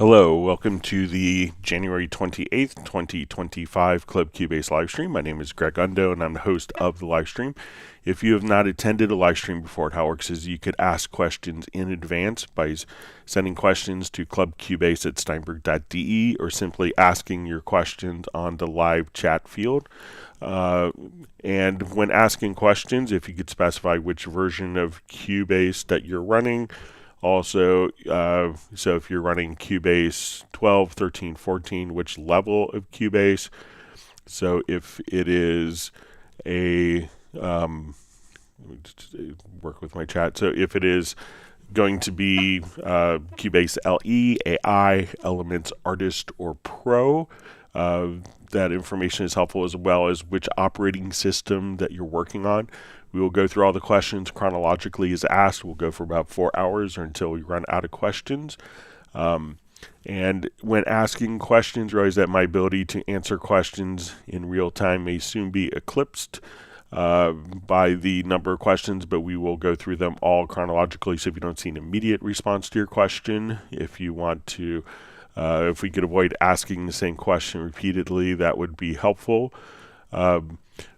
Hello, welcome to the January 28th, 2025 Club Cubase live stream. My name is Greg Undo and I'm the host of the live stream. If you have not attended a live stream before, how it works is you could ask questions in advance by sending questions to clubcubase@steinberg.de or simply asking your questions on the live chat field. And when asking questions, if you could specify which version of Cubase that you're running. Also, so if you're running Cubase 12, 13, 14, which level of Cubase? So if it is a, work with my chat. So if it is going to be Cubase LE, AI, Elements, Artist, or Pro, that information is helpful, as well as which operating system that you're working on. We will go through all the questions chronologically as asked. We'll go for about 4 hours or until we run out of questions. And when asking questions, realize that my ability to answer questions in real time may soon be eclipsed by the number of questions, but we will go through them all chronologically. So if you don't see an immediate response to your question, if you want to, if we could avoid asking the same question repeatedly, that would be helpful.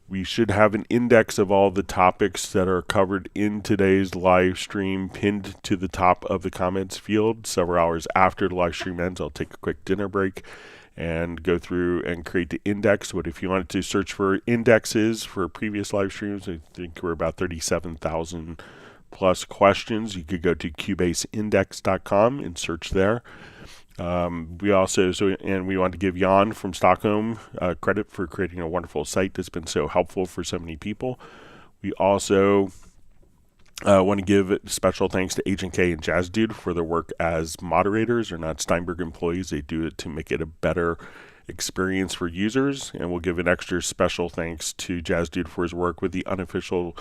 We should have an index of all the topics that are covered in today's live stream pinned to the top of the comments field. Several hours after the live stream ends, I'll take a quick dinner break and go through and create the index. But if you wanted to search for indexes for previous live streams, I think we're about 37,000 plus questions. You could go to cubaseindex.com and search there. We also, we want to give Jan from Stockholm credit for creating a wonderful site that's been so helpful for so many people. We also want to give special thanks to Agent K and Jazz Dude for their work as moderators. They're not Steinberg employees. They do it to make it a better experience for users. And we'll give an extra special thanks to Jazz Dude for his work with the unofficial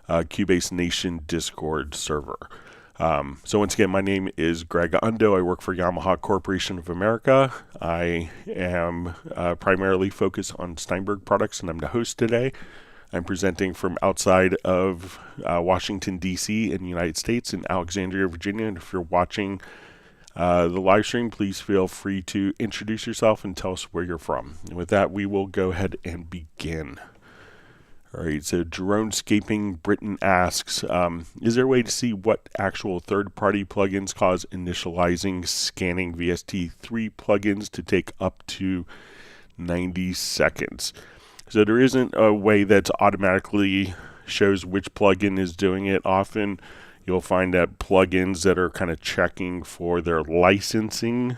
Cubase Nation Discord server. So once again, my name is Greg Undo. I work for Yamaha Corporation of America. I am primarily focused on Steinberg products, and I'm the host today. I'm presenting from outside of Washington, D.C. in the United States, in Alexandria, Virginia. And if you're watching the live stream, please feel free to introduce yourself and tell us where you're from. And with that, we will go ahead and begin. All right, so Dronescaping Britain asks, is there a way to see what actual third-party plugins cause initializing scanning VST3 plugins to take up to 90 seconds? So there isn't a way that automatically shows which plugin is doing it. Often you'll find that plugins that are kind of checking for their licensing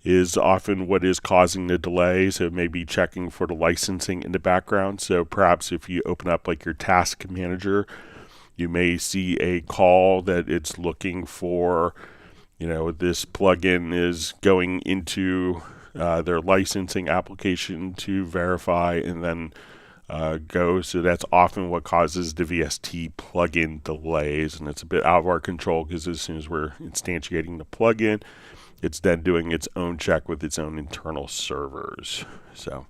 is often what is causing the delay. So it may be checking for the licensing in the background. So perhaps if you open up like your task manager, you may see a call that it's looking for, this plugin is going into their licensing application to verify and then go. So that's often what causes the VST plugin delays. And it's a bit out of our control because as soon as we're instantiating the plugin, it's then doing its own check with its own internal servers. So,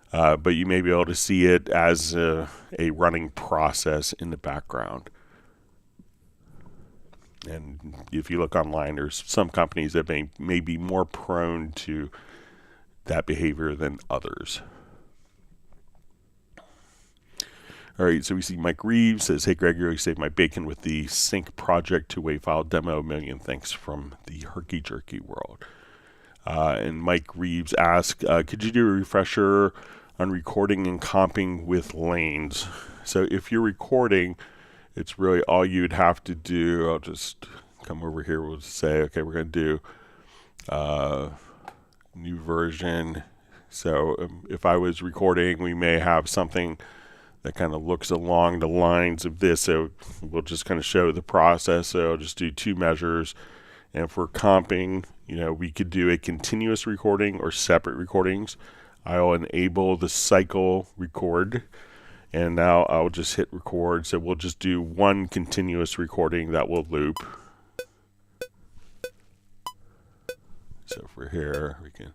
but you may be able to see it as a running process in the background. And if you look online, there's some companies that may be more prone to that behavior than others. All right, so we see Mike Reeves says, hey, Greg, you really saved my bacon with the sync project to wave file demo. A million thanks from the herky jerky world. And Mike Reeves asks, could you do a refresher on recording and comping with lanes? So if you're recording, it's really all you'd have to do. I'll just come over here. We'll say, okay, we're going to do new version. So if I was recording, we may have something that kind of looks along the lines of this. So we'll just kind of show the process. So I'll just do 2 measures. And if we're comping, we could do a continuous recording or separate recordings. I'll enable the cycle record. And now I'll just hit record. So we'll just do 1 continuous recording that will loop. So if we're here, we can,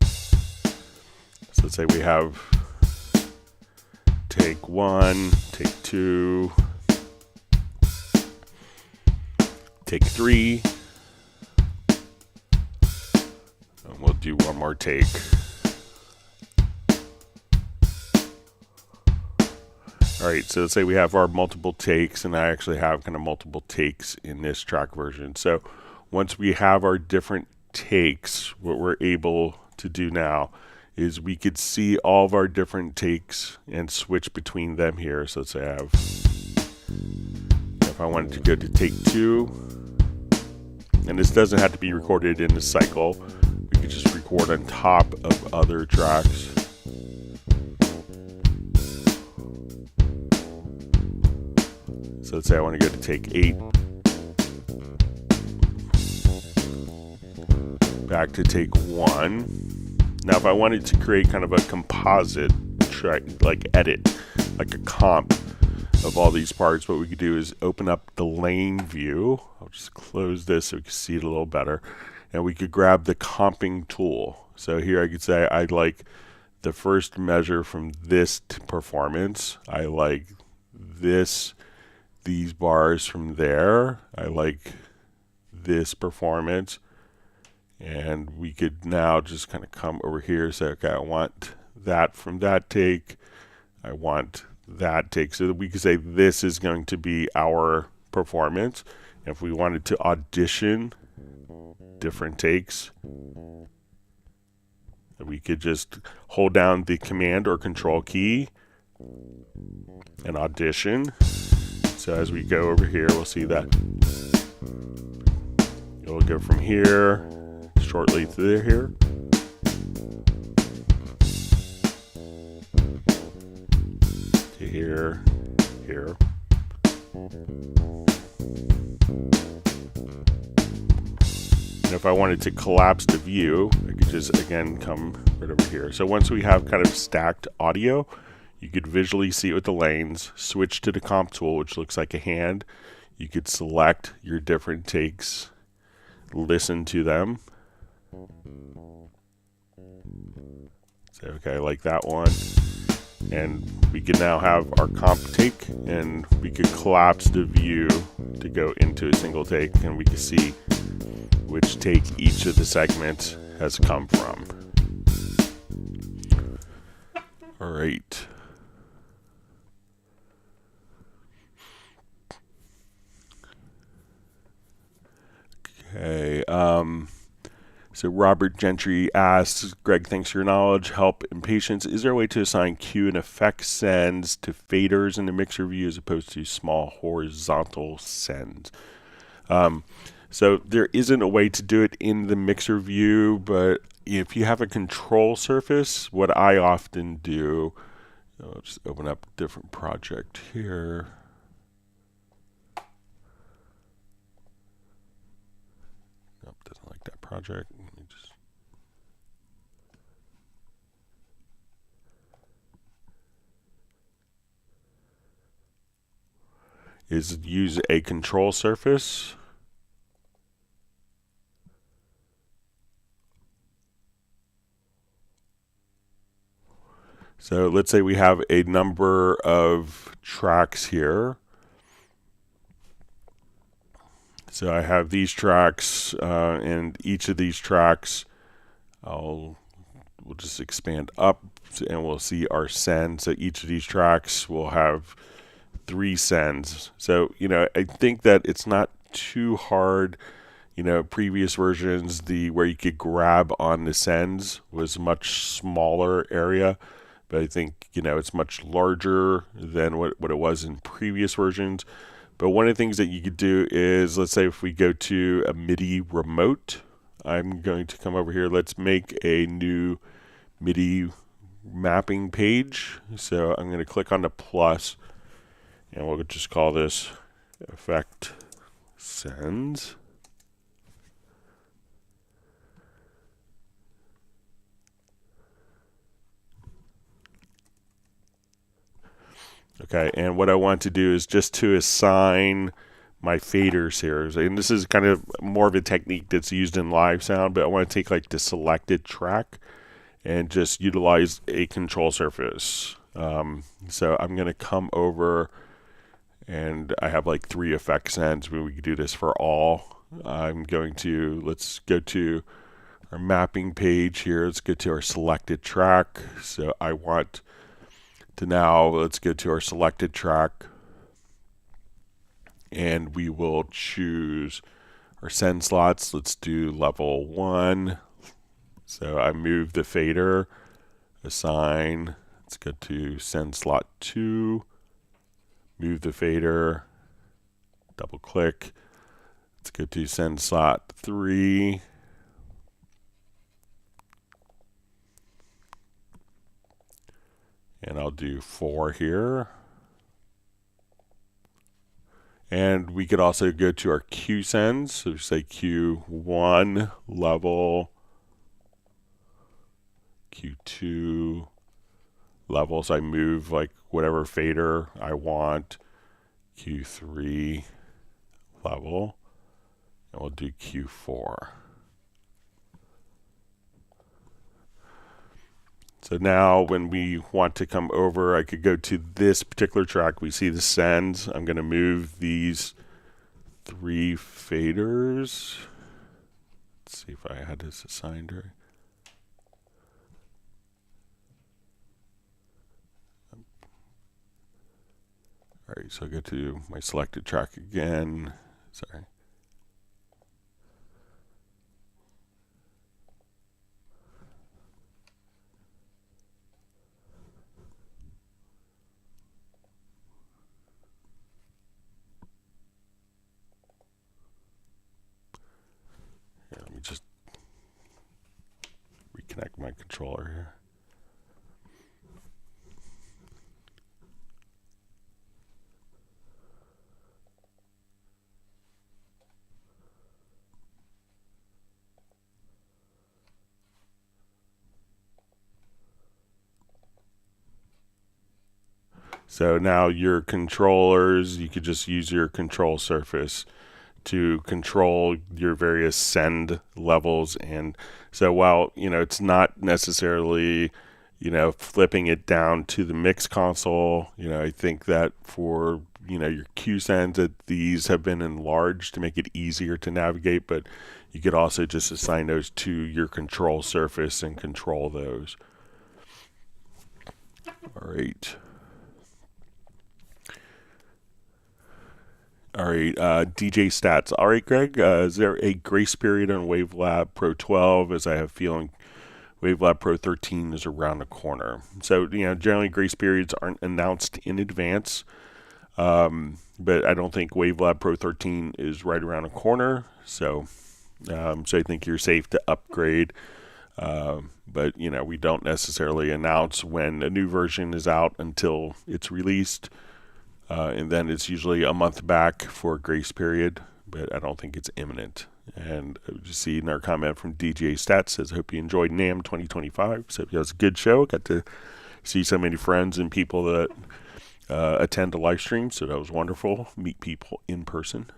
so let's say we have take 1, take 2, take 3, do one more take. Alright, so let's say we have our multiple takes, and I actually have kind of multiple takes in this track version. So once we have our different takes, what we're able to do now is we could see all of our different takes and switch between them here. So let's say I have, if I wanted to go to take 2, and this doesn't have to be recorded in the cycle, we could just record on top of other tracks. So let's say I want to go to take 8, back to take 1. Now if I wanted to create kind of a composite track, like edit, like a comp of all these parts, what we could do is open up the lane view. I'll just close this so we can see it a little better. And we could grab the comping tool. So here I could say I'd like the first measure from this performance. I like these bars from there. I like this performance. And we could now just kind of come over here and say, okay, I want that from that take. I want that take. So that we could say this is going to be our performance. If we wanted to audition different takes, we could just hold down the Command or Control key and audition. So as we go over here, we'll see that it'll go from here shortly to here. To here, here. And if I wanted to collapse the view, I could just again come right over here. So once we have kind of stacked audio, you could visually see it with the lanes, switch to the comp tool, which looks like a hand. You could select your different takes, listen to them. Say, okay, I like that one. And we can now have our comp take, and we could collapse the view to go into a single take, and we can see which take each of the segments has come from. All right. Okay. So Robert Gentry asks, Greg, thanks for your knowledge, help, and patience. Is there a way to assign cue and effect sends to faders in the mixer view as opposed to small horizontal sends? So there isn't a way to do it in the mixer view, but if you have a control surface, what I often do, I'll just open up a different project here. Nope, doesn't like that project. Let me just use a control surface. So let's say we have a number of tracks here. So I have these tracks, and each of these tracks, we'll just expand up, and we'll see our send. So each of these tracks will have 3 sends. So, I think that it's not too hard. Previous versions, where you could grab on the sends was much smaller area. But I think, it's much larger than what it was in previous versions. But one of the things that you could do is, let's say if we go to a MIDI remote, I'm going to come over here. Let's make a new MIDI mapping page. So I'm going to click on the plus, and we'll just call this effect sends. Okay, and what I want to do is just to assign my faders here. And this is kind of more of a technique that's used in live sound, but I want to take like the selected track and just utilize a control surface. So I'm going to come over, and I have like 3 effect sends. We can do this for all. I'm going to, let's go to our mapping page here. Let's go to our selected track. So I want to now, let's go to our selected track, and we will choose our send slots. Let's do level 1. So I move the fader, assign. Let's go to send slot 2, move the fader, double click. Let's go to send slot 3. And I'll do 4 here. And we could also go to our Q sends. So say Q1 level, Q2 level. So I move like whatever fader I want. Q3 level. And we'll do Q4. So now when we want to come over, I could go to this particular track. We see the sends. I'm going to move these 3 faders. Let's see if I had this assigned right. All right, so I go to my selected track again. Sorry. Here, let me just reconnect my controller here. So now your controllers, you could just use your control surface to control your various send levels. And so while, it's not necessarily, flipping it down to the mix console, I think that for, your Q sends, that these have been enlarged to make it easier to navigate, but you could also just assign those to your control surface and control those. All right. All right, DJ stats. All right, Greg, is there a grace period on WaveLab Pro 12, as I have a feeling WaveLab Pro 13 is around the corner? So, generally grace periods aren't announced in advance, but I don't think WaveLab Pro 13 is right around the corner, so I think you're safe to upgrade. But, we don't necessarily announce when a new version is out until it's released. And then it's usually a month back for a grace period, but I don't think it's imminent. And just see another comment from DJ Stats says, hope you enjoyed NAMM 2025. So it was a good show. Got to see so many friends and people that attend the live stream. So that was wonderful. Meet people in person.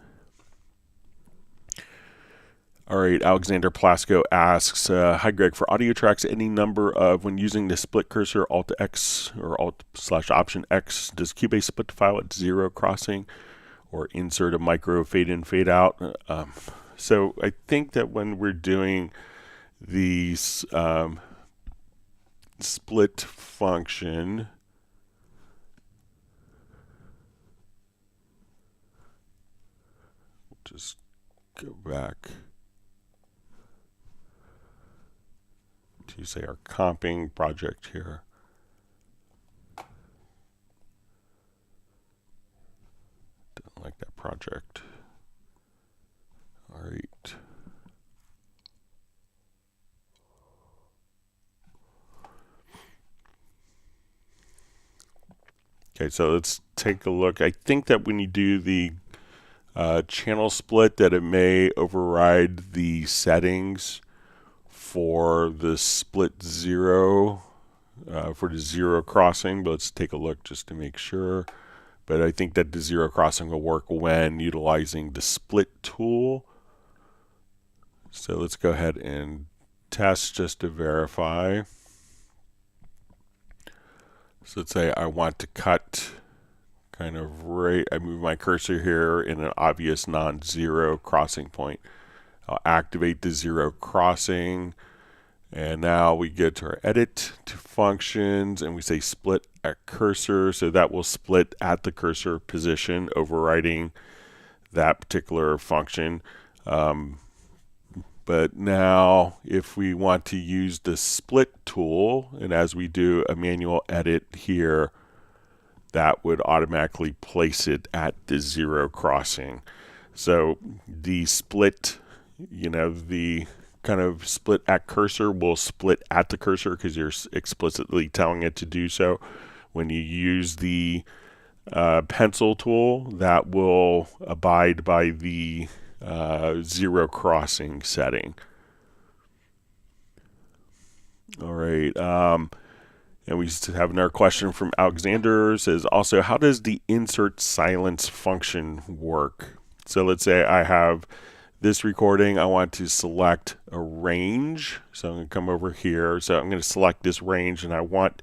All right, Alexander Plasko asks, hi Greg, for audio tracks, any number of, when using the split cursor Alt-X or Alt/Option-X, does Cubase split the file at 0 crossing or insert a micro fade in, fade out? So I think that when we're doing these split function, just go back to say our comping project here. Don't like that project. All right. Okay, so let's take a look. I think that when you do the channel split, that it may override the settings for the split 0, for the 0 crossing, but let's take a look just to make sure. But I think that the 0 crossing will work when utilizing the split tool. So let's go ahead and test just to verify. So let's say I want to cut kind of right, I move my cursor here in an obvious non-zero crossing point. I'll activate the zero crossing. And now we get to our edit to functions and we say split at cursor. So that will split at the cursor position, overriding that particular function. But now if we want to use the split tool, and as we do a manual edit here, that would automatically place it at the zero crossing. So the split, the kind of split at cursor will split at the cursor because you're explicitly telling it to do so. When you use the pencil tool, that will abide by the zero crossing setting. All right. And we have another question from Alexander. It says also, how does the insert silence function work? So let's say I have this recording. I want to select a range. So I'm going to come over here. So I'm going to select this range and I want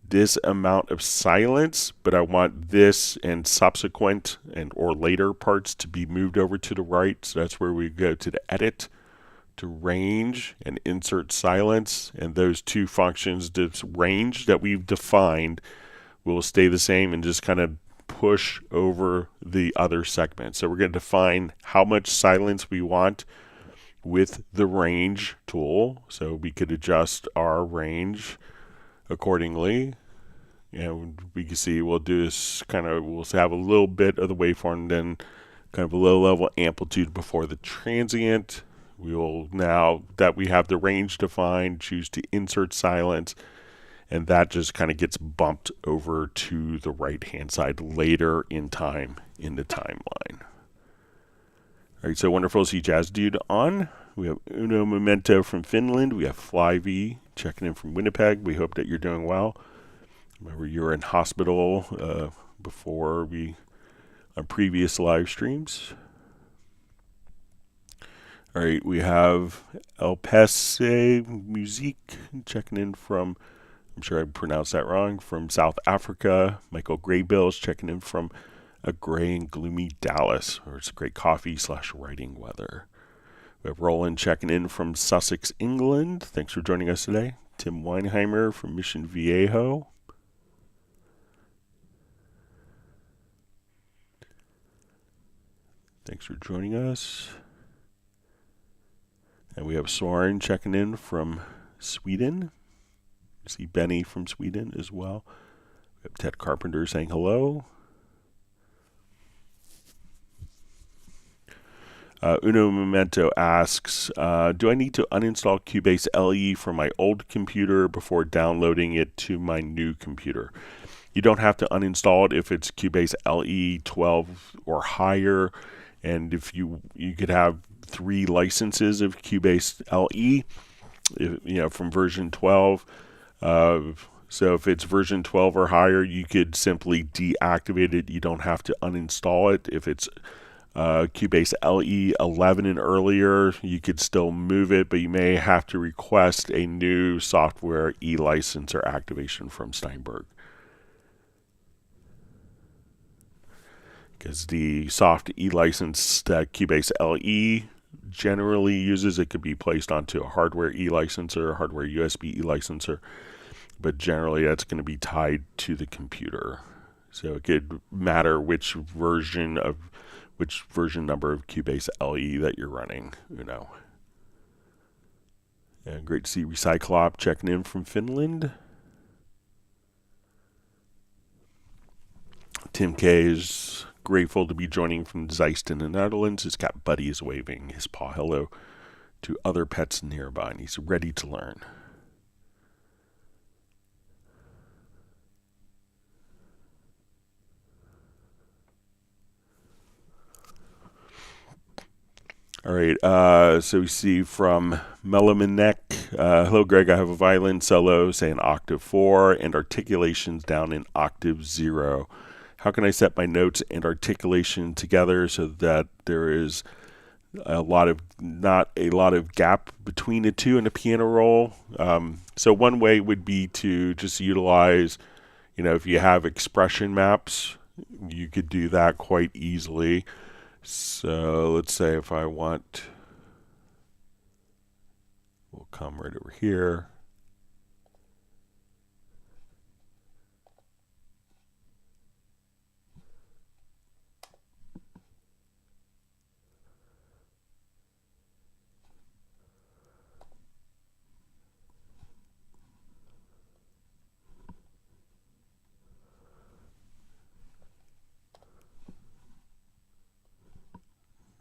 this amount of silence, but I want this and subsequent and or later parts to be moved over to the right. So that's where we go to the edit, to range and insert silence, and those two functions, this range that we've defined, will stay the same and just kind of push over the other segment. So we're going to define how much silence we want with the range tool, so we could adjust our range accordingly. And we can see we'll do this we'll have a little bit of the waveform, then kind of a low level amplitude before the transient. We will, now that we have the range defined, choose to insert silence, and that just kind of gets bumped over to the right hand side later in time in the timeline. All right, so wonderful to see Jazz Dude on. We have Uno Memento from Finland. We have Flyv checking in from Winnipeg. We hope that you're doing well. Remember, you were in hospital before on previous live streams. All right, we have El Pese Musique checking in from, I'm sure I pronounced that wrong, from South Africa. Michael Graybill's checking in from a gray and gloomy Dallas, where it's great coffee / writing weather. We have Roland checking in from Sussex, England. Thanks for joining us today. Tim Weinheimer from Mission Viejo. Thanks for joining us. And we have Soren checking in from Sweden. I see Benny from Sweden as well. We have Ted Carpenter saying hello. Uno Memento asks, do I need to uninstall Cubase LE from my old computer before downloading it to my new computer? You don't have to uninstall it if it's Cubase LE 12 or higher. And if you could have 3 licenses of Cubase LE, from version 12. So if it's version 12 or higher, you could simply deactivate it. You don't have to uninstall it. If it's Cubase LE 11 and earlier, you could still move it, but you may have to request a new software e-license or activation from Steinberg. Because the soft e-license that Cubase LE generally uses, it could be placed onto a hardware e-licenser, a hardware USB e-licenser, but generally that's going to be tied to the computer. So it could matter which version number of Cubase LE that you're running, And great to see Recyclop checking in from Finland. Tim K is grateful to be joining from Zeist in the Netherlands. His cat Buddy is waving his paw hello to other pets nearby, and he's ready to learn. All right, so we see from Melamanek, hello Greg, I have a violin solo, say in octave 4, and articulations down in octave 0. How can I set my notes and articulation together so that there is not a lot of gap between the two in a piano roll? So one way would be to just utilize, if you have expression maps, you could do that quite easily. So let's say if I want, we'll come right over here.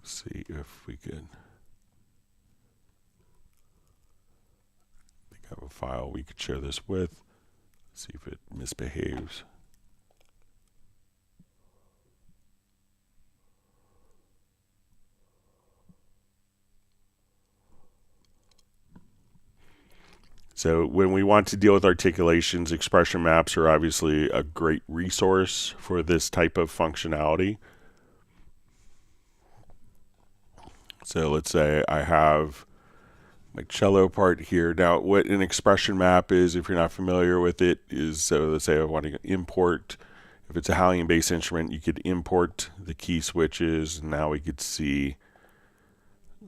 See if we can. I think I have a file we could share this with. See if it misbehaves. So when we want to deal with articulations, expression maps are obviously a great resource for this type of functionality. So let's say I have my cello part here. Now, what an expression map is, if you're not familiar with it, is, so let's say I want to import, if it's a Hallian bass instrument, you could import the key switches. Now we could see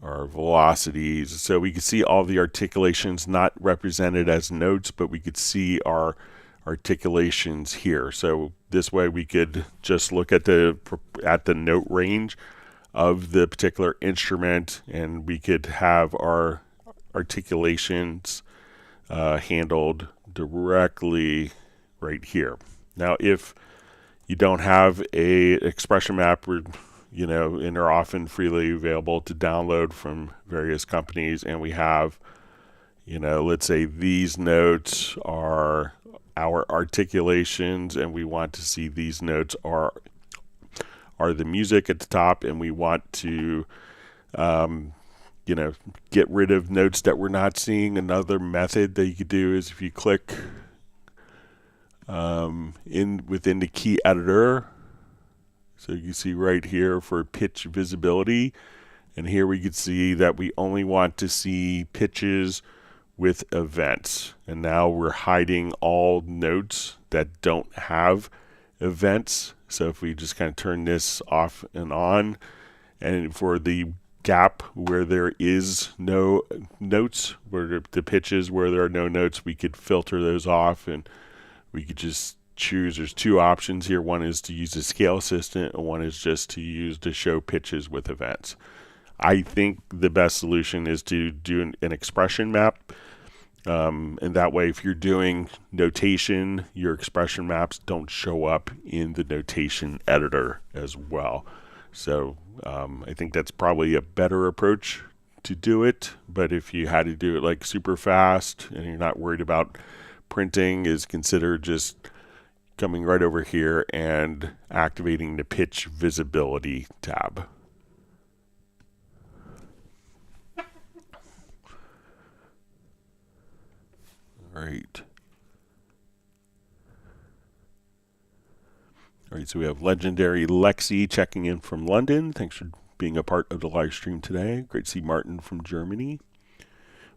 our velocities. So we could see all the articulations not represented as notes, but we could see our articulations here. So this way we could just look at the note range of the particular instrument, and we could have our articulations handled directly right here. Now, if you don't have a expression map, you know, and they're often freely available to download from various companies, and we have, you know, let's say these notes are our articulations, and we want to see these notes are the music at the top, and we want to you know, get rid of notes that we're not seeing. Another method that you could do is if you click within the key editor, so you see right here for pitch visibility, and here we could see that we only want to see pitches with events, and now we're hiding all notes that don't have events. So if we just kind of turn this off and on, and for the gap where there is no notes, where the pitches where there are no notes, we could filter those off, and we could just choose. There's two options here. One is to use the scale assistant, and one is just to use to show pitches with events. I think the best solution is to do an expression map, and that way if you're doing notation, your expression maps don't show up in the notation editor as well. So I think that's probably a better approach to do it. But if you had to do it like super fast and you're not worried about printing, is consider just coming right over here and activating the pitch visibility tab. All right. All right, so we have legendary Lexi checking in from London. Thanks for being a part of the live stream today. Great to see Martin from Germany.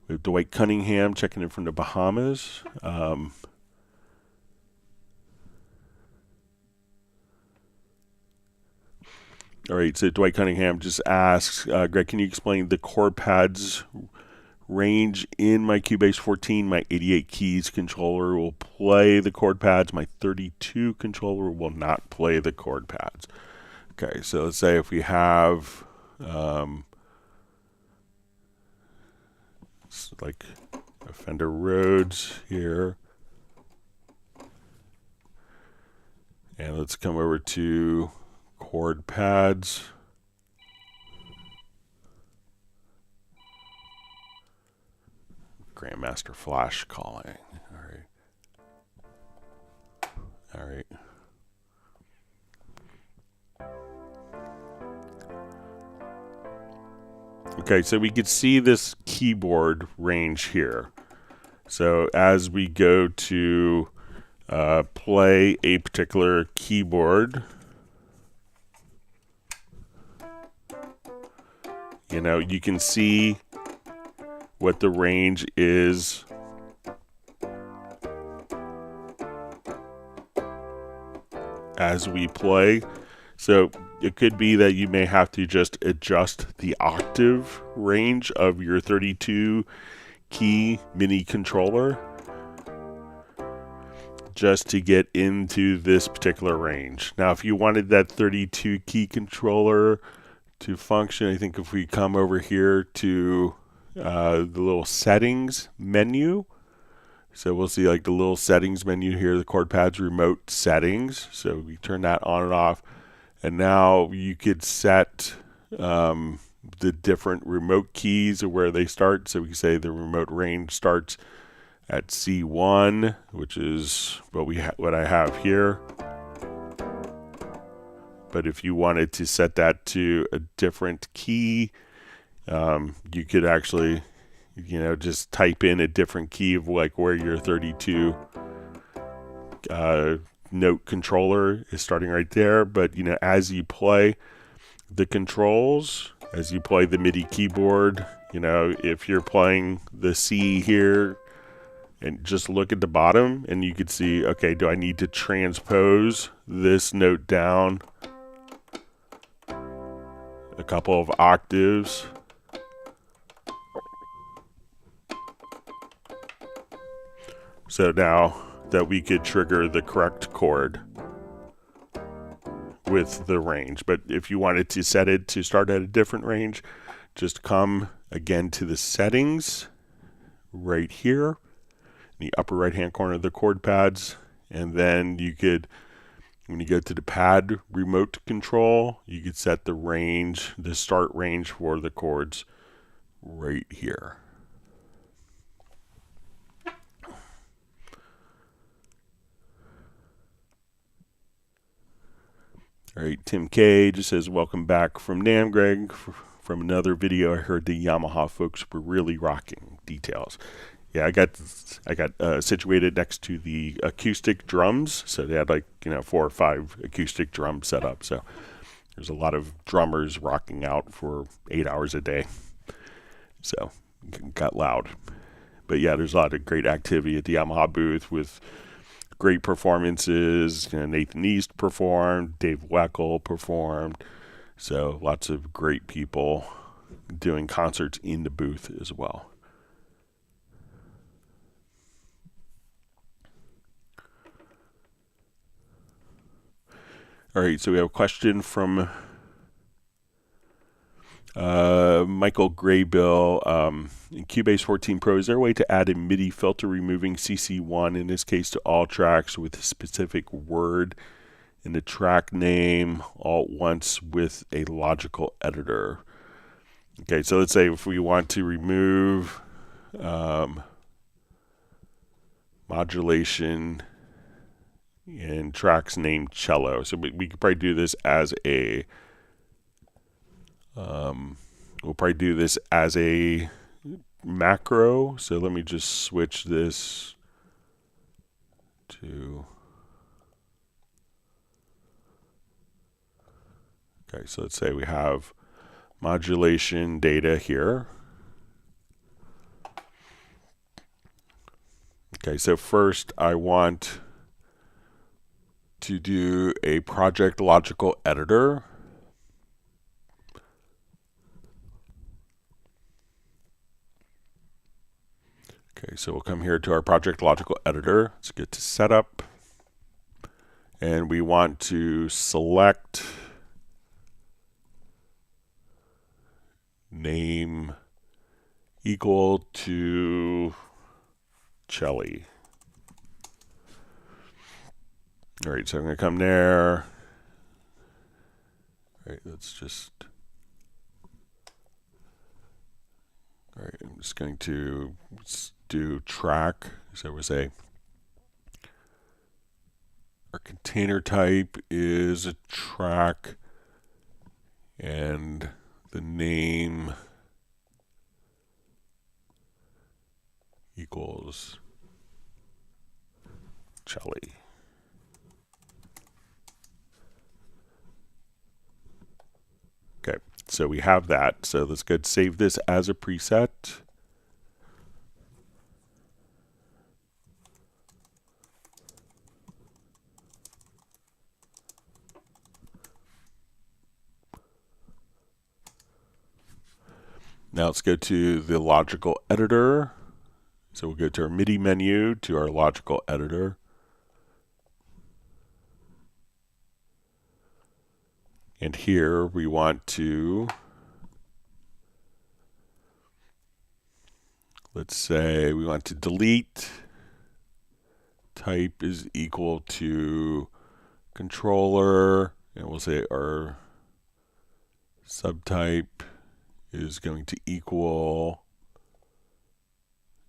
We have Dwight Cunningham checking in from the Bahamas. All right, so Dwight Cunningham just asks, Greg, can you explain the chord pads range in my Cubase 14? My 88 keys controller will play the chord pads. My 32 controller will not play the chord pads. Okay, so let's say if we have like a Fender Rhodes here, and let's come over to chord pads. Grandmaster Flash calling. All right. All right. Okay, so we could see this keyboard range here. So as we go to play a particular keyboard, you know, you can see what the range is as we play. So it could be that you may have to just adjust the octave range of your 32 key MIDI controller just to get into this particular range. Now, if you wanted that 32 key controller to function, I think if we come over here to the little settings menu, so we'll see like the little settings menu here, the chord pads remote settings. So we turn that on and off, and now you could set the different remote keys of where they start. So we can say the remote range starts at C1, which is what I have here. But if you wanted to set that to a different key, you could actually, just type in a different key of like where your 32 note controller is starting right there. But as you play the controls, as you play the MIDI keyboard, if you're playing the C here, and just look at the bottom, and you could see, okay, do I need to transpose this note down a couple of octaves? So now that we could trigger the correct chord with the range. But if you wanted to set it to start at a different range, just come again to the settings right here, in the upper right hand corner of the chord pads, and then you could, when you go to the pad remote control, you could set the range, the start range for the chords right here. All right, Tim K just says, welcome back from NAMM, Greg. From another video, I heard the Yamaha folks were really rocking details. Yeah, I got situated next to the acoustic drums, so they had like 4 or 5 acoustic drums set up. So there's a lot of drummers rocking out for 8 hours a day. So it got loud. But yeah, there's a lot of great activity at the Yamaha booth with great performances. Nathan East performed, Dave Weckel performed. So lots of great people doing concerts in the booth as well. All right, so we have a question from Michael Graybill. In Cubase 14 Pro, is there a way to add a MIDI filter removing CC1, in this case to all tracks with a specific word in the track name all at once with a logical editor? Okay, so let's say if we want to remove modulation in tracks named cello. So we could probably do this as a we'll probably do this as a macro. So let me just switch this to, okay, so let's say we have modulation data here. Okay, so first I want to do a project logical editor. Okay, so we'll come here to our project logical editor. Let's get to setup. And we want to select name equal to Chelly. All right, so I'm going to come there. All right, let's just, all right, I'm just going to do track. So we'll say our container type is a track and the name equals Chelly. Okay, so we have that. So let's go save this as a preset. Now let's go to the logical editor. So we'll go to our MIDI menu, to our logical editor. And here we want to, let's say we want to delete. Type is equal to controller, and we'll say our subtype is going to equal,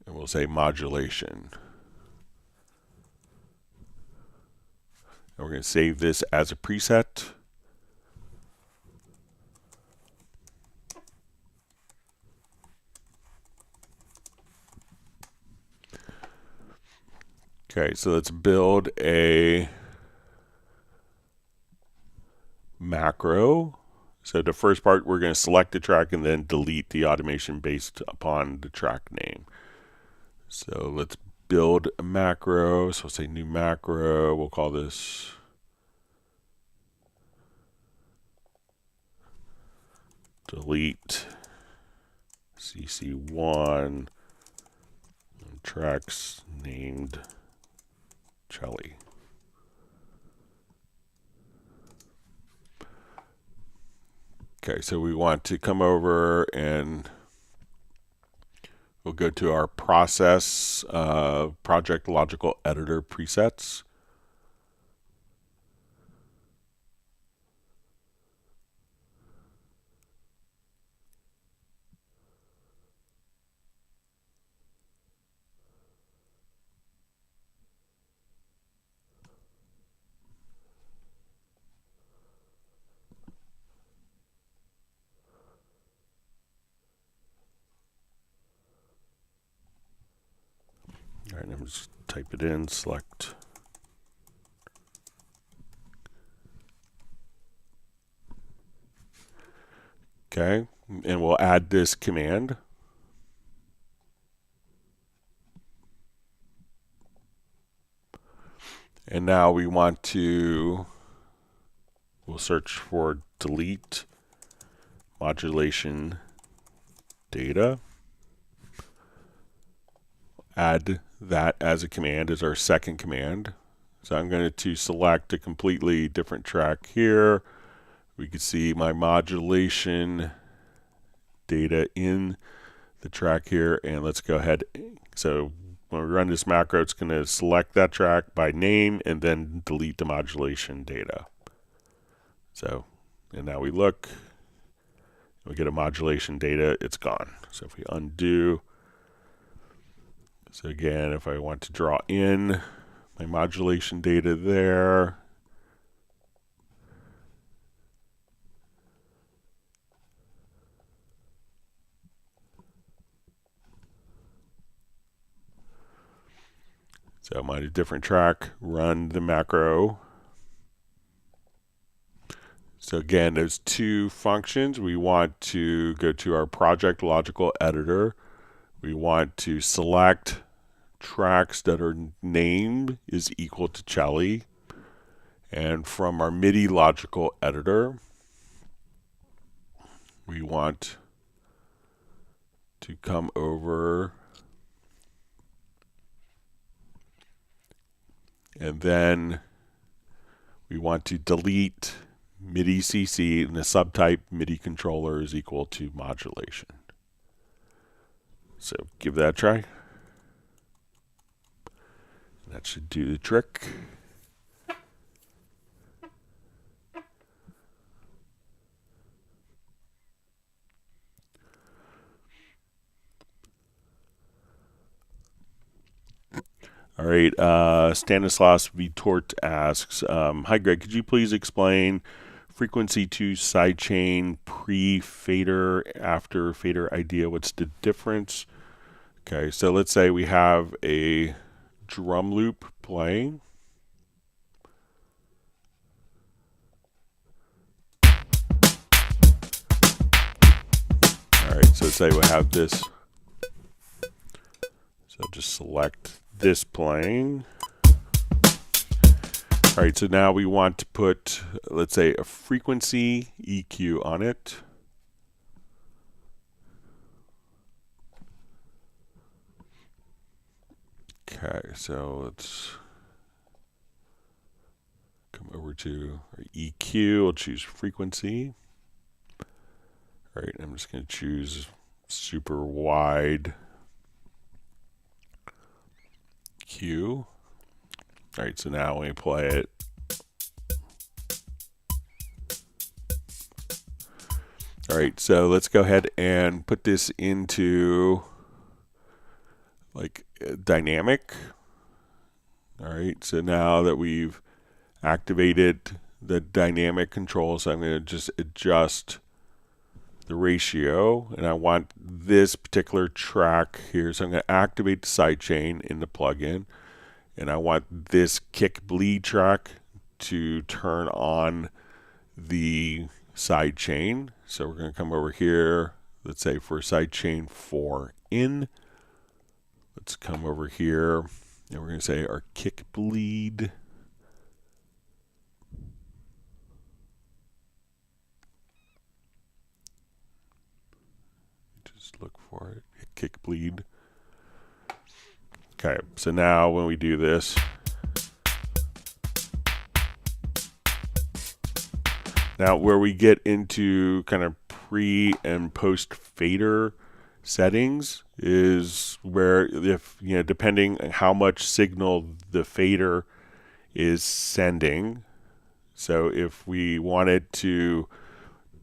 and we'll say modulation. And we're going to save this as a preset. Okay, so let's build a macro. So the first part, we're going to select the track and then delete the automation based upon the track name. So let's build a macro. So we'll say new macro. We'll call this delete CC1 tracks named Chelly. Okay, so we want to come over and we'll go to our process project logical editor presets. All right, I'm just type it in, select. Okay, and we'll add this command. And now we want to, we'll search for delete modulation data. Add that as a command as our second command. So I'm going to select a completely different track here. We can see my modulation data in the track here, and let's go ahead. So when we run this macro, it's going to select that track by name and then delete the modulation data. So, and now we look, we get a modulation data, it's gone. So if we undo, so again, if I want to draw in my modulation data there, so I'm on a different track, run the macro. So again, there's two functions. We want to go to our project logical editor. We want to select tracks that are named is equal to Chelly. And from our MIDI logical editor, we want to come over and then we want to delete MIDI CC, and the subtype MIDI controller is equal to modulation. So give that a try. That should do the trick. All right, Stanislaus V. Tort asks, hi Greg, could you please explain frequency to sidechain pre-fader, after fader idea? What's the difference? Okay, so let's say we have a drum loop playing. All right, so let's say we have this. So just select this playing. All right, so now we want to put, let's say, a frequency EQ on it. Okay, so let's come over to our EQ. We'll choose frequency. All right, I'm just going to choose super wide Q. All right, so now when we play it, all right, so let's go ahead and put this into like dynamic. All right, so now that we've activated the dynamic control, so I'm going to just adjust the ratio, and I want this particular track here, so I'm going to activate the sidechain in the plugin, and I want this kick bleed track to turn on the sidechain. So we're going to come over here, let's say for sidechain 4 in, let's come over here, and we're going to say our kick bleed. Just look for it, kick bleed. Okay, so now when we do this, now where we get into kind of pre and post fader settings is where, if you know, depending on how much signal the fader is sending, so if we wanted to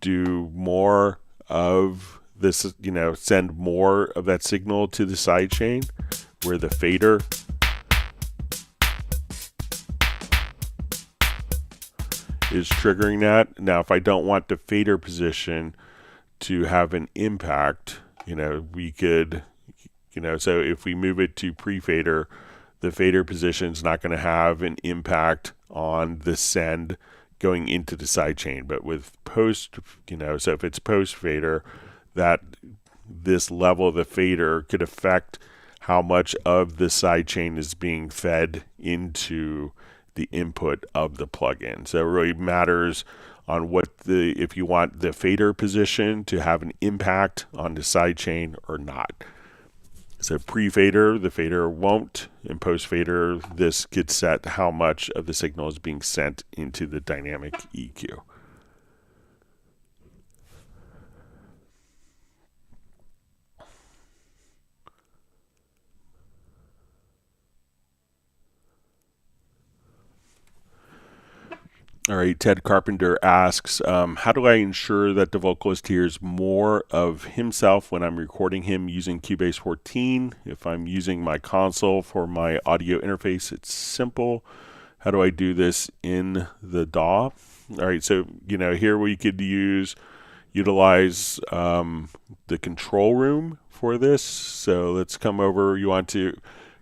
do more of this, you know, send more of that signal to the sidechain where the fader is triggering that. Now, if I don't want the fader position to have an impact, you know, we could, you know, so if we move it to pre-fader, the fader position is not going to have an impact on the send going into the sidechain. But with post, you know, so if it's post fader, that this level of the fader could affect how much of the sidechain is being fed into the input of the plugin. So it really matters on what the, if you want the fader position to have an impact on the sidechain or not. So pre-fader, the fader won't, and post-fader, this gets set how much of the signal is being sent into the dynamic EQ. All right, Ted Carpenter asks, how do I ensure that the vocalist hears more of himself when I'm recording him using Cubase 14? If I'm using my console for my audio interface, it's simple. How do I do this in the DAW? All right, so, you know, here we could utilize the control room for this. So let's come over. You want to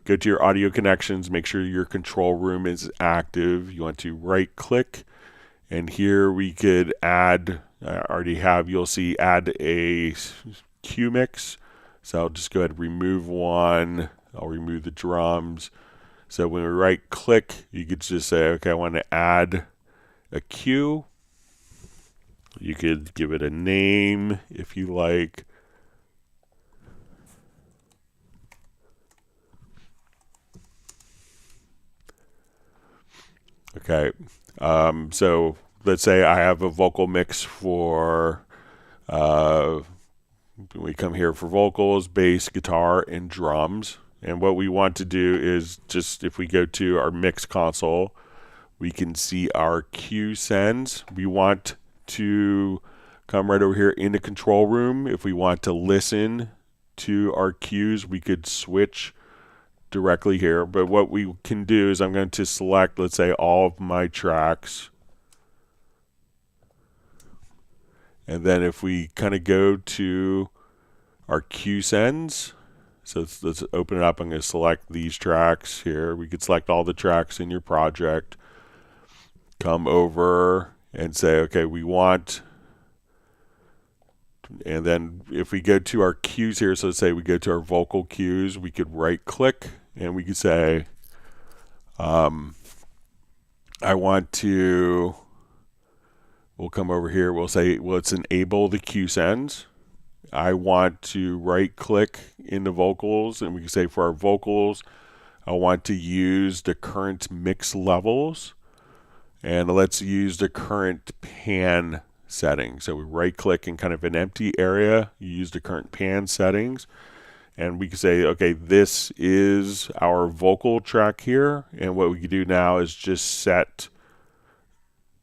go to your audio connections, make sure your control room is active. You want to right click, and here we could add, I already have, you'll see add a Q mix. So I'll just go ahead and remove one. I'll remove the drums. So when we right click, you could just say, okay, I want to add a Q. You could give it a name if you like. Okay, so let's say I have a vocal mix for, we come here for vocals, bass, guitar, and drums. And what we want to do is just, if we go to our mix console, we can see our Q sends. We want to come right over here in the control room. If we want to listen to our cues, we could switch directly here. But what we can do is I'm going to select, let's say, all of my tracks. And then if we kind of go to our Q sends, so let's open it up. I'm going to select these tracks here. We could select all the tracks in your project. Come over and say, okay, we want, and then if we go to our cues here, so let's say we go to our vocal cues, we could right click and we could say, I want to, we'll come over here, we'll say, let's enable the Q sends. I want to right click in the vocals, and we can say for our vocals, I want to use the current mix levels, and let's use the current pan setting. So we right click in kind of an empty area, you use the current pan settings, and we can say, okay, this is our vocal track here, and what we can do now is just set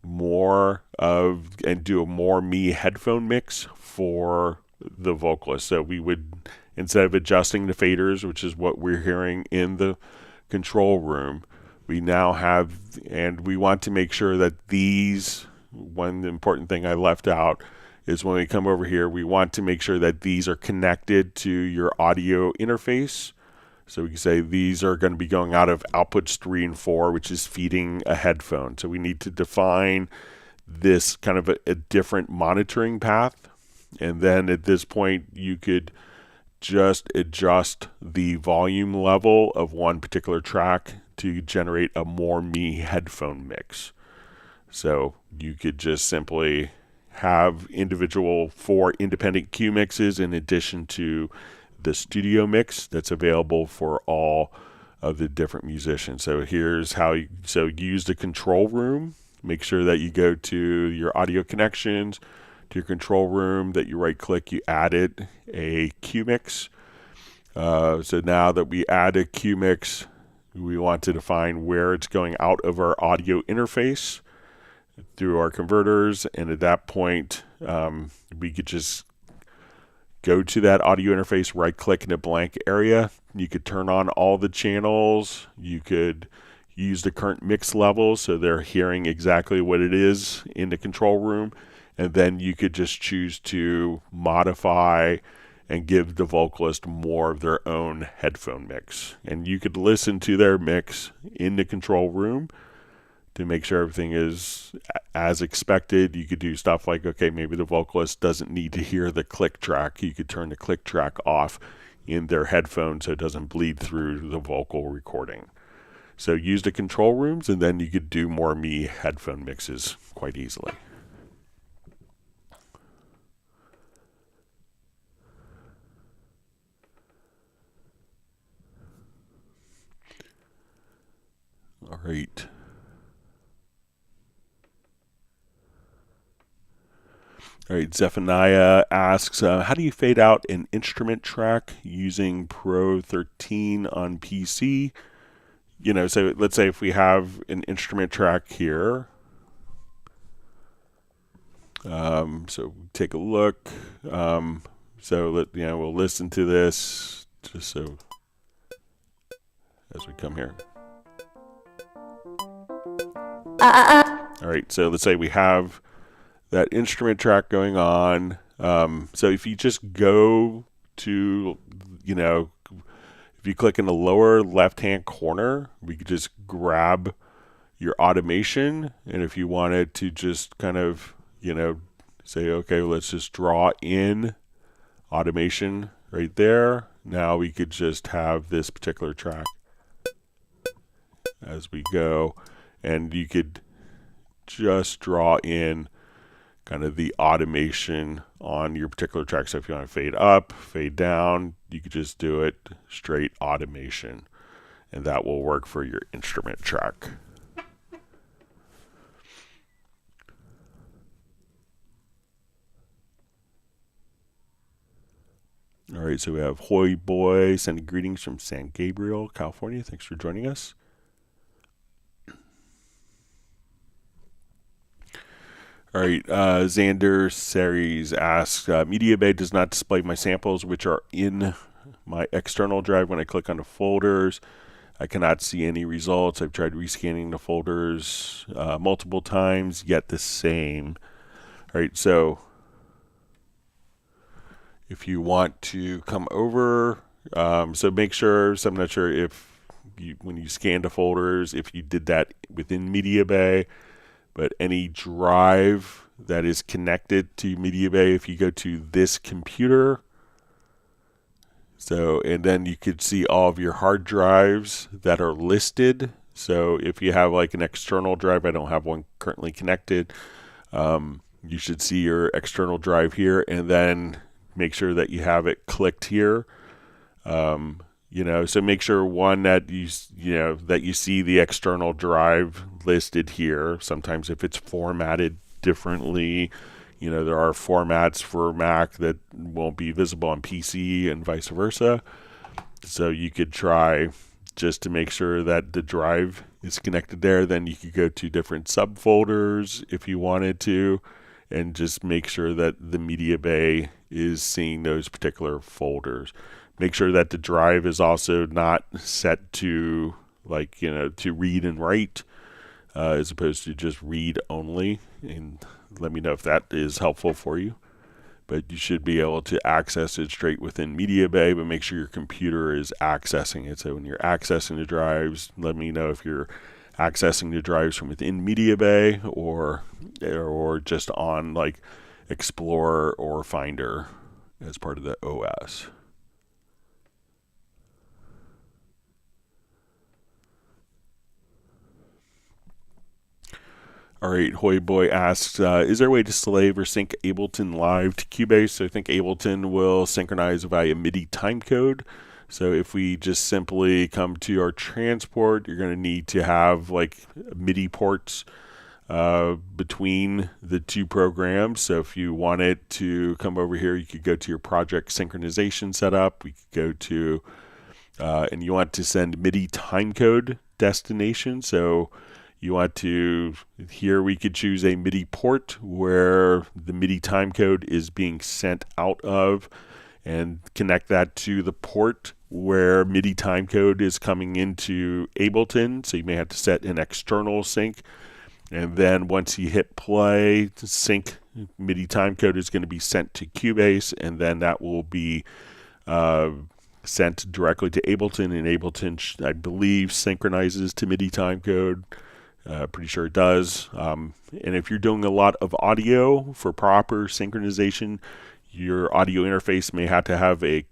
more of and do a more me headphone mix for the vocalist. So we would, instead of adjusting the faders, which is what we're hearing in the control room, we now have, and we want to make sure that these, one important thing I left out is when we come over here, we want to make sure that these are connected to your audio interface. So we can say these are going to be going out of outputs 3 and 4, which is feeding a headphone. So we need to define this kind of a different monitoring path. And then at this point, you could just adjust the volume level of one particular track to generate a more me headphone mix. So you could just simply have individual 4 independent Q mixes in addition to the studio mix that's available for all of the different musicians. So here's how you, so use the control room. Make sure that you go to your audio connections, to your control room, that you right click, you added a Q mix. So now that we add a Q mix, we want to define where it's going out of our audio interface through our converters, and at that point we could just go to that audio interface, right click in a blank area. You could turn on all the channels, you could use the current mix levels so they're hearing exactly what it is in the control room, and then you could just choose to modify and give the vocalist more of their own headphone mix, and you could listen to their mix in the control room to make sure everything is as expected. You could do stuff like, okay, maybe the vocalist doesn't need to hear the click track. You could turn the click track off in their headphones so it doesn't bleed through the vocal recording. So use the control rooms, and then you could do more me headphone mixes quite easily. All right. All right, Zephaniah asks, how do you fade out an instrument track using Pro 13 on PC? You know, so let's say if we have an instrument track here. So take a look. We'll listen to this just so as we come here. All right, so let's say we have that instrument track going on. So if you just go to, if you click in the lower left-hand corner, we could just grab your automation. And if you wanted to just kind of, say, okay, let's just draw in automation right there. Now we could just have this particular track as we go. And you could just draw in kind of the automation on your particular track. So if you want to fade up, fade down, you could just do it straight automation, and that will work for your instrument track. All right, so we have Hoy Boy sending greetings from San Gabriel, California. Thanks for joining us. All right, Xander Series asks, Media Bay does not display my samples, which are in my external drive. When I click on the folders, I cannot see any results. I've tried rescanning the folders multiple times, yet the same. All right, so if you want to come over, so make sure, so I'm not sure if when you scan the folders, if you did that within Media Bay, but any drive that is connected to Media Bay, if you go to this computer, so, and then you could see all of your hard drives that are listed. So if you have like an external drive, I don't have one currently connected, you should see your external drive here, and then make sure that you have it clicked here. So make sure one that that you see the external drive listed here. Sometimes if it's formatted differently, there are formats for Mac that won't be visible on PC and vice versa. So you could try just to make sure that the drive is connected there. Then you could go to different subfolders if you wanted to, and just make sure that the media bay is seeing those particular folders. Make sure that the drive is also not set to to read and write, as opposed to just read only. And let me know if that is helpful for you. But you should be able to access it straight within Media Bay, but make sure your computer is accessing it. So when you're accessing the drives, let me know if you're accessing the drives from within Media Bay or just on like Explorer or Finder as part of the OS. All right, Hoy Boy asks, is there a way to slave or sync Ableton Live to Cubase? So I think Ableton will synchronize via MIDI timecode. So if we just simply come to our transport, you're going to need to have like MIDI ports between the two programs. So if you wanted to come over here, you could go to your project synchronization setup. We could go to, and you want to send MIDI timecode destination. So you want to, here we could choose a MIDI port where the MIDI timecode is being sent out of, and connect that to the port where MIDI timecode is coming into Ableton. So you may have to set an external sync. And then once you hit play, sync MIDI timecode is going to be sent to Cubase, and then that will be sent directly to Ableton. And Ableton, I believe, synchronizes to MIDI timecode. Pretty sure it does. And if you're doing a lot of audio for proper synchronization, your audio interface may have to have a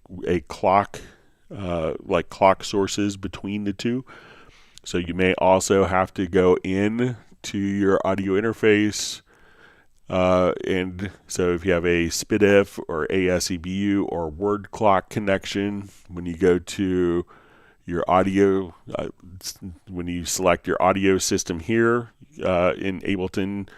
clock, like clock sources between the two. So you may also have to go in to your audio interface. And so if you have a SPDIF or ASEBU or word clock connection, when you go to your audio, when you select your audio system here in Ableton,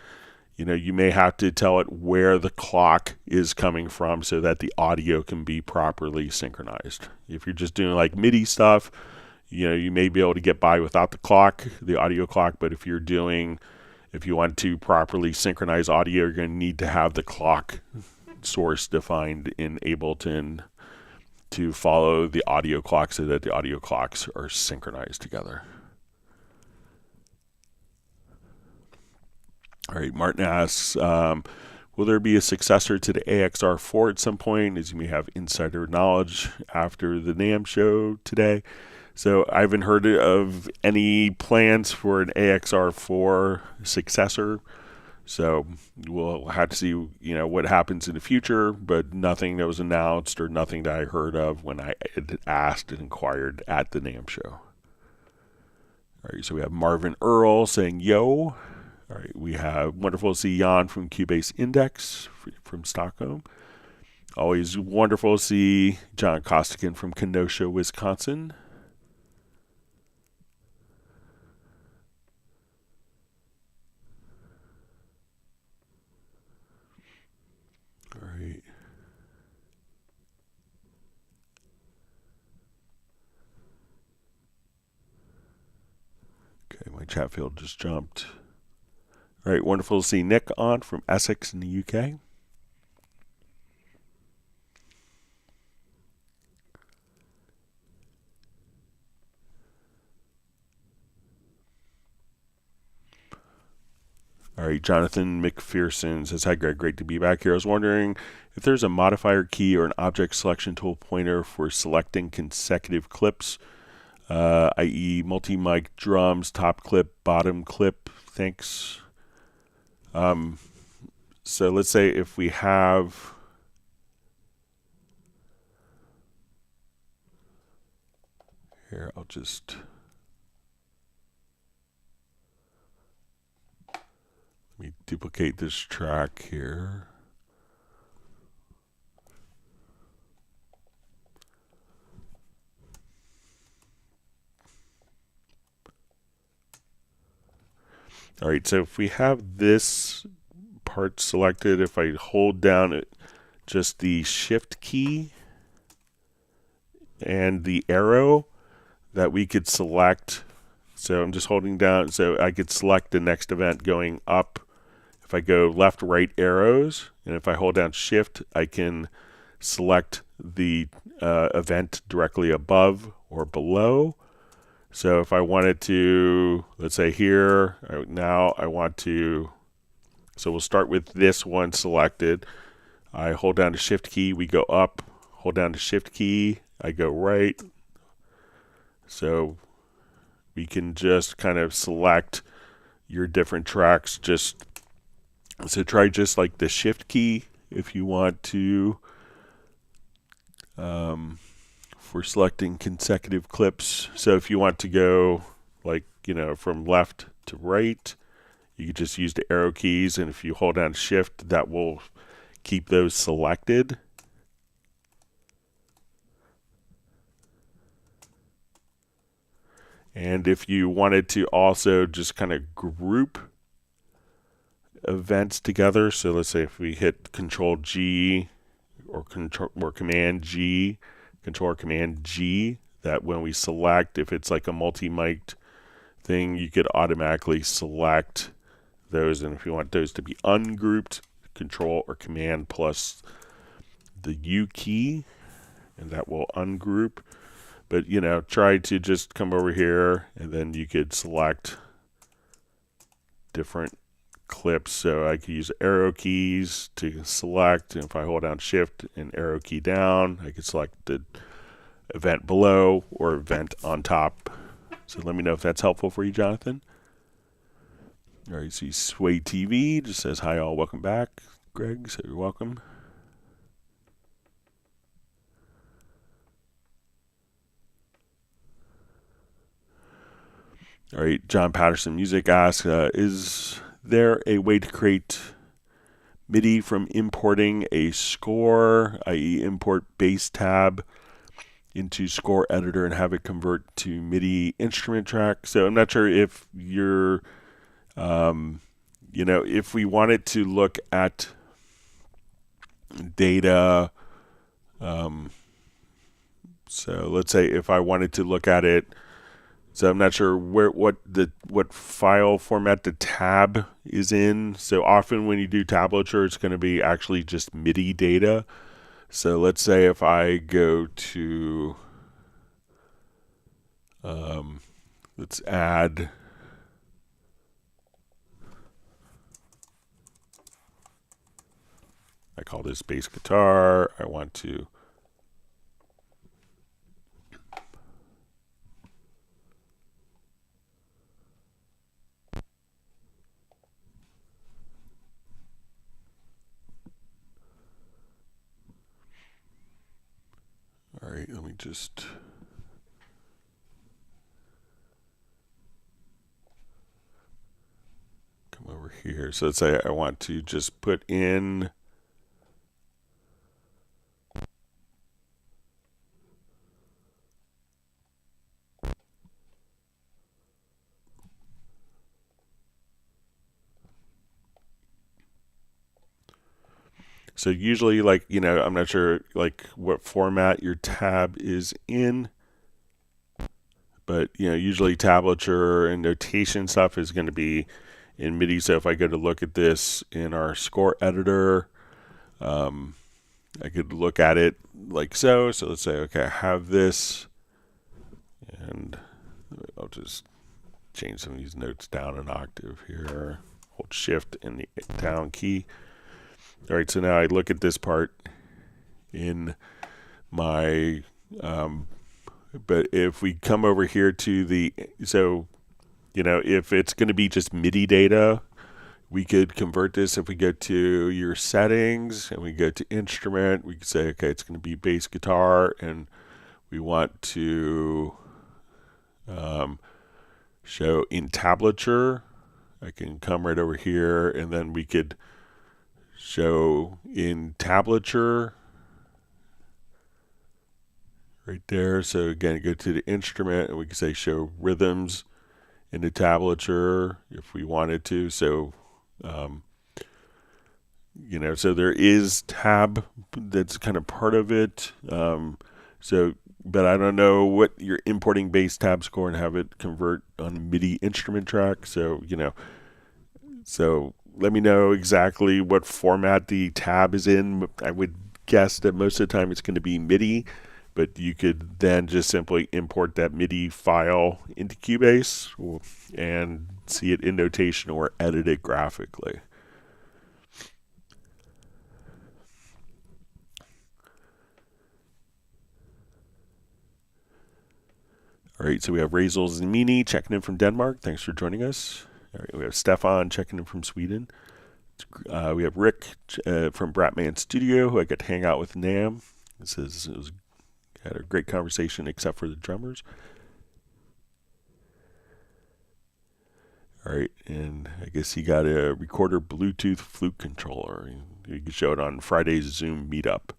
you may have to tell it where the clock is coming from so that the audio can be properly synchronized. If you're just doing like MIDI stuff, you may be able to get by without the clock, the audio clock, but if you want to properly synchronize audio, you're going to need to have the clock source defined in Ableton to follow the audio clock so that the audio clocks are synchronized together. All right, Martin asks, will there be a successor to the AXR4 at some point, as you may have insider knowledge after the NAMM show today? So I haven't heard of any plans for an AXR4 successor. So we'll have to see, what happens in the future, but nothing that was announced or nothing that I heard of when I had asked and inquired at the NAMM show. All right, so we have Marvin Earl saying, yo. All right, we have wonderful to see Jan from Cubase Index from Stockholm. Always wonderful to see John Costigan from Kenosha, Wisconsin. All right. Okay, my chat field just jumped. All right, wonderful to see Nick on from Essex in the UK. All right, Jonathan McPherson says, hi Greg, great to be back here. I was wondering if there's a modifier key or an object selection tool pointer for selecting consecutive clips, i.e. multi-mic drums, top clip, bottom clip. Thanks. So let's say if we have here, I'll just let me duplicate this track here. All right, so if we have this part selected, if I hold down just the shift key and the arrow, that we could select. So I'm just holding down, so I could select the next event going up. If I go left, right arrows, and if I hold down shift, I can select the event directly above or below. So if I wanted to, let's say here, now I want to, so we'll start with this one selected. I hold down the shift key, we go up, hold down the shift key, I go right. So we can just kind of select your different tracks. So try just like the shift key if you want to, for selecting consecutive clips. So if you want to go like, from left to right, you can just use the arrow keys, and if you hold down shift, that will keep those selected. And if you wanted to also just kind of group events together, so let's say if we hit Control G or Command G, Control or Command G, that when we select, if it's like a multi-mic'd thing, you could automatically select those. And if you want those to be ungrouped, Control or Command plus the U key, and that will ungroup. But try to just come over here, and then you could select different clips. So I could use arrow keys to select, and if I hold down shift and arrow key down, I could select the event below or event on top. So let me know if that's helpful for you, Jonathan. All right, you see Sway TV just says, hi all, welcome back. Greg, so you're welcome. All right, John Patterson Music asks, is there a way to create MIDI from importing a score, i.e. import bass tab into score editor and have it convert to MIDI instrument track? So I'm not sure if you're, if we wanted to look at data, so let's say if I wanted to look at it, so I'm not sure what file format the tab is in. So often when you do tablature, it's going to be actually just MIDI data. So let's say if I go to, let's add, I call this bass guitar. I want to all right, let me just come over here. So let's say I want to just put in so usually, like, I'm not sure like what format your tab is in, but usually tablature and notation stuff is going to be in MIDI. So if I go to look at this in our score editor, I could look at it like so. So let's say, okay, I have this, and I'll just change some of these notes down an octave here. Hold shift and the down key. All right, so now I look at this part in my, but if we come over here to the, so, if it's going to be just MIDI data, we could convert this. If we go to your settings and we go to instrument, we could say, okay, it's going to be bass guitar, and we want to show in tablature. I can come right over here, and then we could show in tablature right there. So again, go to the instrument, and we can say show rhythms in the tablature if we wanted to. So, so there is tab that's kind of part of it. But I don't know what you're importing bass tab score and have it convert on a MIDI instrument track. So let me know exactly what format the tab is in. I would guess that most of the time it's going to be MIDI, but you could then just simply import that MIDI file into Cubase and see it in notation or edit it graphically. All right, so we have Razel Zemini checking in from Denmark. Thanks for joining us. All right, we have Stefan checking in from Sweden. We have Rick from Bratman Studio, who I got to hang out with NAM. It says had a great conversation except for the drummers. All right, and I guess he got a recorder Bluetooth flute controller. You can show it on Friday's Zoom meetup.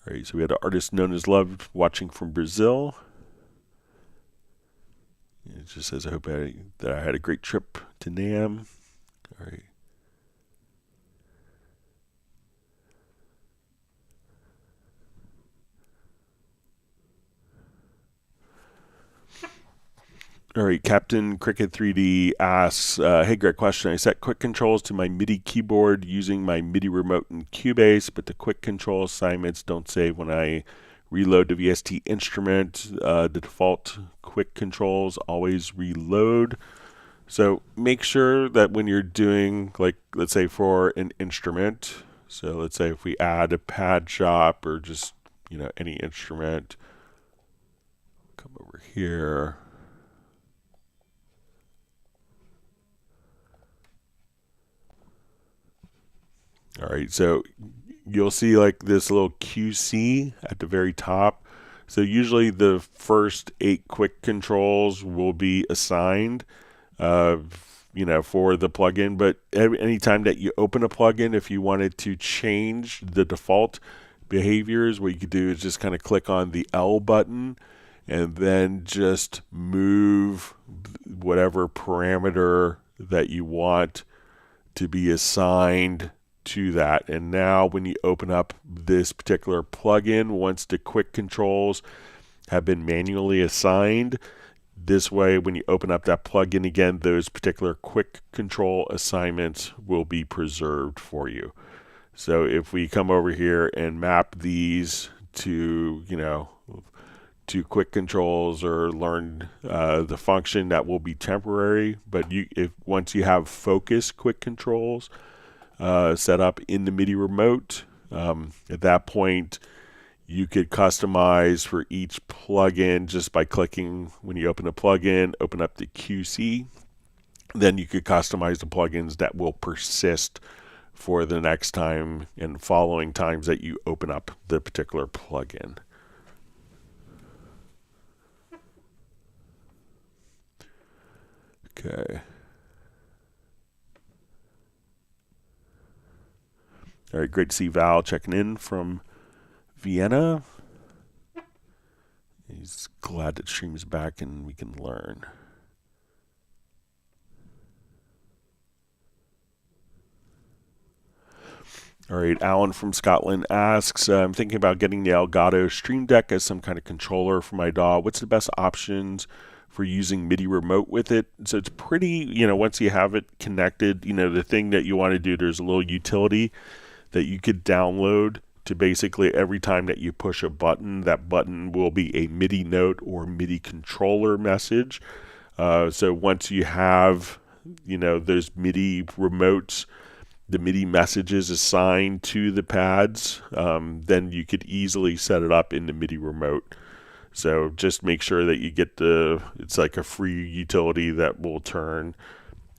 All right, so we had an artist known as Love watching from Brazil. It just says, I hope that I had a great trip to NAM. All right. All right, Captain Cricket 3D asks, hey, Greg, question. I set quick controls to my MIDI keyboard using my MIDI remote in Cubase, but the quick control assignments don't save when I reload the VST instrument. The default quick controls always reload. So make sure that when you're doing, like, let's say for an instrument, so let's say if we add a pad shop or just, any instrument, come over here. All right, so you'll see like this little QC at the very top. So usually the first 8 quick controls will be assigned, for the plugin. But anytime that you open a plugin, if you wanted to change the default behaviors, what you could do is just kind of click on the L button and then just move whatever parameter that you want to be assigned to that. And now when you open up this particular plugin, once the quick controls have been manually assigned, this way when you open up that plugin again, those particular quick control assignments will be preserved for you. So if we come over here and map these to to quick controls or learn the function, that will be temporary. But once you have focus quick controls set up in the MIDI remote, at that point you could customize for each plugin just by clicking, when you open a plugin, open up the QC. Then you could customize the plugins that will persist for the next time and following times that you open up the particular plugin. Okay. All right, great to see Val checking in from Vienna. He's glad that stream is back and we can learn. All right, Alan from Scotland asks, I'm thinking about getting the Elgato Stream Deck as some kind of controller for my DAW. What's the best options for using MIDI remote with it? So it's pretty, once you have it connected, the thing that you want to do, there's a little utility that you could download to basically every time that you push a button, that button will be a MIDI note or MIDI controller message. So once you have, those MIDI remotes, the MIDI messages assigned to the pads, then you could easily set it up in the MIDI remote. So just make sure that you get it's like a free utility that will turn.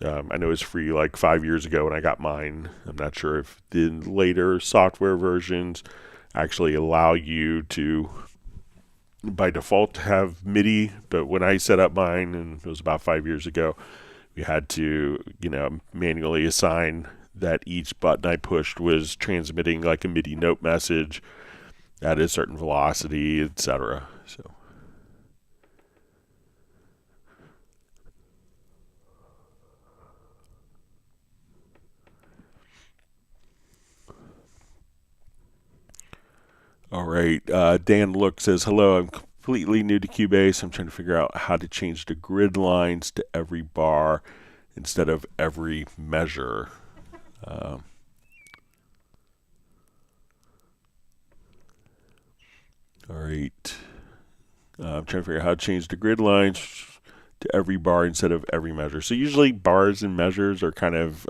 I know it's free like 5 years ago when I got mine. I'm not sure if the later software versions actually allow you to, by default, have MIDI. But when I set up mine, and it was about 5 years ago, we had to, manually assign that each button I pushed was transmitting like a MIDI note message at a certain velocity, etc. So. All right. Dan Look says, hello, I'm completely new to Cubase. I'm trying to figure out how to change the grid lines to every bar instead of every measure. All right. I'm trying to figure out how to change the grid lines to every bar instead of every measure. So usually bars and measures are kind of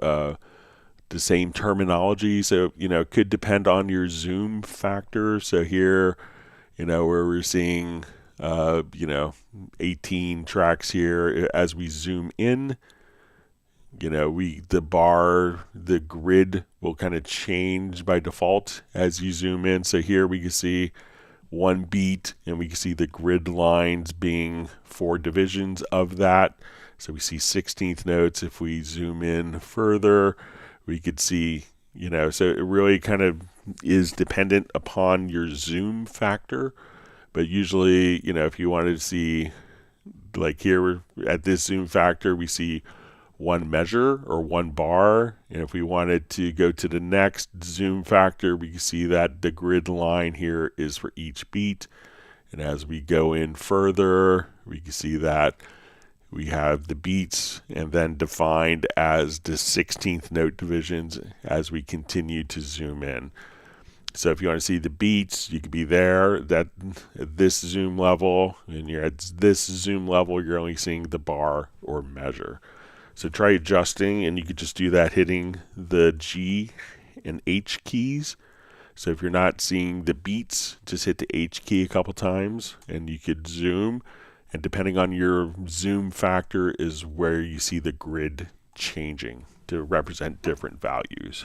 the same terminology. So, it could depend on your zoom factor. So here, where we're seeing, 18 tracks here, as we zoom in, the grid will kind of change by default as you zoom in. So here we can see one beat, and we can see the grid lines being 4 divisions of that. So we see 16th notes. If we zoom in further, we could see, so it really kind of is dependent upon your zoom factor. But usually, if you wanted to see, like here at this zoom factor, we see one measure or one bar. And if we wanted to go to the next zoom factor, we can see that the grid line here is for each beat. And as we go in further, we can see that we have the beats and then defined as the 16th note divisions as we continue to zoom in. So if you want to see the beats, you could be there at this zoom level, and you're at this zoom level, you're only seeing the bar or measure. So try adjusting, and you could just do that hitting the G and H keys. So if you're not seeing the beats, just hit the H key a couple times, and you could zoom. And depending on your zoom factor is where you see the grid changing to represent different values.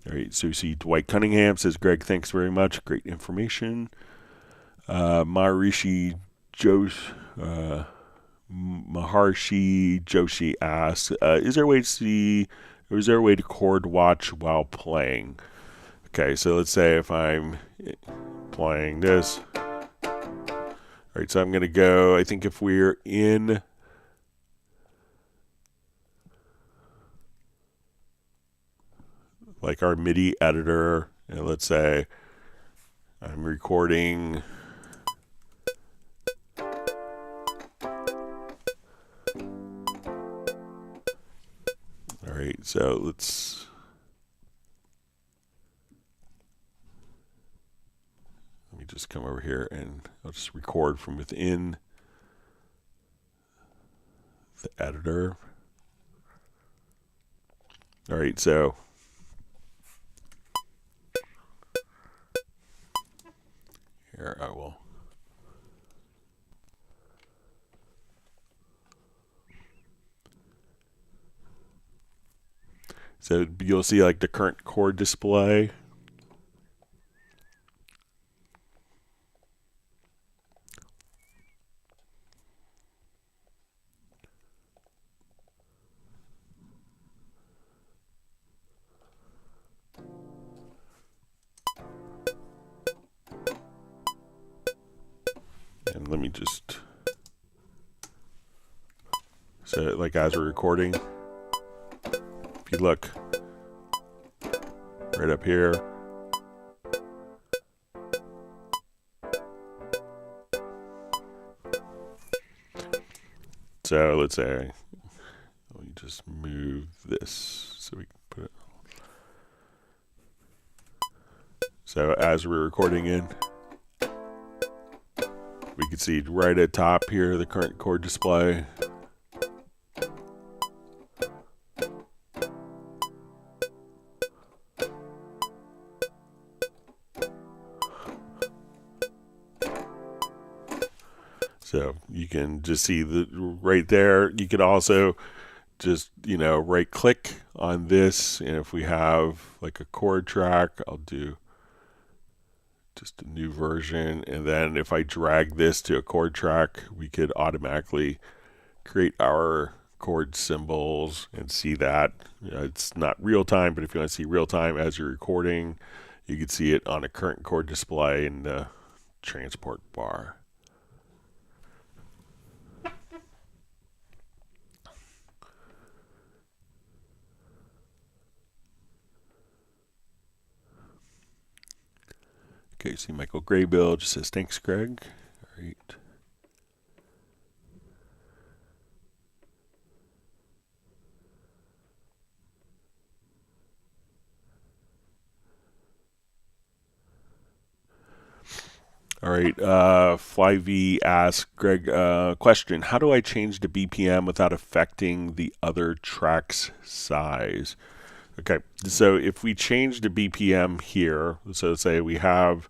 All right, so you see Dwight Cunningham says, Greg, thanks very much. Great information. Maharishi Joshi asks, is there a way to see, or is there a way to chord watch while playing? Okay, so let's say if I'm playing this. All right, so I'm going to go, I think if we're in like our MIDI editor, and let's say I'm recording all right, so let me just come over here and I'll just record from within the editor. All right, so here I will. So you'll see like the current chord display. And let me just, so like as we're recording, if you look right up here, so let's say, let me just move this so we can put it. So as we're recording in, we can see right at top here the current chord display. So you can just see the right there. You could also just, right click on this. And if we have like a chord track, I'll do just a new version. And then if I drag this to a chord track, we could automatically create our chord symbols and see that. It's not real time, but if you want to see real time as you're recording, you can see it on a current chord display in the transport bar. Okay, see Michael Graybill just says, thanks, Greg. All right. All right, FlyV asks, Greg, question, how do I change the BPM without affecting the other track's size? Okay, so if we change the BPM here, so say we have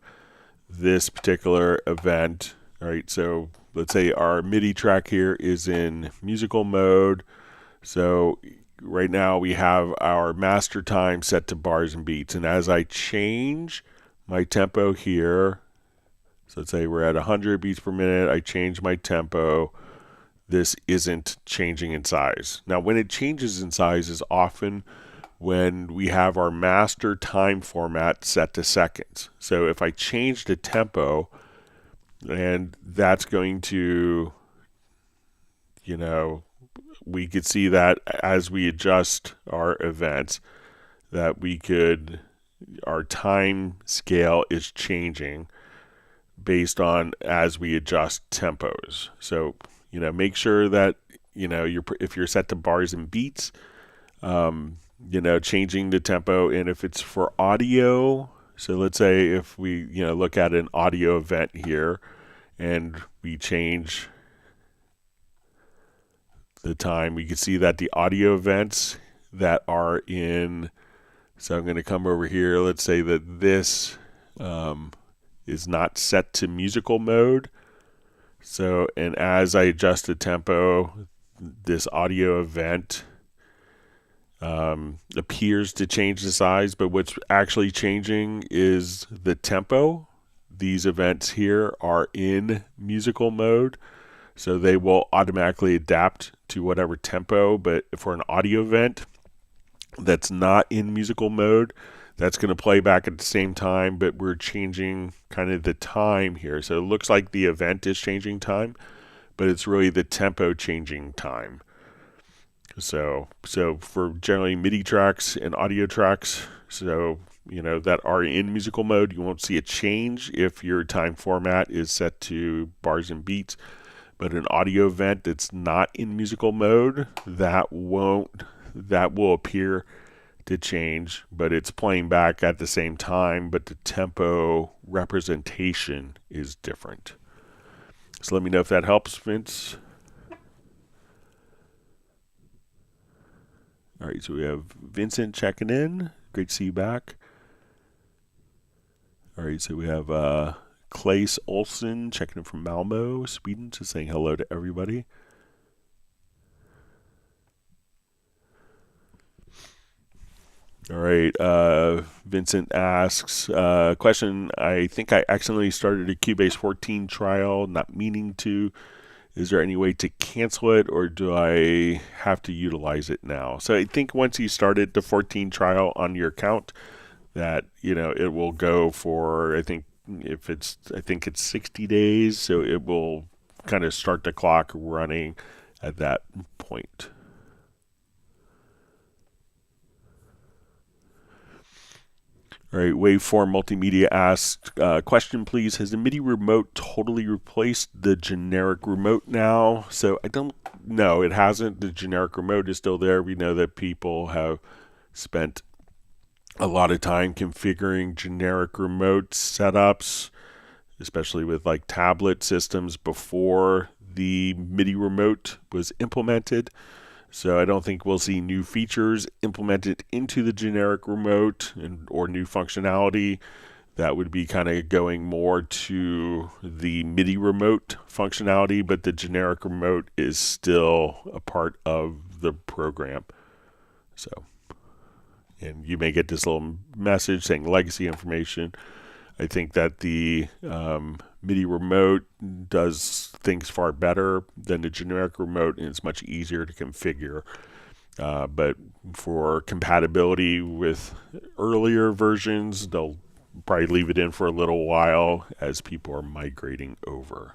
this particular event, all right, so let's say our MIDI track here is in musical mode. So right now we have our master time set to bars and beats, and as I change my tempo here, so let's say we're at 100 beats per minute, I change my tempo, this isn't changing in size. Now when it changes in size is often when we have our master time format set to seconds. So if I change the tempo, and that's going to, we could see that as we adjust our events, that our time scale is changing based on as we adjust tempos. So, make sure that, if you're set to bars and beats, changing the tempo. And if it's for audio, so let's say if we, look at an audio event here and we change the time, we can see that the audio events that are in, so I'm going to come over here, let's say that this is not set to musical mode. So, and as I adjust the tempo, this audio event appears to change the size, but what's actually changing is the tempo. These events here are in musical mode, so they will automatically adapt to whatever tempo, but for an audio event that's not in musical mode, that's going to play back at the same time, but we're changing kind of the time here. So it looks like the event is changing time, but it's really the tempo changing time. So for generally MIDI tracks and audio tracks, so that are in musical mode, you won't see a change if your time format is set to bars and beats. But an audio event that's not in musical mode, that will appear to change, but it's playing back at the same time, but the tempo representation is different. So let me know if that helps, Vince. All right, so we have Vincent checking in. Great to see you back. All right, so we have Claes Olsen checking in from Malmo, Sweden, just saying hello to everybody. All right, Vincent asks, question, I think I accidentally started a Cubase 14 trial, not meaning to. Is there any way to cancel it, or do I have to utilize it now? So I think once you started the 14 trial on your account, that, it will go for, I think it's 60 days, so it will kind of start the clock running at that point. All right, Waveform Multimedia asks, question please, has the MIDI remote totally replaced the generic remote now? So I don't know, it hasn't. The generic remote is still there. We know that people have spent a lot of time configuring generic remote setups, especially with like tablet systems before the MIDI remote was implemented. So I don't think we'll see new features implemented into the generic remote or new functionality. That would be kind of going more to the MIDI remote functionality, but the generic remote is still a part of the program. So, and you may get this little message saying legacy information. I think that the MIDI remote does things far better than the generic remote, and it's much easier to configure. But for compatibility with earlier versions, they'll probably leave it in for a little while as people are migrating over.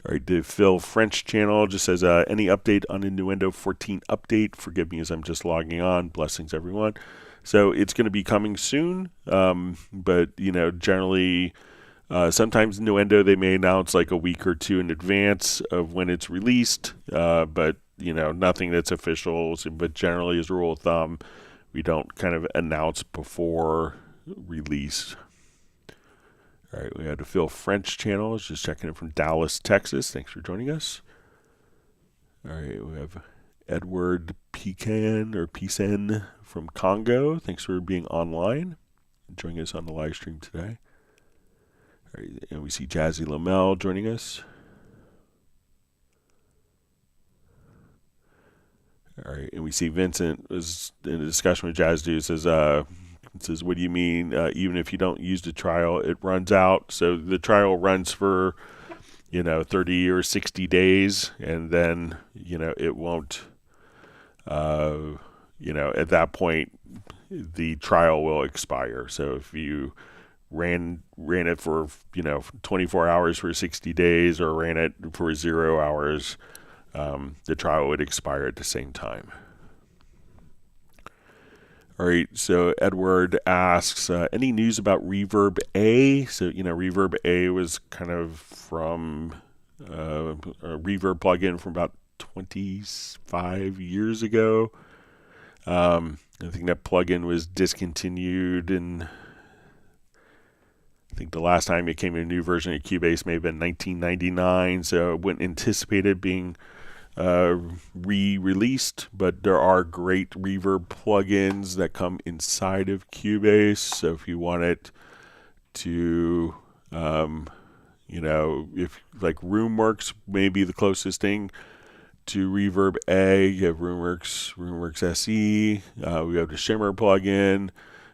All right, the Phil French channel just says, any update on Innuendo 14 update? Forgive me as I'm just logging on. Blessings, everyone. So it's going to be coming soon, but generally, sometimes Innuendo they may announce like a week or two in advance of when it's released, but nothing that's official. But generally, as a rule of thumb, we don't kind of announce before release. All right, we had the Phil French channel. Just checking in from Dallas, Texas. Thanks for joining us. All right, we have Edward Pisen from Congo. Thanks for being online and joining us on the live stream today. All right, and we see Jazzy Lamel joining us. All right, and we see Vincent was in a discussion with Jazz Dude. Says, what do you mean? Even if you don't use the trial, it runs out. So the trial runs for 30 or 60 days, and then it won't. At that point, the trial will expire. So if you ran it for 24 hours for 60 days, or ran it for 0 hours, the trial would expire at the same time. All right, so Edward asks, any news about Reverb A? So, Reverb A was kind of from a Reverb plugin from about 25 years ago. I think that plugin was discontinued, and I think the last time it came in a new version of Cubase may have been 1999, so I wouldn't anticipate it being re-released, but there are great Reverb plugins that come inside of Cubase. So if you want it to, if like RoomWorks may be the closest thing to Reverb A, you have RoomWorks SE. We have the Shimmer plugin.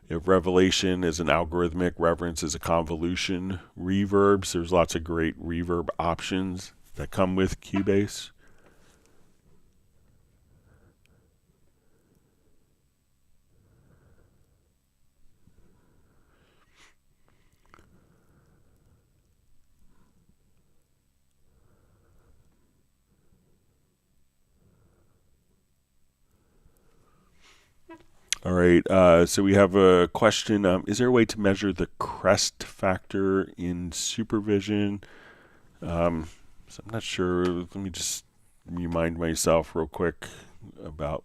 You have Revelation as an algorithmic, Reverence as a convolution reverb. So there's lots of great reverb options that come with Cubase. All right, so we have a question. Is there a way to measure the crest factor in supervision? So I'm not sure. Let me just remind myself real quick about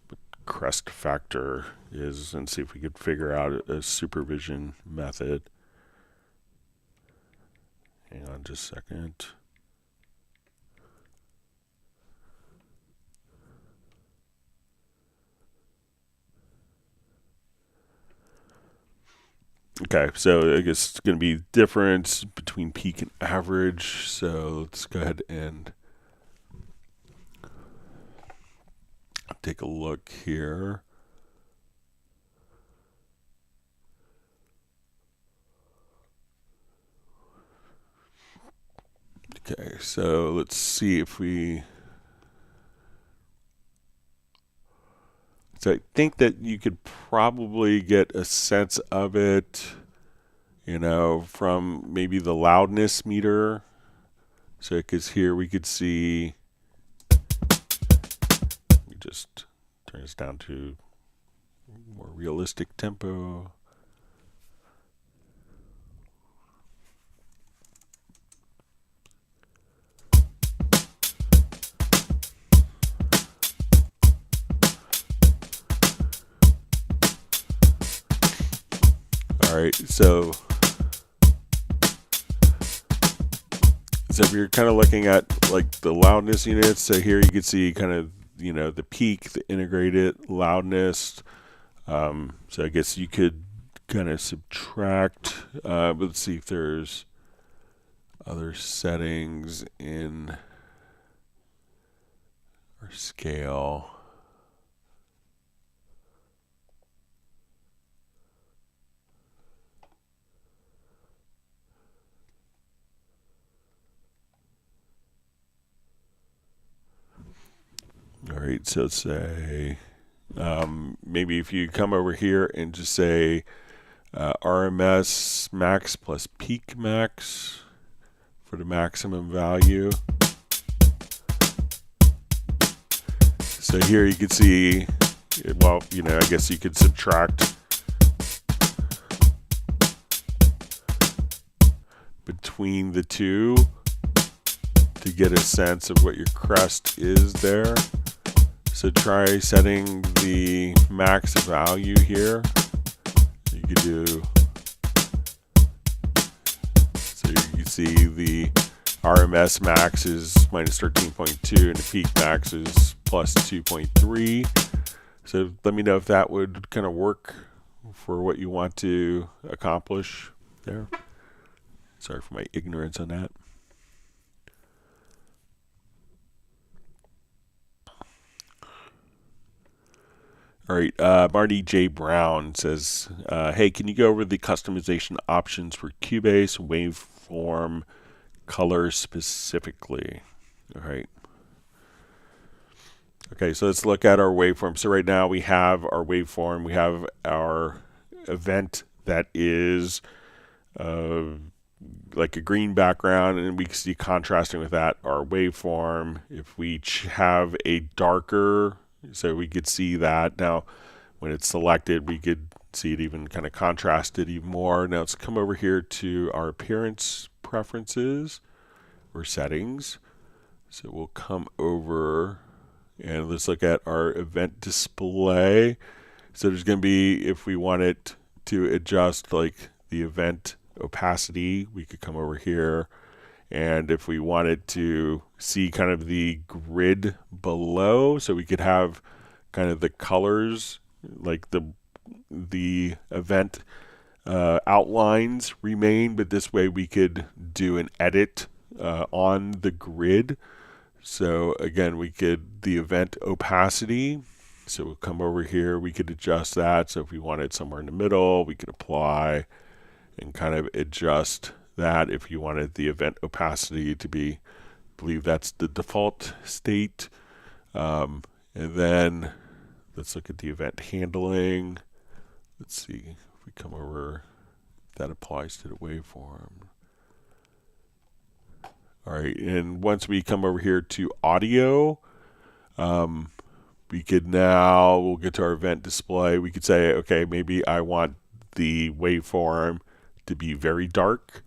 what crest factor is and see if we could figure out a supervision method. Hang on just a second. Okay, so I guess it's going to be difference between peak and average. So let's go ahead and take a look here. Okay, so let's see if we... So I think that you could probably get a sense of it, from maybe the loudness meter. So because here we could see, we just turn this down to more realistic tempo. All right, so if you're kind of looking at like the loudness units, so here you can see kind of the peak, the integrated loudness. So I guess you could kind of subtract. But let's see if there's other settings in our scale. All right, so let's say maybe if you come over here and just say RMS max plus peak max for the maximum value. So here you can see, well, you know, I guess you could subtract between the two to get a sense of what your crest is there. So try setting the max value here. You could do, so you can see the RMS max is minus 13.2 and the peak max is plus 2.3. So let me know if that would kind of work for what you want to accomplish there. Sorry for my ignorance on that. All right, Marty J. Brown says, hey, can you go over the customization options for Cubase, waveform, color specifically? All right. Okay, so let's look at our waveform. So right now we have our waveform. We have our event that is like a green background, and we can see contrasting with that our waveform. If we have a darker, so we could see that now when it's selected, we could see it even kind of contrasted even more. Now let's come over here to our appearance preferences or settings. So we'll come over and let's look at our event display. So there's going to be, if we wanted to adjust like the event opacity, we could come over here. And if we wanted to see kind of the grid below, so we could have kind of the colors, like the event outlines remain, but this way we could do an edit on the grid. So again, we could, the event opacity, so we'll come over here, we could adjust that. So if we wanted somewhere in the middle, we could apply and kind of adjust that. If you wanted the event opacity to be, I believe that's the default state. And then let's look at the event handling. Let's see if we come over, if that applies to the waveform. All right, and once we come over here to audio, we could now, we'll get to our event display. We could say, okay, maybe I want the waveform to be very dark.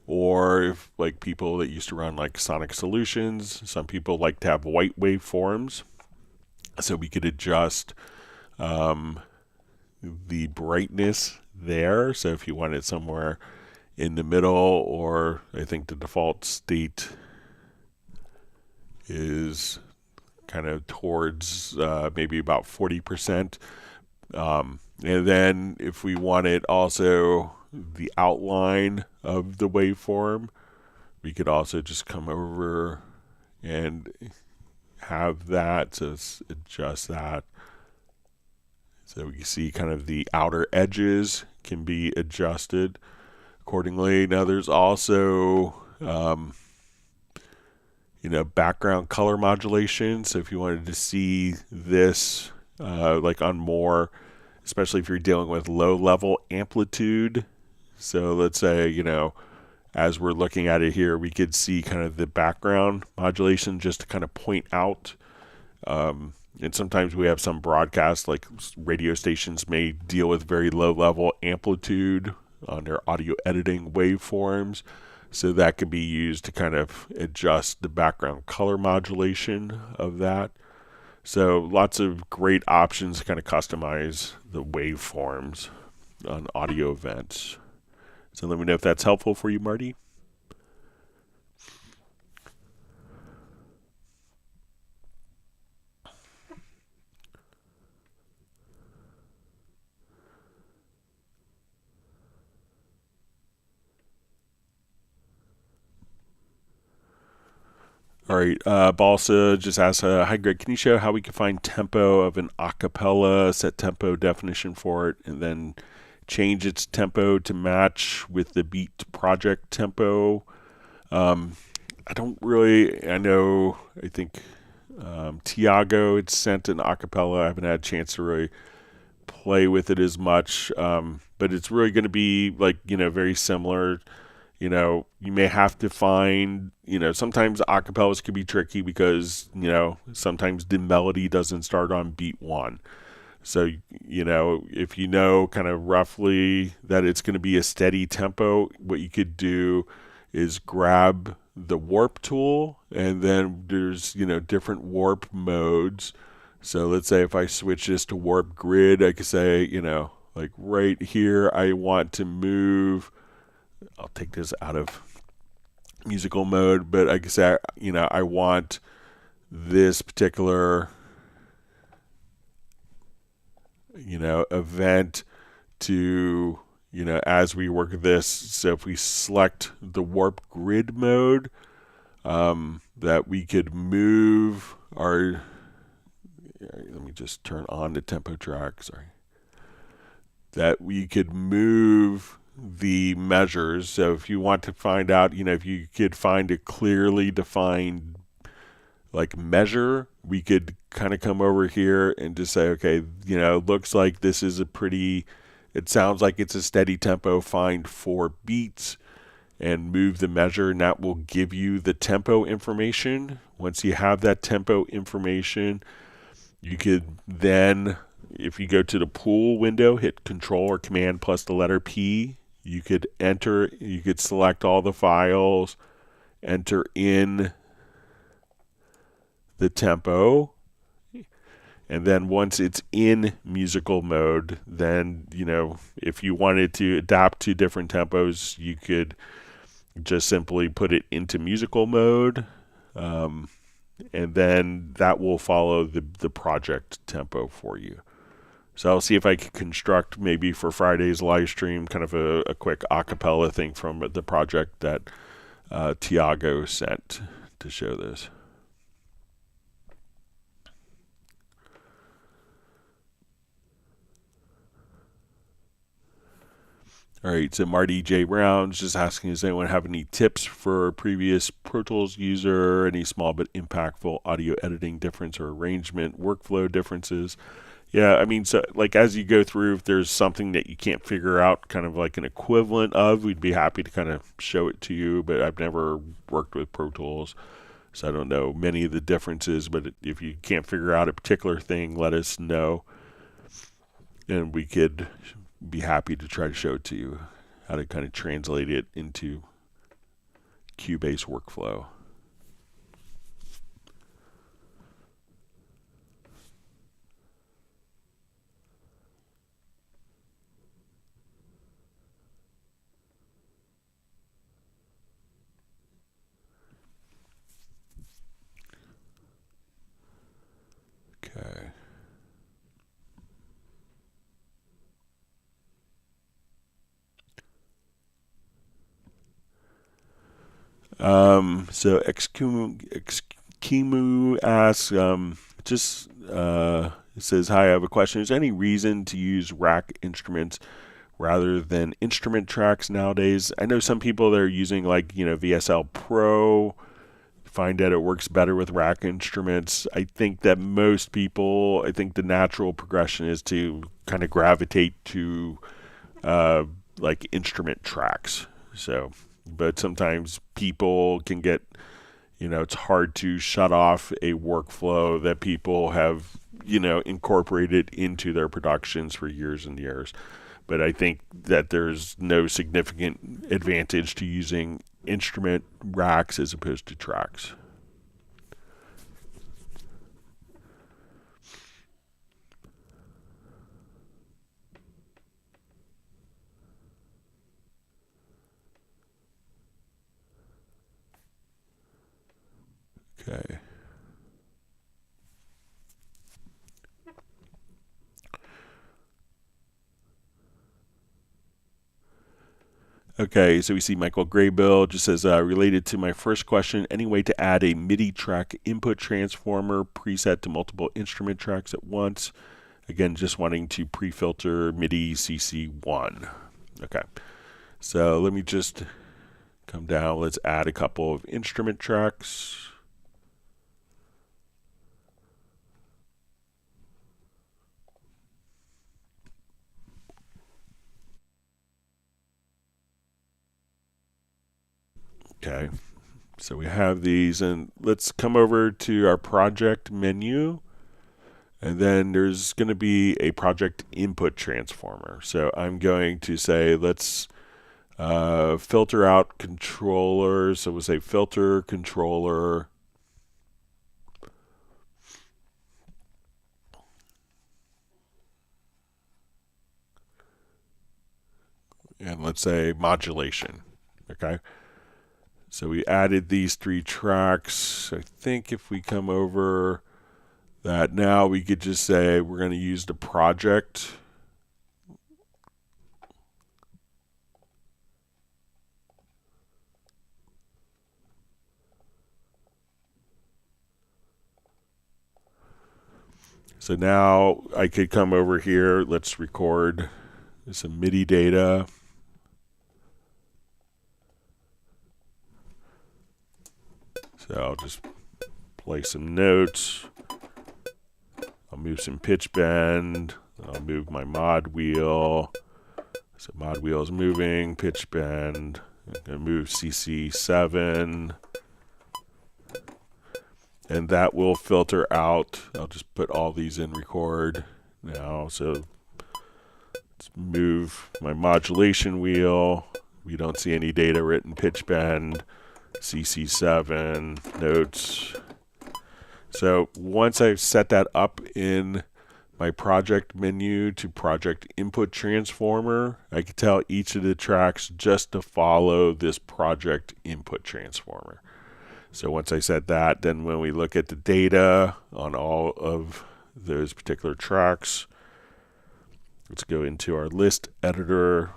Or if like people that used to run like Sonic Solutions, some people like to have white waveforms. So we could adjust the brightness there. So if you wanted somewhere in the middle, or I think the default state is kind of towards maybe about 40%. And then if we wanted also the outline of the waveform, we could also just come over and have that, so adjust that. So we can see kind of the outer edges can be adjusted accordingly. Now there's also you know, background color modulation. So if you wanted to see this like on more, especially if you're dealing with low level amplitude. So let's say, you know, as we're looking at it here, we could see kind of the background modulation just to kind of point out. And sometimes we have some broadcasts, like radio stations may deal with very low level amplitude on their audio editing waveforms. So that can be used to kind of adjust the background color modulation of that. So lots of great options to kind of customize the waveforms on audio events. So let me know if that's helpful for you, Marty. All right, Balsa just asked, hi Greg, can you show how we can find tempo of an acapella, set tempo definition for it, and then change its tempo to match with the beat project tempo? I don't really, I know, I think Tiago had sent an acapella. I haven't had a chance to really play with it as much, but it's really going to be like, you know, very similar. you may have to find, sometimes acapellas can be tricky because, sometimes the melody doesn't start on beat one. So, if you know kind of roughly that it's going to be a steady tempo, what you could do is grab the warp tool, and then there's, different warp modes. So let's say if I switch this to warp grid, I could say, like right here, I want to move. I'll take this out of musical mode, but I could say, I want this particular, event to, as we work this. So if we select the warp grid mode, that we could move our, let me just turn on the tempo track, sorry. That we could move the measures. So if you want to find out, if you could find a clearly defined like measure, we could kind of come over here and just say, okay, looks like this is it sounds like it's a steady tempo, find 4 beats and move the measure, and that will give you the tempo information. Once you have that tempo information, you could then, if you go to the pool window, hit Control or Command plus the letter P, you could select all the files, enter in the tempo, and then once it's in musical mode, then, if you wanted to adapt to different tempos, you could just simply put it into musical mode, and then that will follow the project tempo for you. So I'll see if I can construct maybe for Friday's live stream kind of a quick acapella thing from the project that Tiago sent to show this. All right, so Marty J. Brown's just asking, does anyone have any tips for a previous Pro Tools user? Any small but impactful audio editing difference or arrangement workflow differences? Yeah, I mean, so like as you go through, if there's something that you can't figure out, kind of like an equivalent of, we'd be happy to kind of show it to you. But I've never worked with Pro Tools, so I don't know many of the differences. But if you can't figure out a particular thing, let us know, and we could be happy to try to show it to you, how to kind of translate it into Cubase workflow. Okay. So Xkimu asks, it says, hi, I have a question. Is there any reason to use rack instruments rather than instrument tracks nowadays? I know some people that are using like, VSL Pro find that it works better with rack instruments. I think that most people, the natural progression is to kind of gravitate to like instrument tracks. So, but sometimes people can get, it's hard to shut off a workflow that people have, incorporated into their productions for years and years. But I think that there's no significant advantage to using instrument racks as opposed to tracks. Okay. Okay, so we see Michael Graybill just says, related to my first question, any way to add a MIDI track input transformer preset to multiple instrument tracks at once? Again, just wanting to pre-filter MIDI CC1. Okay, so let me just come down. Let's add a couple of instrument tracks. Okay, so we have these, and let's come over to our project menu, and then there's going to be a project input transformer. So I'm going to say let's filter out controllers. So we'll say filter controller. And let's say modulation. Okay. So we added these 3 tracks. I think if we come over that now, we could just say we're going to use the project. So now I could come over here. Let's record some MIDI data. So I'll just play some notes. I'll move some pitch bend. I'll move my mod wheel. So mod wheel is moving, pitch bend. I'm going to move CC7. And that will filter out. I'll just put all these in record now. So let's move my modulation wheel. We don't see any data written, pitch bend, CC7, notes. So once I've set that up in my project menu to project input transformer, I can tell each of the tracks just to follow this project input transformer. So once I set that, then when we look at the data on all of those particular tracks, let's go into our list editor.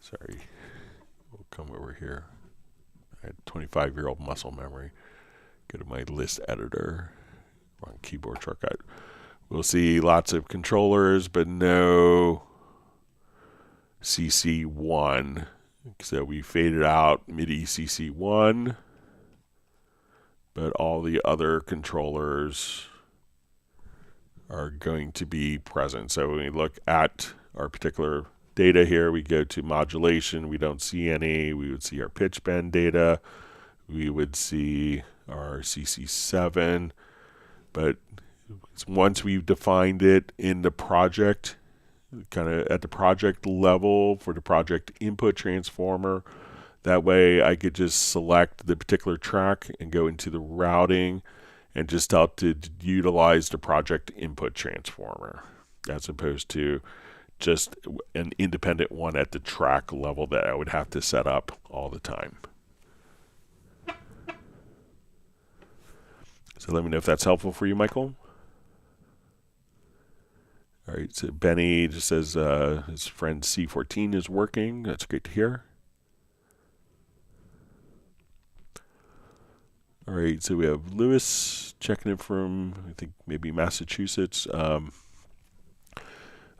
Sorry, we'll come over here. I had 25-year-old muscle memory. Go to my list editor. Wrong keyboard shortcut. We'll see lots of controllers, but no CC1. So we faded out MIDI CC1, but all the other controllers are going to be present. So when we look at our particular data here, we go to modulation, we don't see any. We would see our pitch bend data. We would see our CC7, but once we've defined it in the project, kind of at the project level for the project input transformer, that way I could just select the particular track and go into the routing and just tell it to utilize the project input transformer, as opposed to just an independent one at the track level that I would have to set up all the time. So let me know if that's helpful for you, Michael. All right, so Benny just says his friend C14 is working. That's great to hear. All right, so we have Lewis checking in from, I think, maybe Massachusetts.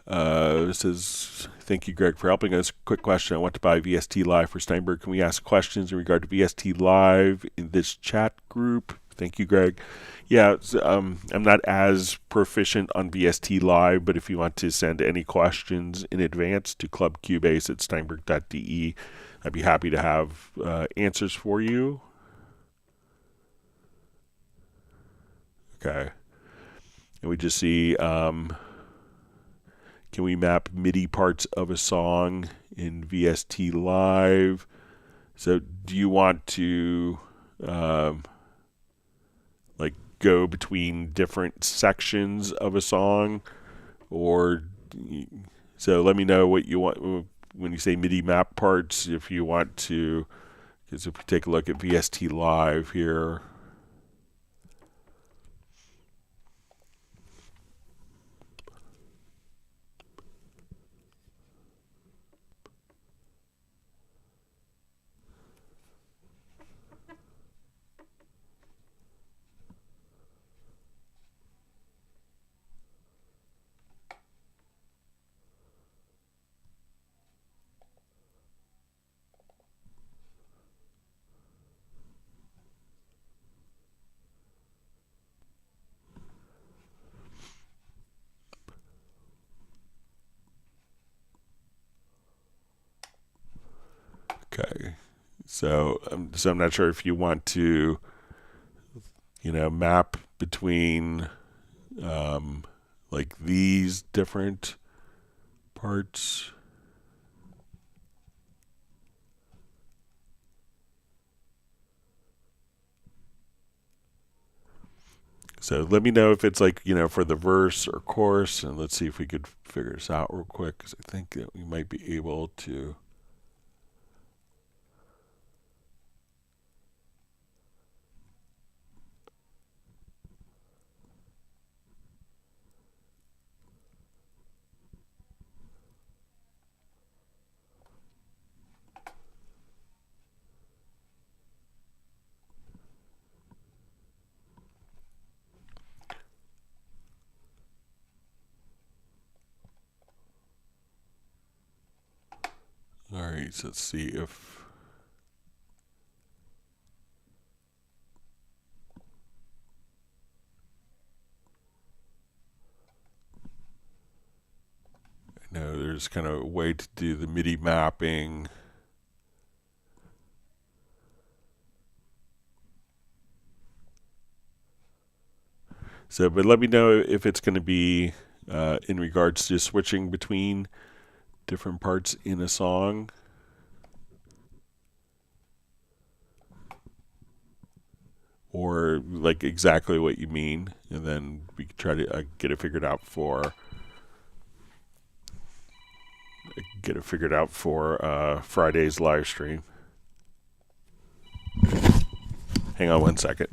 Says, thank you, Greg, for helping us. Quick question. I want to buy VST Live for Steinberg. Can we ask questions in regard to VST Live in this chat group? Thank you, Greg. Yeah, I'm not as proficient on VST Live, but if you want to send any questions in advance to clubcubase@steinberg.de, I'd be happy to have answers for you. Okay. And we just see, can we map MIDI parts of a song in VST Live? So do you want to like go between different sections of a song? Or so let me know what you want when you say MIDI map parts, if you want to, because if we take a look at VST Live here, So I'm not sure if you want to, map between like these different parts. So let me know if it's like, for the verse or chorus, and let's see if we could figure this out real quick, because I think that we might be able to. All right, so let's see if I know there's kind of a way to do the MIDI mapping. So, but let me know if it's going to be in regards to switching between different parts in a song. Or like exactly what you mean, and then we can try to get it figured out for Friday's live stream. Hang on one second.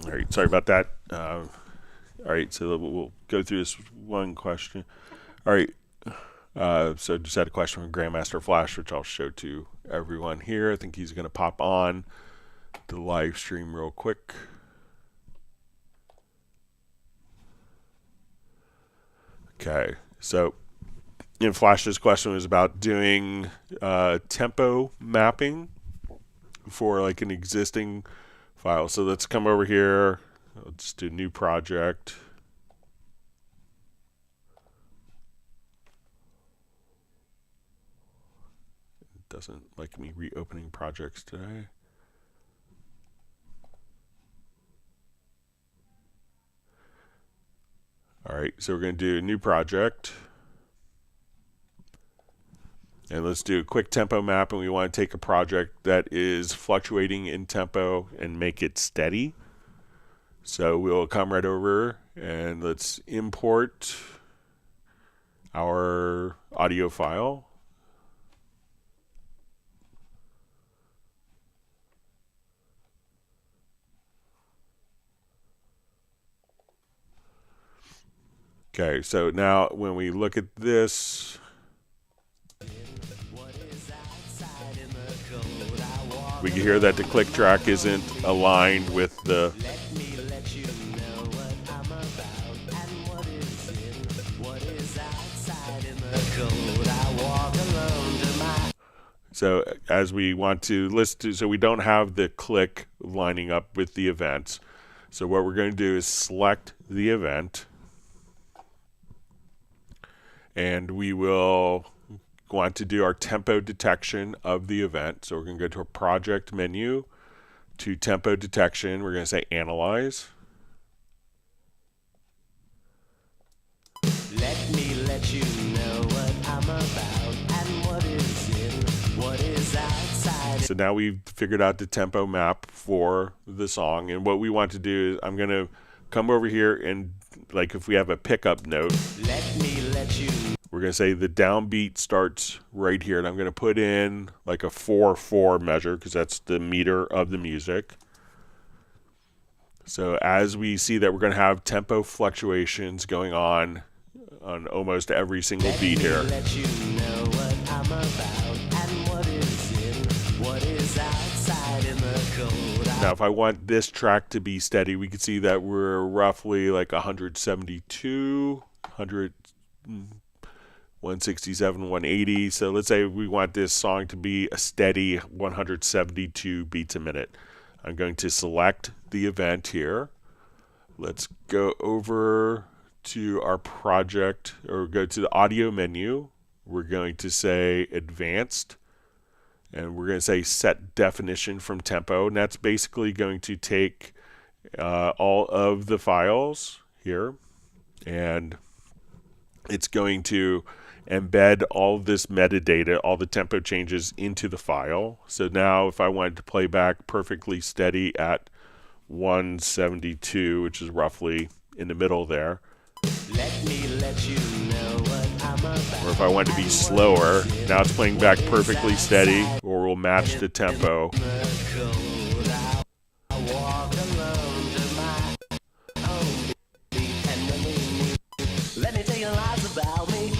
All right, sorry about that. All right, so we'll go through this one question. All right, so just had a question from Grandmaster Flash, which I'll show to everyone here. I think he's going to pop on. the live stream real quick. Okay, so in Flash, this question was about doing tempo mapping for like an existing file. So let's come over here. Let's do new project. It doesn't like me reopening projects today. All right, so we're going to do a new project. And let's do a quick tempo map, and we want to take a project that is fluctuating in tempo and make it steady. So we'll come right over and let's import our audio file. Okay, so now when we look at this, we can hear that the click track isn't aligned with the so as we want to list to, so we don't have the click lining up with the events. So what we're going to do is select the event, and we will want to do our tempo detection of the event. So we're going to go to a project menu, to tempo detection. We're going to say analyze. Let me let you know what I'm about and what is in, what is outside. So now we've figured out the tempo map for the song, and what we want to do is I'm going to come over here and, like, if we have a pickup note, Let me let you. We're going to say the downbeat starts right here, and I'm going to put in like a 4/4 measure because that's the meter of the music. So as we see that we're going to have tempo fluctuations going on almost every single beat here. Let you know what I'm about and what is in, what is outside in the cold. Now if I want this track to be steady, we can see that we're roughly like 172, 167, 180. So let's say we want this song to be a steady 172 beats a minute. I'm going to select the event here. Let's go over to our project, or go to the audio menu. We're going to say advanced, and we're going to say set definition from tempo, and that's basically going to take all of the files here, and it's going to embed all this metadata, all the tempo changes into the file. So now if I wanted to play back perfectly steady at 172, which is roughly in the middle there, Let me let you know what I'm about. or if I want to be slower, now it's playing back perfectly steady, or we'll match the tempo. I walk alone to my own beat, and let me tell you lies about me.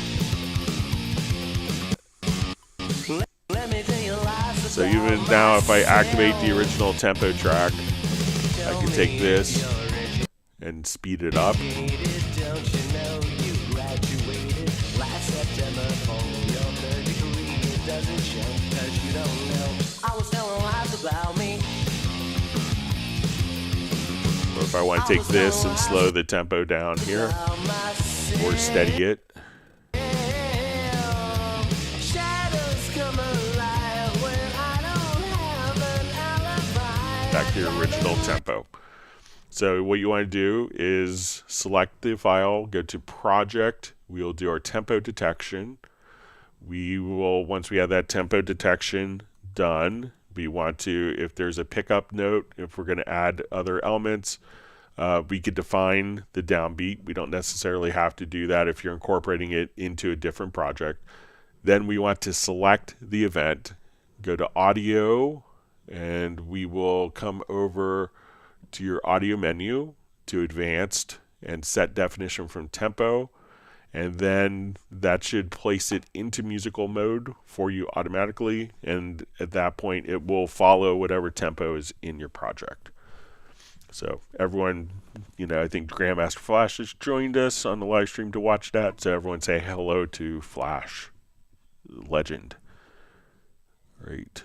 Let me tell you lies about So even now, if I activate the original tempo track, I can take this and speed it up. Don't you know you graduated last September from your third degree? It doesn't show 'cause you don't know. I was telling lies about me. Or if I want to take this and slow the tempo down here, or steady it. Shadows come alive when I don't have an alibi. Back to your original tempo. So what you want to do is select the file, go to project, we'll do our tempo detection. We will, once we have that tempo detection done, we want to, if there's a pickup note, if we're going to add other elements, we could define the downbeat. We don't necessarily have to do that if you're incorporating it into a different project. Then we want to select the event, go to audio, and we will come over to your audio menu, to advanced, and set definition from tempo. and then that should place it into musical mode for you automatically, and at that point it will follow whatever tempo is in your project. So everyone, I think Grandmaster Flash has joined us on the live stream to watch that, so everyone say hello to Flash Legend. Right.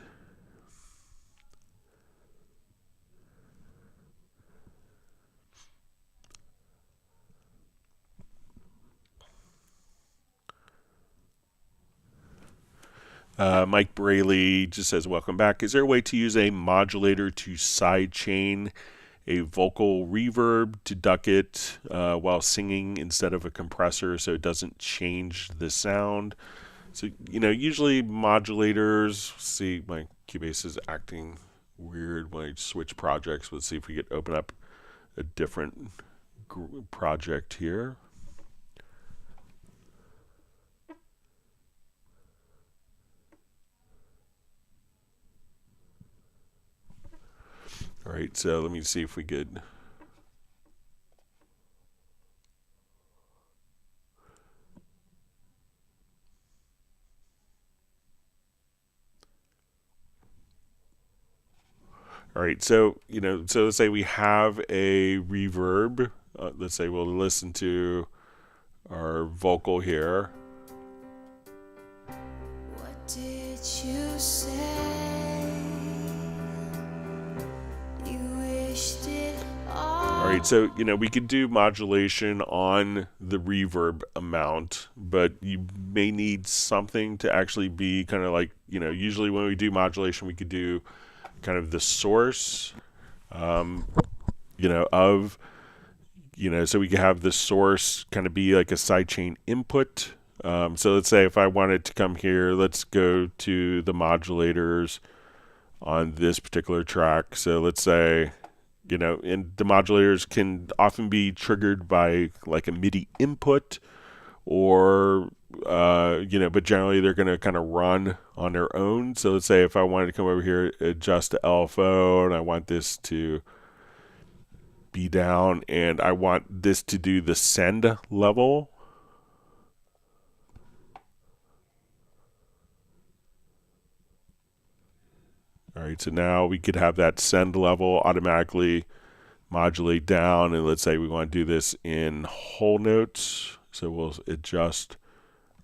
Mike Braley just says, welcome back. Is there a way to use a modulator to sidechain a vocal reverb to duck it while singing instead of a compressor so it doesn't change the sound? So, usually modulators, see, my Cubase is acting weird when I switch projects. Let's see if we could open up a different project here. All right, so let me see if we could. All right, so, so let's say we have a reverb. Let's say we'll listen to our vocal here. What did you say? You wished it all. All right, so, we could do modulation on the reverb amount, but you may need something to actually be kind of like, usually when we do modulation, we could do kind of the source, of, so we could have the source kind of be like a sidechain input. So let's say if I wanted to come here, let's go to the modulators on this particular track. So let's say, and the modulators can often be triggered by like a MIDI input or, but generally they're going to kind of run on their own. So let's say if I wanted to come over here, adjust the LFO, and I want this to be down, and I want this to do the send level. All right, so now we could have that send level automatically modulate down, and let's say we want to do this in whole notes. So we'll adjust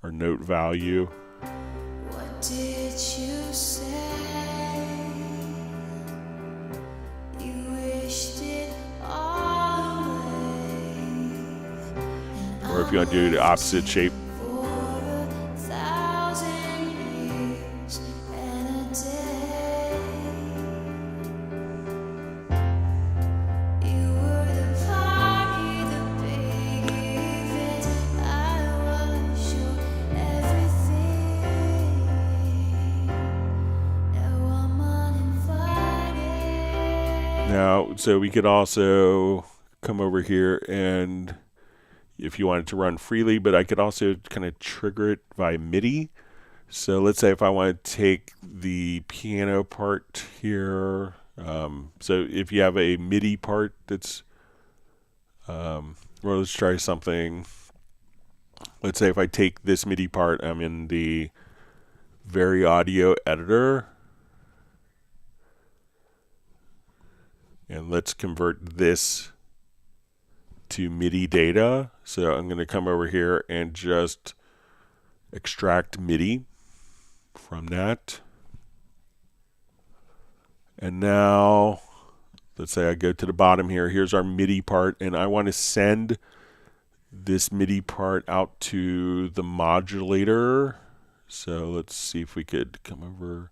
our note value. What did you say? You wished it all away. Or if you want to do the opposite shape. For 1,000 years and a day. You were the party, the big event. I was your everything. Now I'm uninvited. Now, so we could also come over here and if you wanted to run freely, but I could also kind of trigger it by MIDI. So let's say if I want to take the piano part here. So if you have a MIDI part that's, well, let's try something. Let's say if I take this MIDI part, I'm in the Very Audio editor. And let's convert this to MIDI data. So I'm going to come over here and just extract MIDI from that. And now, let's say I go to the bottom here. Here's our MIDI part, and I want to send this MIDI part out to the modulator. So let's see if we could come over.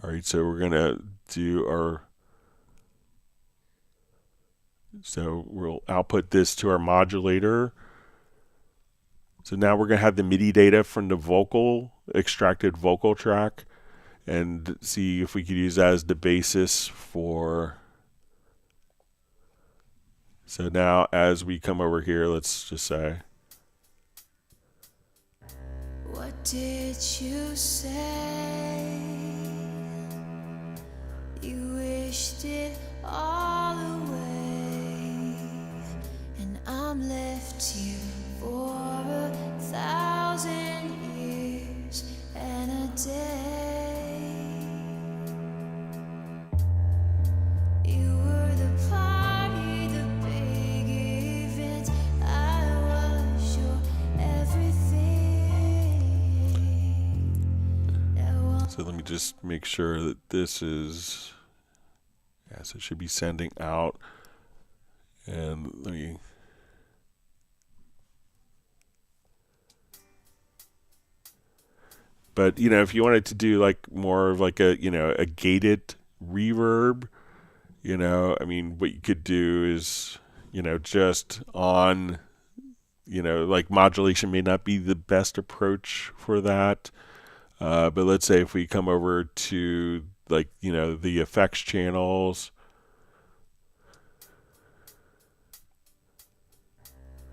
All right, so we're going to do our, so we'll output this to our modulator. So now we're going to have the MIDI data from the vocal, extracted vocal track, and see if we could use that as the basis for, so now as we come over here, let's just say, What did you say? me just make sure that this is, yes, it should be sending out. And let me, but you know, if you wanted to do like more of like a, you know, a gated reverb, you know, I mean, what you could do is, you know, just on, you know, like modulation may not be the best approach for that. But let's say if we come over to like, you know, the effects channels.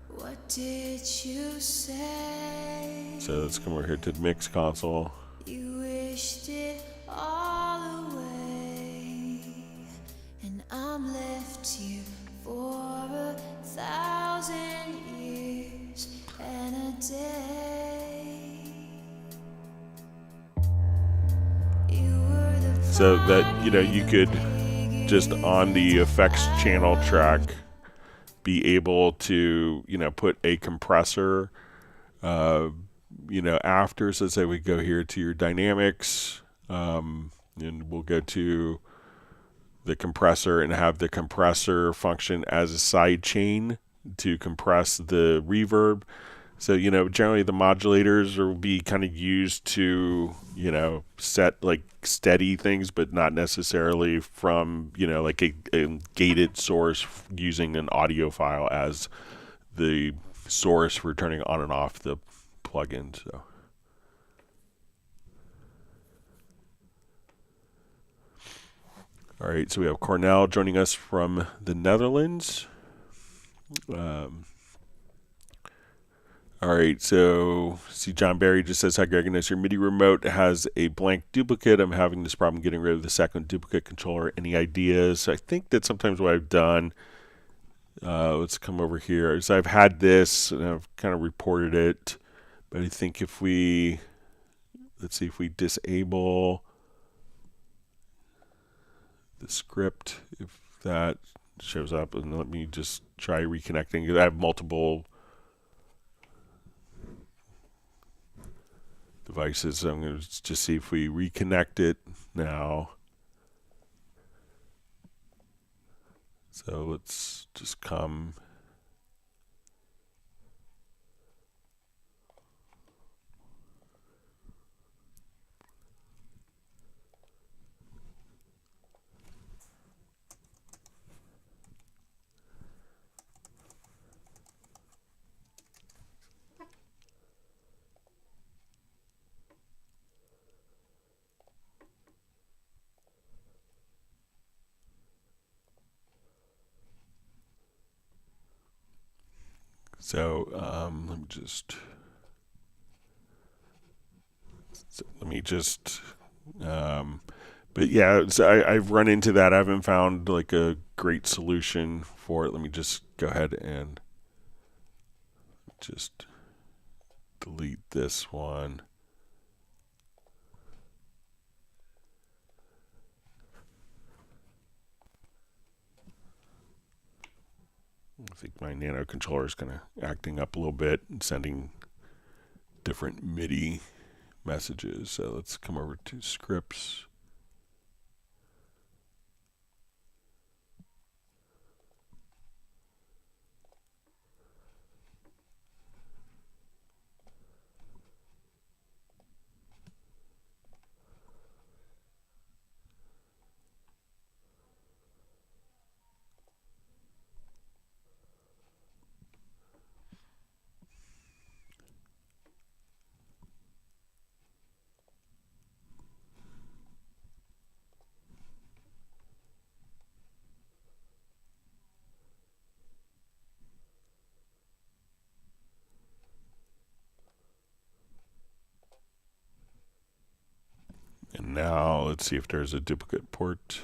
What did you say? So let's come over here to the mix console. You wished it all away, and I'm left here for 1,000 years and a day. You were the So that, you know, you could just on the effects channel track be able to, you know, put a compressor, you know, after. So let's say we go here to your dynamics, and we'll go to the compressor and have the compressor function as a side chain to compress the reverb. So, you know, generally the modulators will be kind of used to, you know, set like steady things, but not necessarily from, you know, like a gated source using an audio file as the source for turning on and off the plugin. So. All right, so we have Cornell joining us from the Netherlands. All right, so see John Barry just says, hi Greg, I notice your MIDI remote has a blank duplicate. I'm having this problem getting rid of the second duplicate controller. Any ideas? I think that sometimes what I've done, let's come over here. So I've had this and I've kind of reported it, but I think if we, let's see if we disable the script, if that shows up, and let me just try reconnecting, because I have multiple devices. So I'm going to just see if we reconnect it now. So let's just come. So let me just, but yeah, so I've run into that. I haven't found like a great solution for it. Let me just go ahead and just delete this one. I think my nano controller is kind of acting up a little bit and sending different MIDI messages. So let's come over to scripts. And now let's see if there's a duplicate port.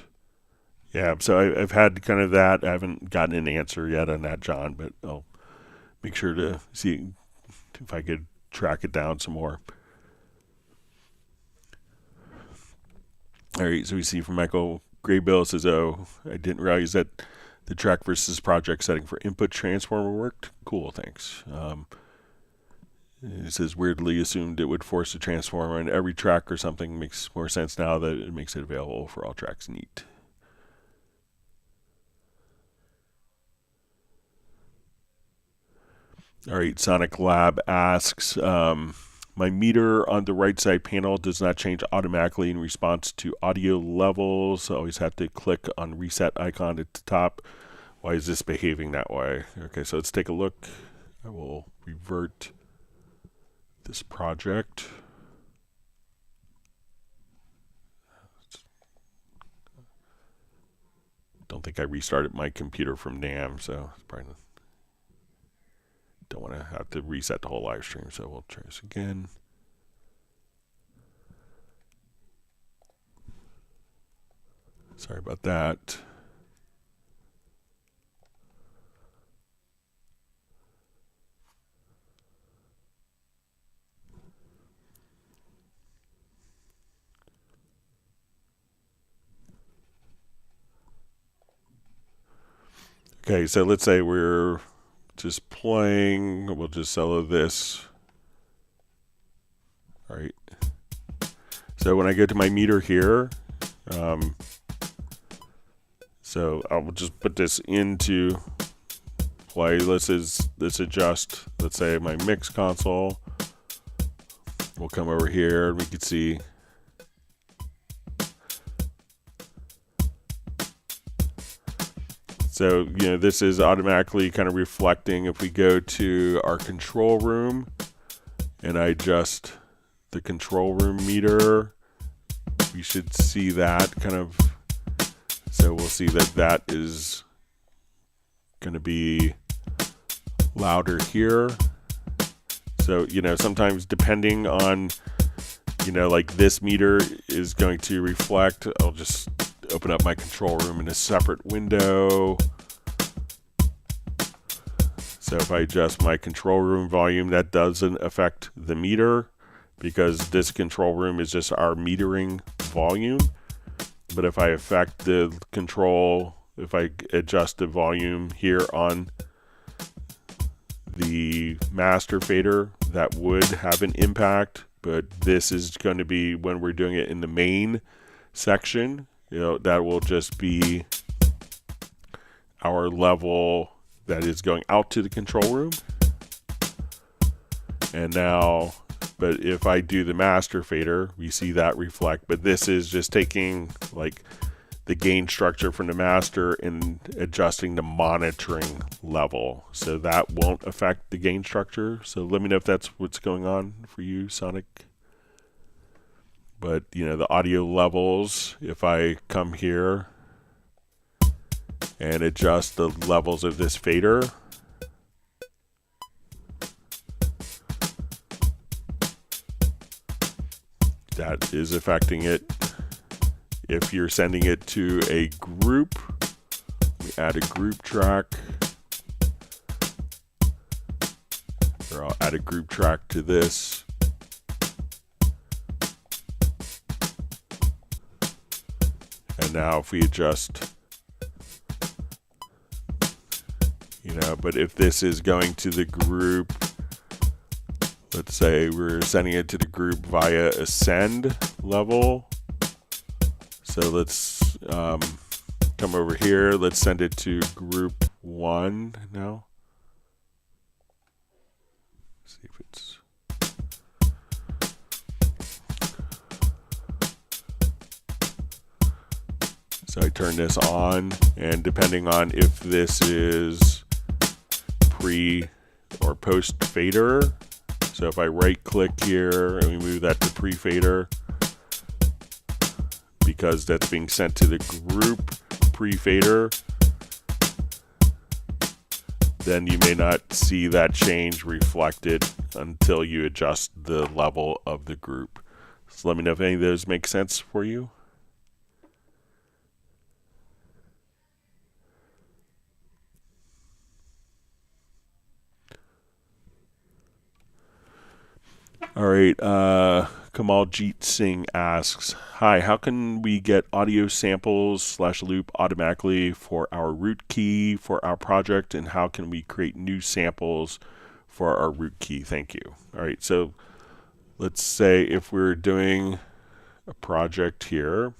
Yeah, so I've had kind of that. I haven't gotten an answer yet on that, John, but I'll make sure to see if I could track it down some more. All right, so we see from Michael Graybill says, oh, I didn't realize that the track versus project setting for input transformer worked. Cool, thanks. It says weirdly assumed it would force a transformer on every track or something. Makes more sense now that it makes it available for all tracks. Neat. All right, Sonic Lab asks, my meter on the right side panel does not change automatically in response to audio levels. I always have to click on reset icon at the top. Why is this behaving that way? Okay, so let's take a look. I will revert this project. Don't think I restarted my computer from NAM, so it's probably don't want to have to reset the whole live stream, so we'll try this again. Sorry about that. Okay, so let's say we're just playing, we'll just solo this. All right. So when I go to my meter here, so I'll just put this into play. Let's adjust, let's say my mix console. We'll come over here and we can see so, you know, this is automatically kind of reflecting. If we go to our control room and I adjust the control room meter, we should see that kind of, so we'll see that that is going to be louder here. So, you know, sometimes depending on, you know, like this meter is going to reflect, I'll just open up my control room in a separate window. So if I adjust my control room volume, that doesn't affect the meter because this control room is just our metering volume. But if I affect the control, if I adjust the volume here on the master fader, that would have an impact. But this is going to be when we're doing it in the main section. You know, that will just be our level that is going out to the control room. And now, but if I do the master fader, we see that reflect. But this is just taking like the gain structure from the master and adjusting the monitoring level. So that won't affect the gain structure. So let me know if that's what's going on for you, Sonic. But, you know, the audio levels, if I come here and adjust the levels of this fader, that is affecting it. If you're sending it to a group, we add a group track, or I'll add a group track to this. And now if we adjust, you know, but if this is going to the group, let's say we're sending it to the group via a send level. So let's come over here. Let's send it to group 1 now. See if it's. So I turn this on, and depending on if this is pre or post fader, so if I right click here and we move that to pre fader, because that's being sent to the group pre fader, then you may not see that change reflected until you adjust the level of the group. So let me know if any of those make sense for you. All right, Kamal Jeet Singh asks, hi, how can we get audio samples / loop automatically for our root key for our project, and how can we create new samples for our root key. Thank you. All right, so let's say if we're doing a project here,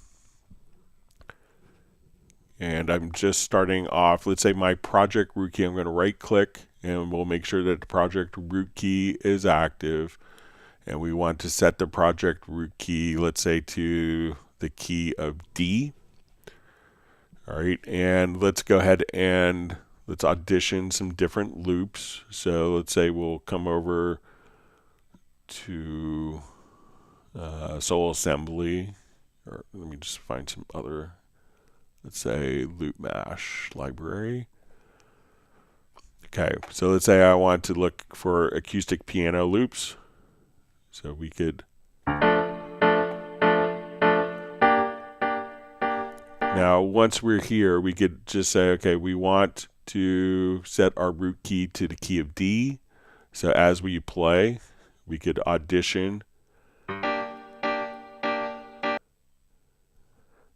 and I'm just starting off, let's say my project root key, I'm going to right click and we'll make sure that the project root key is active. And we want to set the project root key, let's say to the key of D. All right, and let's go ahead and let's audition some different loops. So let's say we'll come over to Soul Assembly, or let me just find some other, let's say Loop Mash library. Okay, so let's say I want to look for acoustic piano loops. So we could, now once we're here, we could just say, okay, we want to set our root key to the key of D. So as we play, we could audition.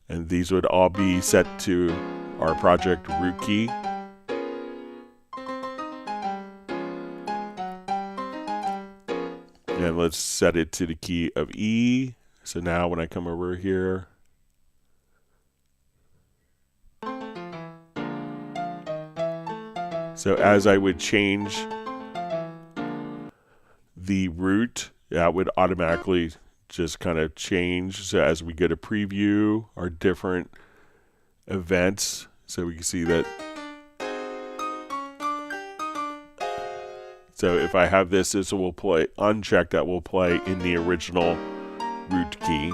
And these would all be set to our project root key. And let's set it to the key of E. So now when I come over here, so as I would change the root, that would automatically just kind of change. So as we go to preview our different events, so we can see that. So if I have this will play unchecked, that will play in the original root key.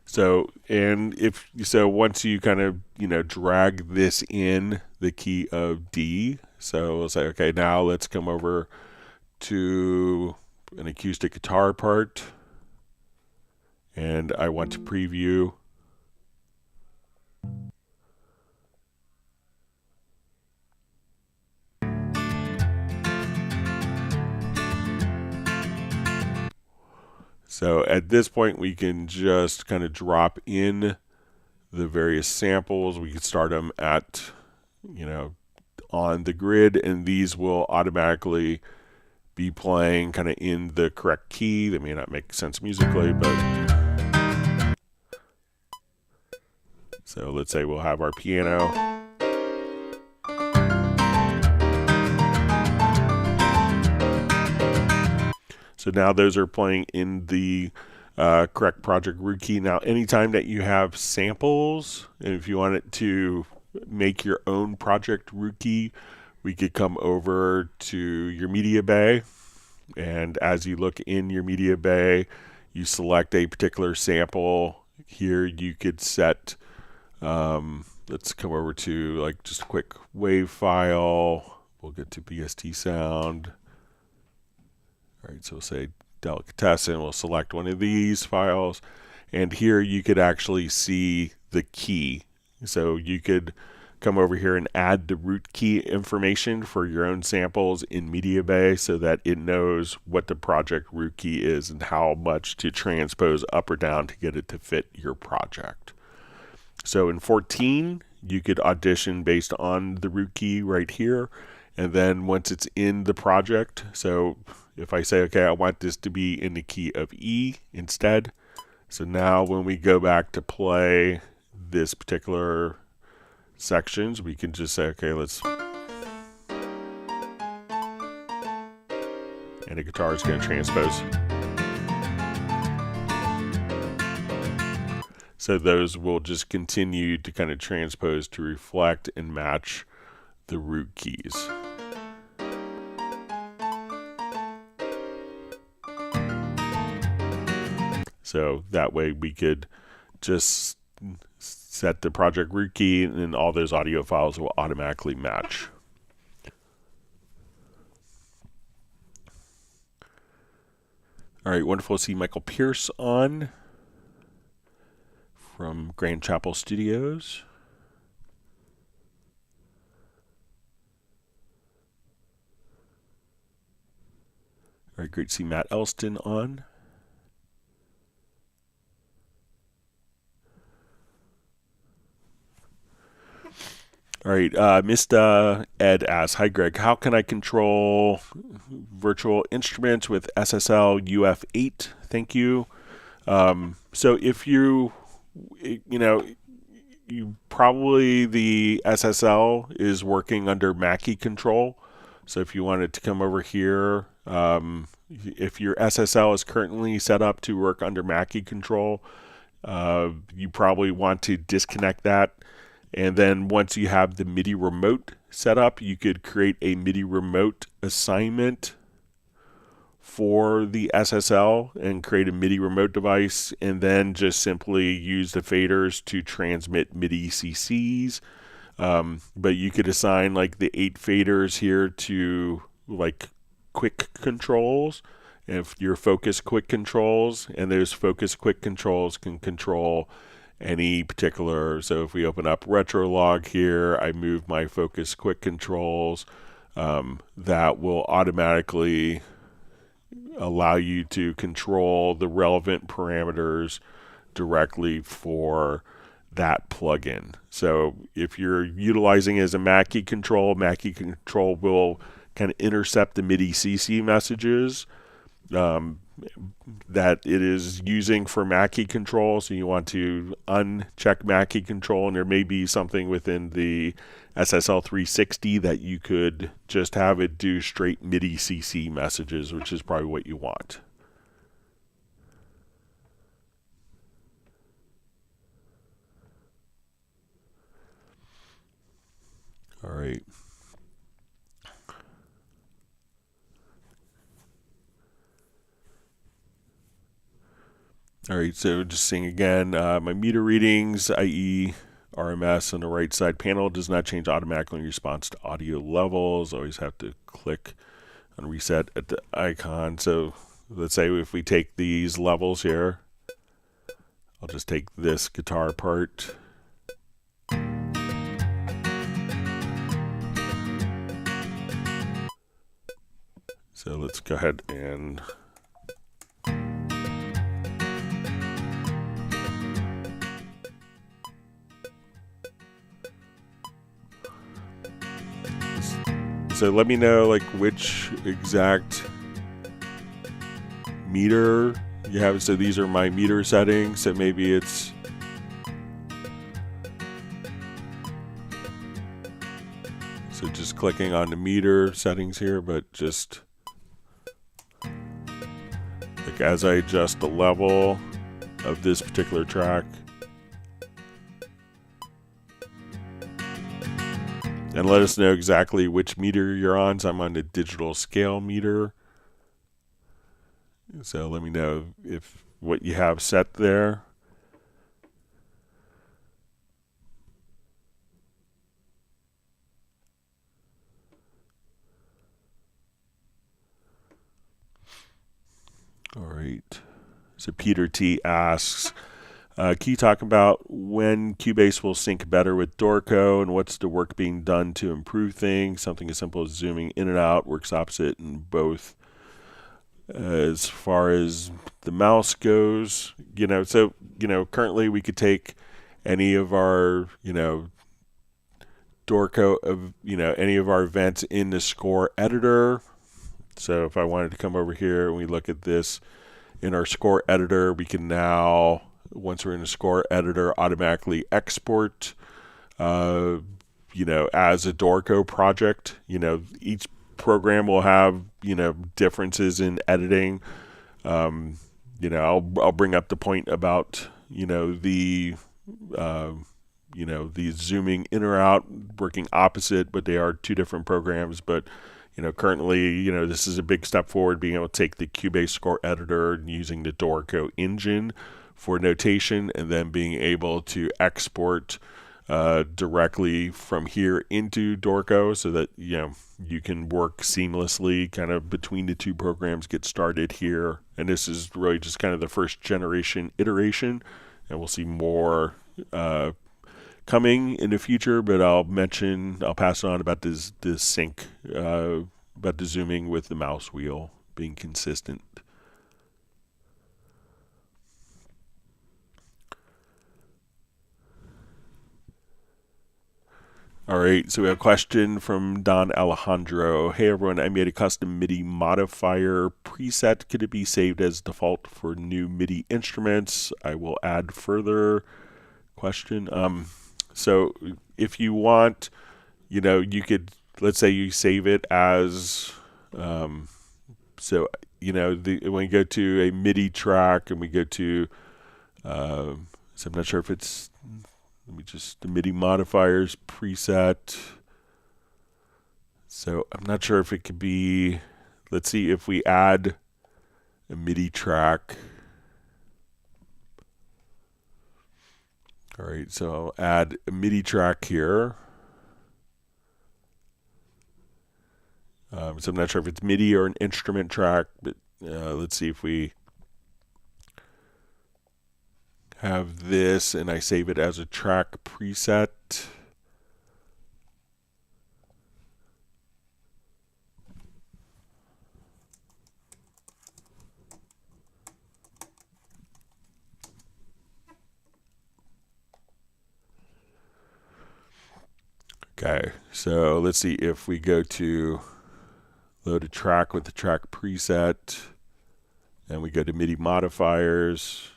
So, and if so, once you kind of, drag this in the key of D, so we'll say, okay, now let's come over to an acoustic guitar part, and I want to preview. So at this point, we can just kind of drop in the various samples. We can start them at, on the grid, and these will automatically be playing kind of in the correct key. They may not make sense musically, but so let's say we'll have our piano. So now those are playing in the correct project root key. Now, anytime that you have samples, and if you want it to make your own project root key, we could come over to your media bay. And as you look in your media bay, you select a particular sample. Here you could set, let's come over to like just a quick wave file. We'll get to VST sound. All right, so we'll say Delicatessen, we'll select one of these files, and here you could actually see the key. So you could come over here and add the root key information for your own samples in Media Bay so that it knows what the project root key is and how much to transpose up or down to get it to fit your project. So in 14, you could audition based on the root key right here, and then once it's in the project, so if I say, okay, I want this to be in the key of E instead. So now when we go back to play this particular sections, we can just say, okay, let's, and the guitar is going to transpose. So those will just continue to kind of transpose to reflect and match the root keys. So that way we could just set the project root key and then all those audio files will automatically match. All right, wonderful to see Michael Pierce on from Grand Chapel Studios. All right, great to see Matt Elston on. All right, Mr. Ed asks, "Hi Greg, how can I control virtual instruments with SSL UF8? Thank you." So if you know, you probably the SSL is working under Mackie control. So if you wanted to come over here, if your SSL is currently set up to work under Mackie control, you probably want to disconnect that. And then once you have the MIDI remote set up, you could create a MIDI remote assignment for the SSL and create a MIDI remote device, and then just simply use the faders to transmit MIDI CCs. But you could assign like the 8 faders here to like quick controls, if your focus quick controls, and those focus quick controls can control any particular. So if we open up RetroLog here, I move my focus quick controls, that will automatically allow you to control the relevant parameters directly for that plugin. So if you're utilizing it as a Mackie control will kind of intercept the MIDI CC messages that it is using for Mackie control. So you want to uncheck Mackie control, and there may be something within the SSL 360 that you could just have it do straight MIDI CC messages, which is probably what you want. All right. All right, so just seeing again, my meter readings, i.e. RMS on the right side panel, does not change automatically in response to audio levels. Always have to click on reset at the icon. So let's say if we take these levels here, I'll just take this guitar part. So let's go ahead and so let me know like which exact meter you have. So these are my meter settings. So maybe it's so just clicking on the meter settings here, but just like as I adjust the level of this particular track. And let us know exactly which meter you're on. So I'm on the digital scale meter. So let me know if what you have set there. All right. So Peter T asks, can you talk about when Cubase will sync better with Dorico, and what's the work being done to improve things? Something as simple as zooming in and out works opposite in both. As far as the mouse goes, so currently we could take any of our Dorico of any of our events in the score editor. So if I wanted to come over here and we look at this in our score editor, we can now, once we're in the score editor, automatically export as a Dorico project. Each program will have differences in editing. I'll bring up the point about the zooming in or out working opposite, but they are two different programs. But currently, this is a big step forward, being able to take the Cubase score editor and using the Dorico engine for notation, and then being able to export directly from here into Dorico, so that you can work seamlessly kind of between the two programs, get started here. And this is really just kind of the first generation iteration, and we'll see more coming in the future, but I'll pass on about this sync, about the zooming with the mouse wheel being consistent. All right, so we have a question from Don Alejandro. Hey everyone, I made a custom MIDI modifier preset. Could it be saved as default for new MIDI instruments? I will add further. Question. So if you want, you could, let's say you save it as, when we go to a MIDI track and we go to, so I'm not sure if it's, let me just, the MIDI modifiers preset. So I'm not sure if it could be, let's see if we add a MIDI track. All right, so I'll add a MIDI track here. So I'm not sure if it's MIDI or an instrument track, but let's see if we have this and I save it as a track preset. Okay, so let's see if we go to load a track with the track preset and we go to MIDI modifiers.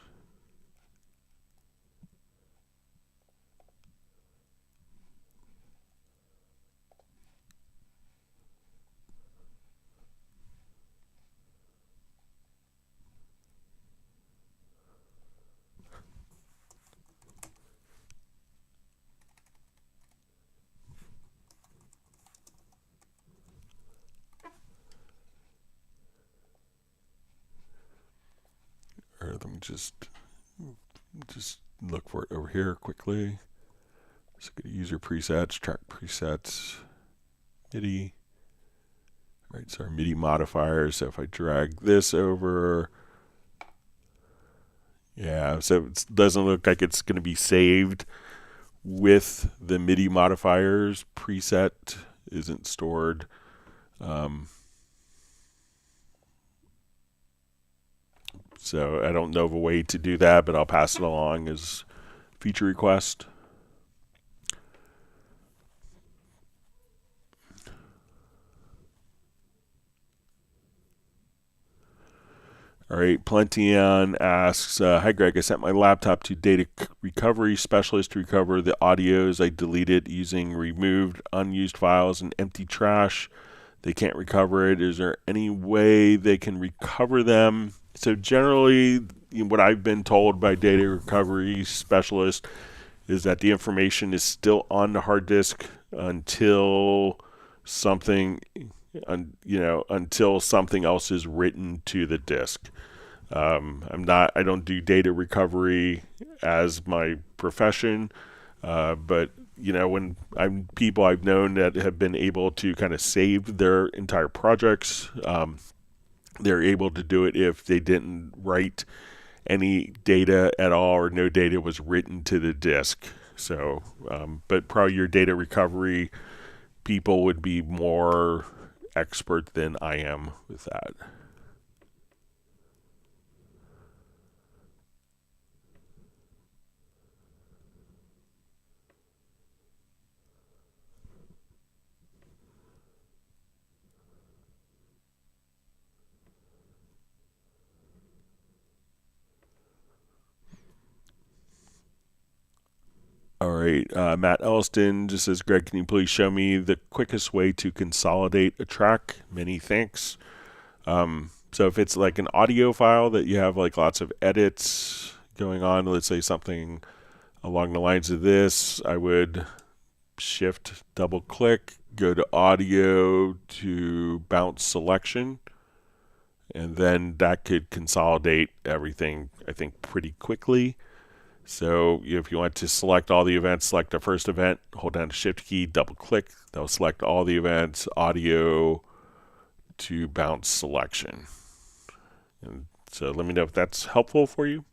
Or let me just look for it over here quickly. So go to user presets, track presets, MIDI. All right, so our MIDI modifiers. So if I drag this over, yeah, so it doesn't look like it's going to be saved with the MIDI modifiers. Preset isn't stored. So I don't know of a way to do that, but I'll pass it along as feature request. All right, Plentian asks, hi Greg, I sent my laptop to data recovery specialist to recover the audios I deleted using removed unused files and empty trash. They can't recover it. Is there any way they can recover them? So generally, what I've been told by data recovery specialists is that the information is still on the hard disk until something, until something else is written to the disk. I don't do data recovery as my profession, but when people I've known that have been able to kind of save their entire projects, they're able to do it if they didn't write any data at all or no data was written to the disk. So, but probably your data recovery people would be more expert than I am with that. All right, Matt Elliston just says, Greg, can you please show me the quickest way to consolidate a track? Many thanks. So if it's like an audio file that you have like lots of edits going on, let's say something along the lines of this, I would shift, double click, go to audio to bounce selection, and then that could consolidate everything, I think, pretty quickly. So if you want to select all the events, select the first event, hold down the shift key, double click, that'll select all the events, audio to bounce selection. And so let me know if that's helpful for you,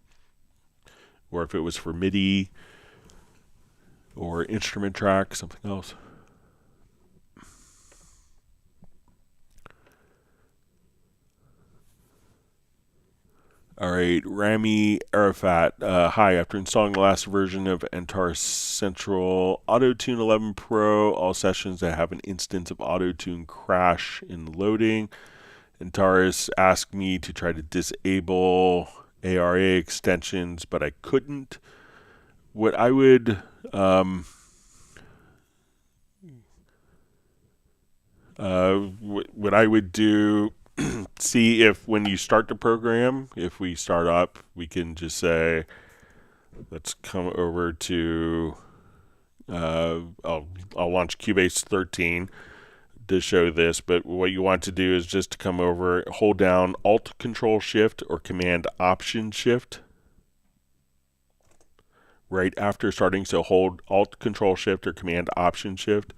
or if it was for MIDI or instrument track, something else. All right, Rami Arafat. Hi, after installing the last version of Antares Central AutoTune 11 Pro, all sessions that have an instance of AutoTune crash in loading. Antares asked me to try to disable ARA extensions, but I couldn't. What I would what I would do, see if when you start the program, if we start up, we can just say, let's come over to, I'll launch Cubase 13 to show this, but what you want to do is just to come over, hold down Alt Control Shift or Command Option Shift right after starting. So hold Alt Control Shift or Command Option Shift,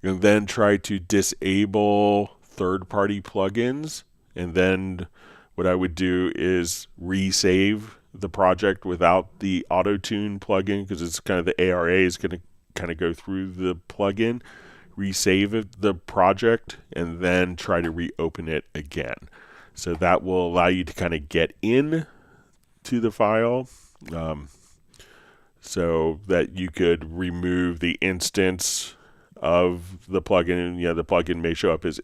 and then try to disable third-party plugins. And then what I would do is resave the project without the auto-tune plugin, because it's kind of the ARA is going to kind of go through the plugin. Resave the project and then try to reopen it again. So that will allow you to kind of get in to the file, so that you could remove the instance of the plugin. Yeah, the plugin may show up as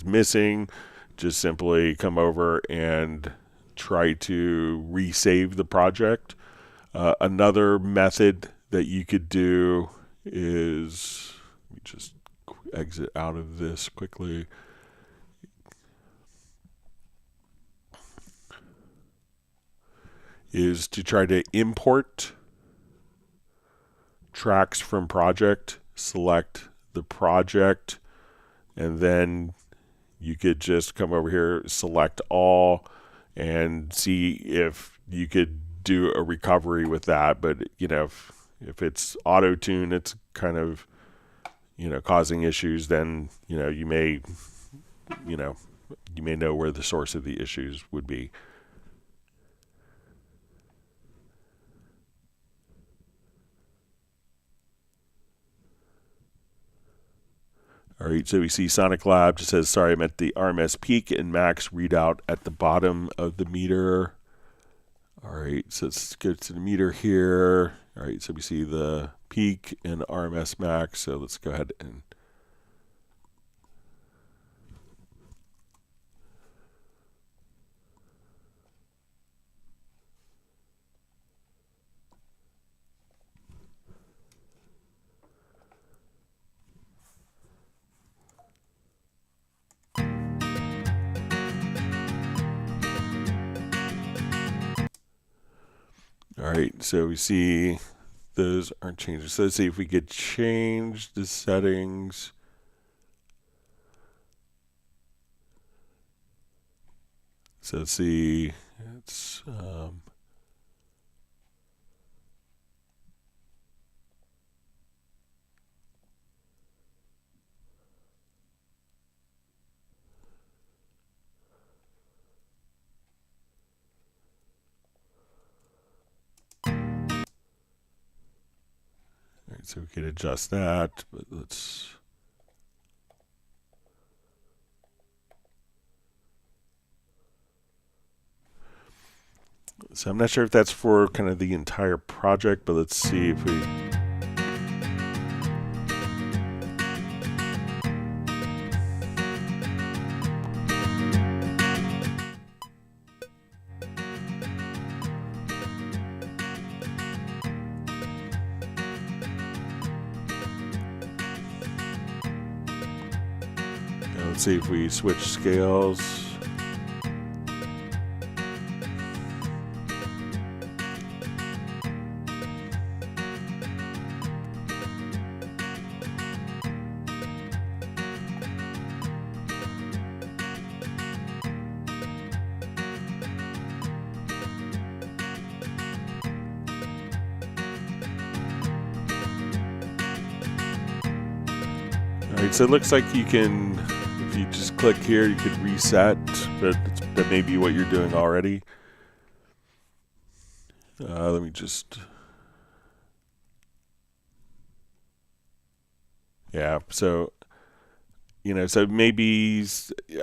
missing. Just simply come over and try to resave the project. Another method that you could do is, let me just exit out of this quickly. Is to try to import tracks from project, select the project, and then you could just come over here, select all, and see if you could do a recovery with that. But if it's auto tune, it's kind of causing issues, then you may know where the source of the issues would be. All right, so we see Sonic Lab just says, sorry, I'm at the RMS peak and max readout at the bottom of the meter. All right, so let's go to the meter here. All right, so we see the peak and RMS max. So let's go ahead and all right, so we see those aren't changing. So let's see if we could change the settings. So let's see, it's all right, so we could adjust that, but let's. So I'm not sure if that's for kind of the entire project, but let's see if we. Let's see if we switch scales. All right, so it looks like you can, if you just click here, you could reset, but that may be what you're doing already. Let me just, yeah, so, so maybe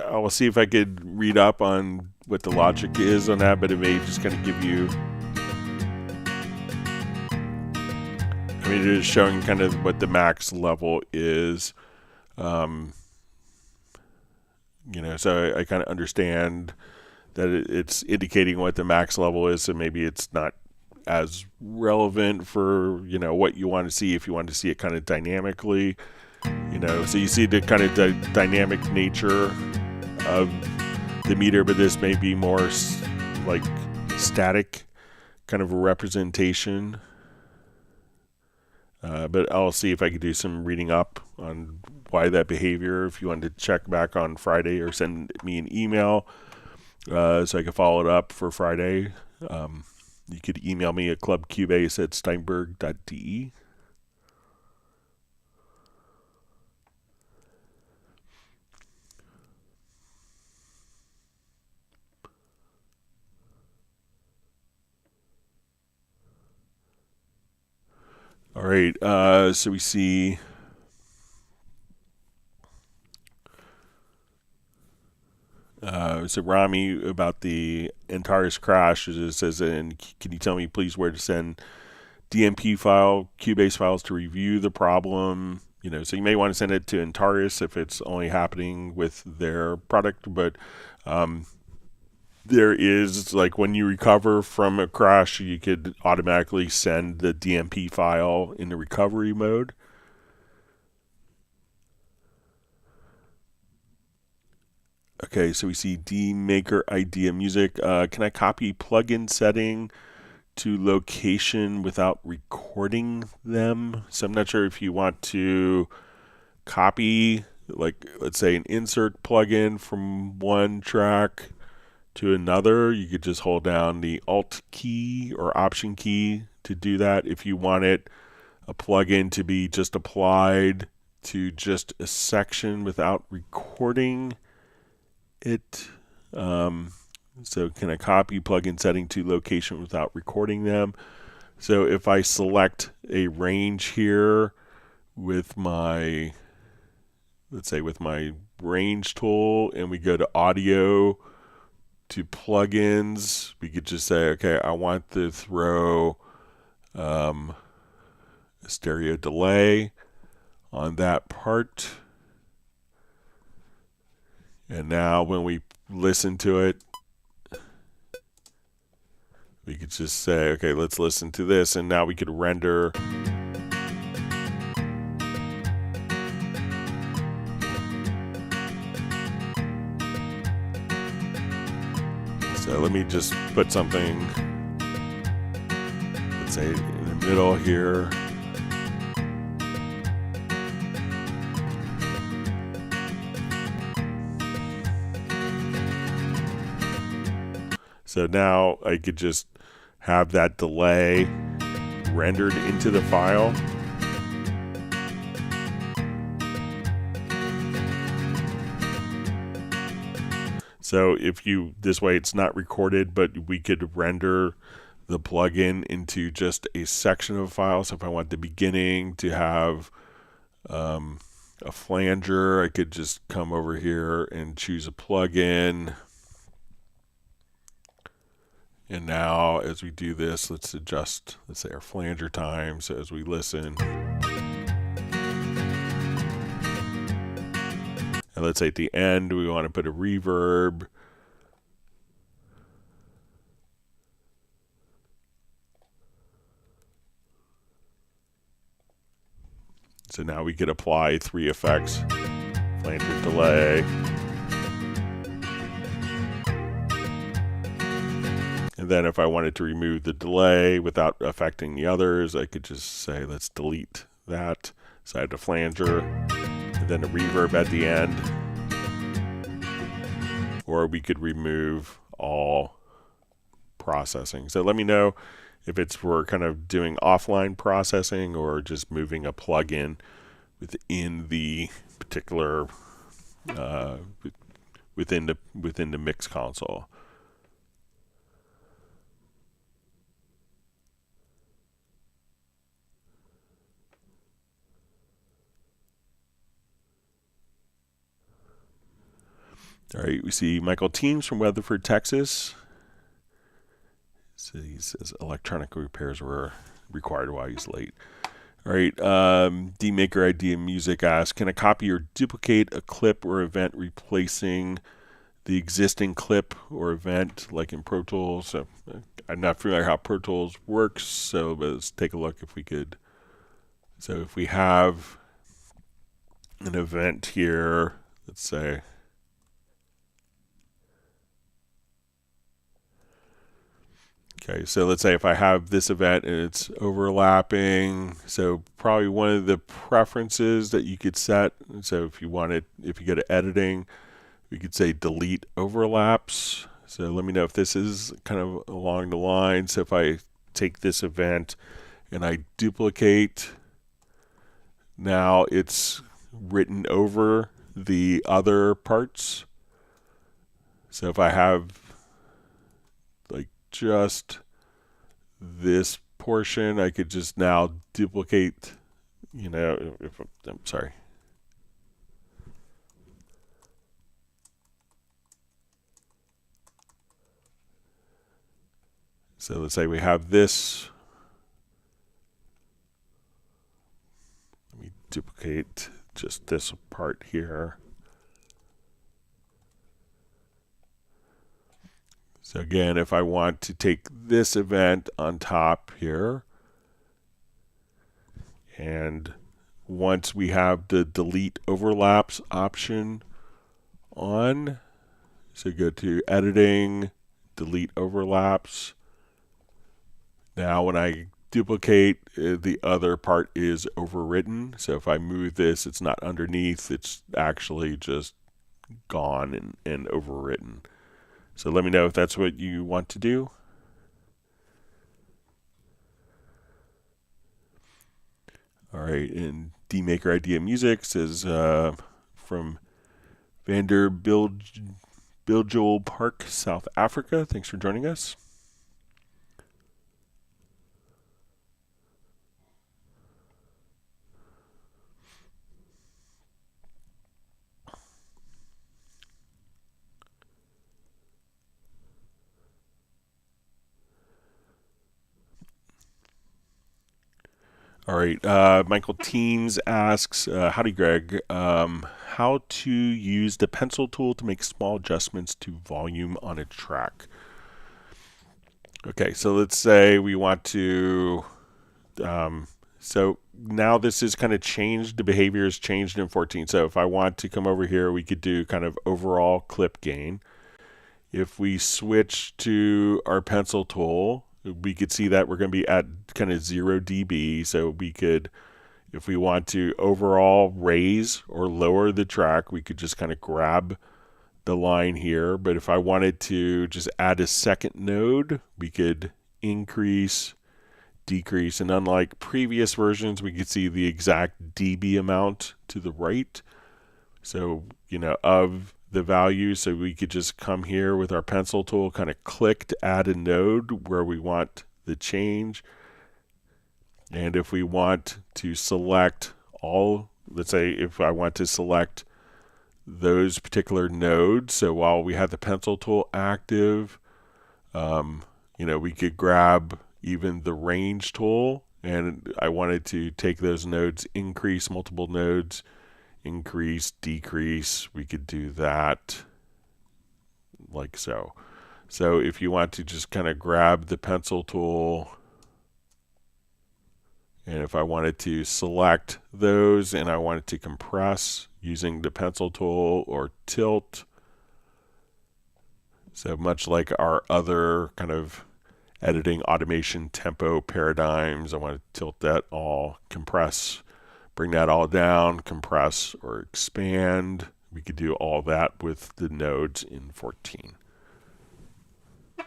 I will see if I could read up on what the logic is on that, but it may just kind of give you, I mean, it is showing kind of what the max level is. You know, so I kind of understand that it's indicating what the max level is, so maybe it's not as relevant for, you know, what you want to see if you want to see it kind of dynamically, you know. So you see the kind of dynamic nature of the meter, but this may be more like static kind of a representation. But I'll see if I can do some reading up on why that behavior. If you want to check back on Friday or send me an email so I can follow it up for Friday, you could email me at clubcubase@steinberg.de. All right, so we see so Rami about the Antares crash. It says, and can you tell me please where to send DMP file, Cubase files to review the problem? You know, so you may want to send it to Antares if it's only happening with their product, but there is, like, when you recover from a crash, you could automatically send the DMP file in the recovery mode. Okay, so we see D Maker Idea Music. Can I copy plugin setting to location without recording them? So I'm not sure if you want to copy, like, let's say an insert plugin from one track to another. You could just hold down the Alt key or Option key to do that. If you wanted a plugin to be just applied to just a section without recording it, so can I copy plugin setting to location without recording them? So if I select a range here with my, let's say with my range tool, and we go to audio to plugins, we could just say, okay, I want to throw a stereo delay on that part. And now when we listen to it, we could just say, okay, let's listen to this. And now we could render so let me just put something, let's say in the middle here. So now I could just have that delay rendered into the file. So if you, this way it's not recorded, but we could render the plugin into just a section of a file. So if I want the beginning to have a flanger, I could just come over here and choose a plugin. And now as we do this, let's adjust, let's say, our flanger time. So as we listen, and let's say at the end we want to put a reverb. So now we could apply 3 effects: flanger, delay, and then if I wanted to remove the delay without affecting the others, I could just say, let's delete that. So I had a flanger and then a reverb at the end. Or we could remove all processing. So let me know if it's for kind of doing offline processing or just moving a plugin within the particular within the mix console. All right, we see Michael Teams from Weatherford, Texas. So he says electronic repairs were required while he's late. All right, D-Maker Idea Music asks, can I copy or duplicate a clip or event replacing the existing clip or event like in Pro Tools? So I'm not familiar how Pro Tools works, so let's take a look if we could. So if we have an event here, let's say, okay, so let's say if I have this event and it's overlapping, so probably one of the preferences that you could set, so if you wanted, if you go to editing, we could say delete overlaps. So let me know if this is kind of along the line. So if I take this event and I duplicate, now it's written over the other parts. So if I have like just this portion, I could just now duplicate, you know, if I'm sorry. So let's say we have this. Let me duplicate just this part here. So again, if I want to take this event on top here, and once we have the delete overlaps option on, so go to editing, delete overlaps. Now when I duplicate, the other part is overwritten. So if I move this, it's not underneath, it's actually just gone and overwritten. So let me know if that's what you want to do. All right, and D-Maker Idea Music says from Biljoel Park, South Africa. Thanks for joining us. All right, Michael Teams asks, howdy Greg, how to use the pencil tool to make small adjustments to volume on a track. Okay, so let's say we want to, so now this is kind of changed, the behavior has changed in 14. So if I want to come over here, we could do kind of overall clip gain. If we switch to our pencil tool, we could see that we're going to be at kind of 0 dB. So we could, if we want to overall raise or lower the track, we could just kind of grab the line here. But if I wanted to just add a second node, we could increase, decrease, and unlike previous versions, we could see the exact dB amount to the right. So, you know, of the value, so we could just come here with our pencil tool, kind of click to add a node where we want the change. And if we want to select all, let's say if I want to select those particular nodes, so while we have the pencil tool active, you know, we could grab even the range tool, and I wanted to take those nodes, increase multiple nodes, increase, decrease, we could do that like so. So if you want to just kind of grab the pencil tool, and if I wanted to select those and I wanted to compress using the pencil tool or tilt, so much like our other kind of editing automation tempo paradigms, I want to tilt that all, compress, bring that all down, compress or expand. We could do all that with the nodes in 14. You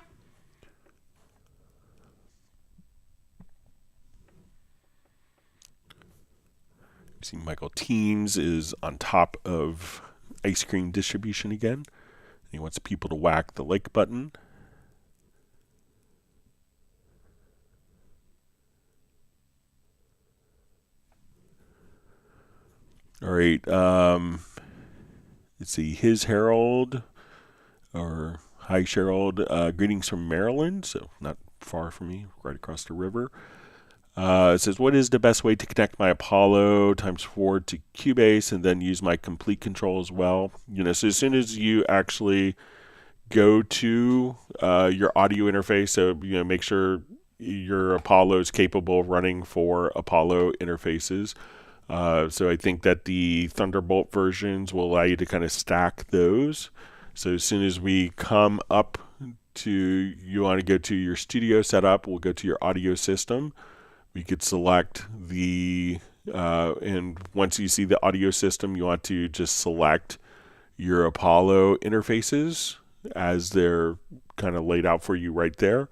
see Michael Teams is on top of ice cream distribution again. He wants people to whack the like button. All right, let's see, His Herald Or hi Cheryl, greetings from Maryland, so not far from me, right across the river. It says, what is the best way to connect my Apollo ×4 to Cubase and then use my complete control as well? So as soon as you actually go to your audio interface, so make sure your Apollo is capable of running for Apollo interfaces. So I think that the Thunderbolt versions will allow you to kind of stack those. So as soon as we come up to, you want to go to your studio setup, we'll go to your audio system. We could select the, and once you see the audio system, you want to just select your Apollo interfaces as they're kind of laid out for you right there.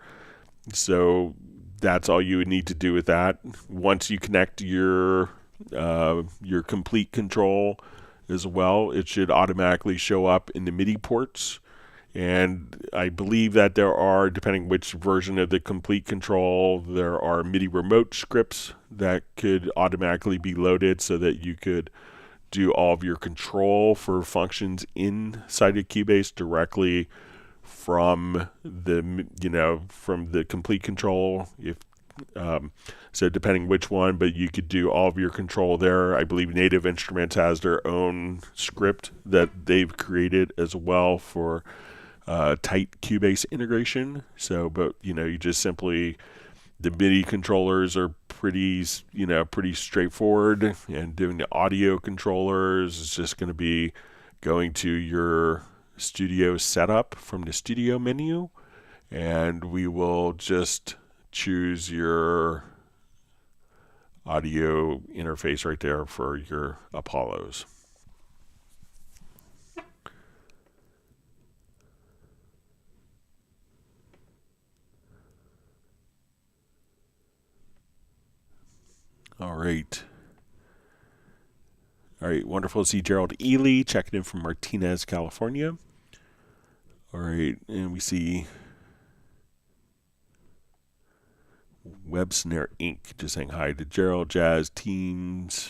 So that's all you would need to do with that. Once you connect your complete control as well, it should automatically show up in the MIDI ports. And I believe that there are, depending which version of the complete control, there are MIDI remote scripts that could automatically be loaded so that you could do all of your control for functions inside of Cubase directly from the complete control. So depending which one, but you could do all of your control there. I believe Native Instruments has their own script that they've created as well for tight Cubase integration. So, but you just simply, the MIDI controllers are pretty straightforward, and doing the audio controllers is just going to be going to your studio setup from the studio menu, and we will just choose your audio interface right there for your Apollos. All right, wonderful to see Gerald Ely checking in from Martinez, California. All right, and we see Web Snare Inc. just saying hi to Gerald, Jazz, Teams,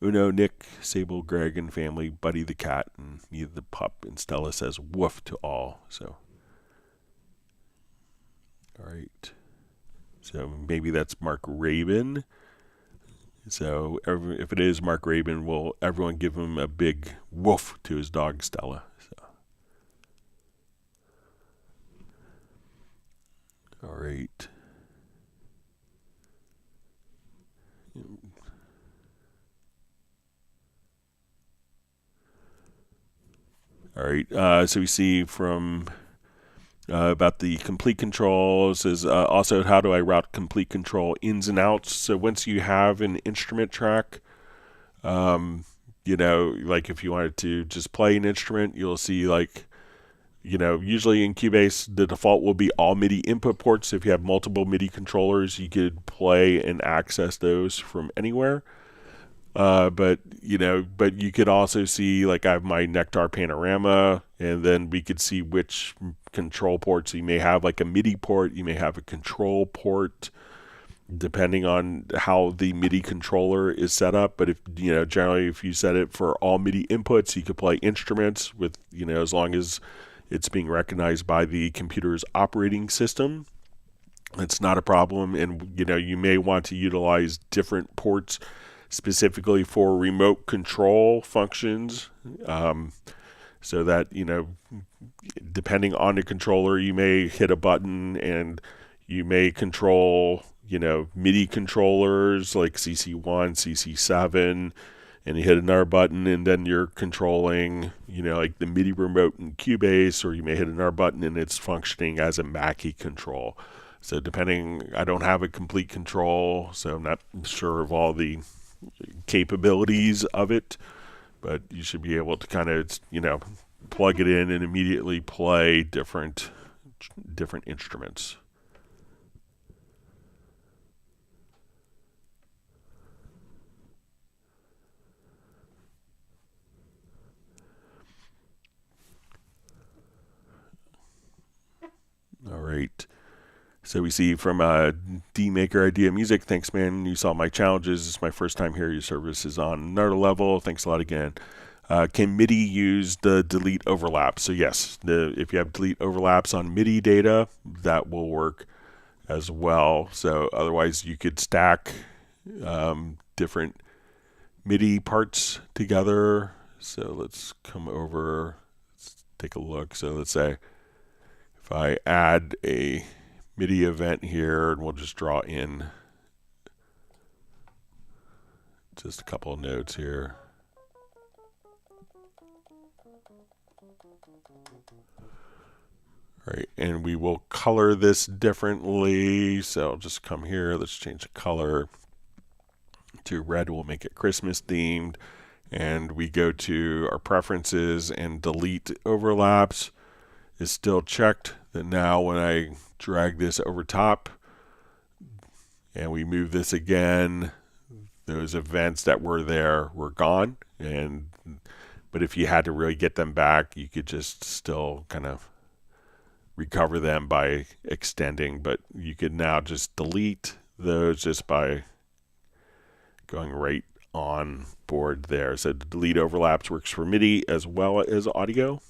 Uno, Nick, Sable, Greg, and family, Buddy the cat, and me the pup, and Stella says woof to all. So, all right. So maybe that's Mark Rabin. So if it is Mark Rabin, will everyone give him a big woof to his dog Stella? So. All right. All right. So we see from about the complete controls is also how do I route complete control ins and outs. So once you have an instrument track, like if you wanted to just play an instrument, you'll see usually in Cubase, the default will be all MIDI input ports. If you have multiple MIDI controllers, you could play and access those from anywhere. But you could also see, like, I have my Nectar panorama, and then we could see which control ports you may have, like a MIDI port, you may have a control port, depending on how the MIDI controller is set up. But if, generally if you set it for all MIDI inputs, you could play instruments with, as long as it's being recognized by the computer's operating system. It's not a problem. And, you may want to utilize different ports specifically for remote control functions, so that, depending on the controller, you may hit a button and you may control, MIDI controllers like CC1, CC7, and you hit another button and then you're controlling, like the MIDI remote in Cubase, or you may hit another button and it's functioning as a Mackie control. So depending, I don't have a complete control, so I'm not sure of all the capabilities of it, but you should be able to kind of, plug it in and immediately play different instruments. All right. So we see from D Maker Idea Music, thanks, man. You saw my challenges. It's my first time here. Your service is on another level. Thanks a lot again. can MIDI use the delete overlaps? So yes, if you have delete overlaps on MIDI data, that will work as well. So otherwise you could stack different MIDI parts together. So let's come over, let's take a look. So let's say if I add a MIDI event here, and we'll just draw in just a couple of notes here. All right, and we will color this differently. So I'll just come here, let's change the color to red. We'll make it Christmas themed. And we go to our preferences, and delete overlaps is still checked. Then now when I drag this over top and we move this again, those events that were there were gone. But if you had to really get them back, you could just still kind of recover them by extending. But you could now just delete those just by going right on board there. So the delete overlaps works for MIDI as well as audio.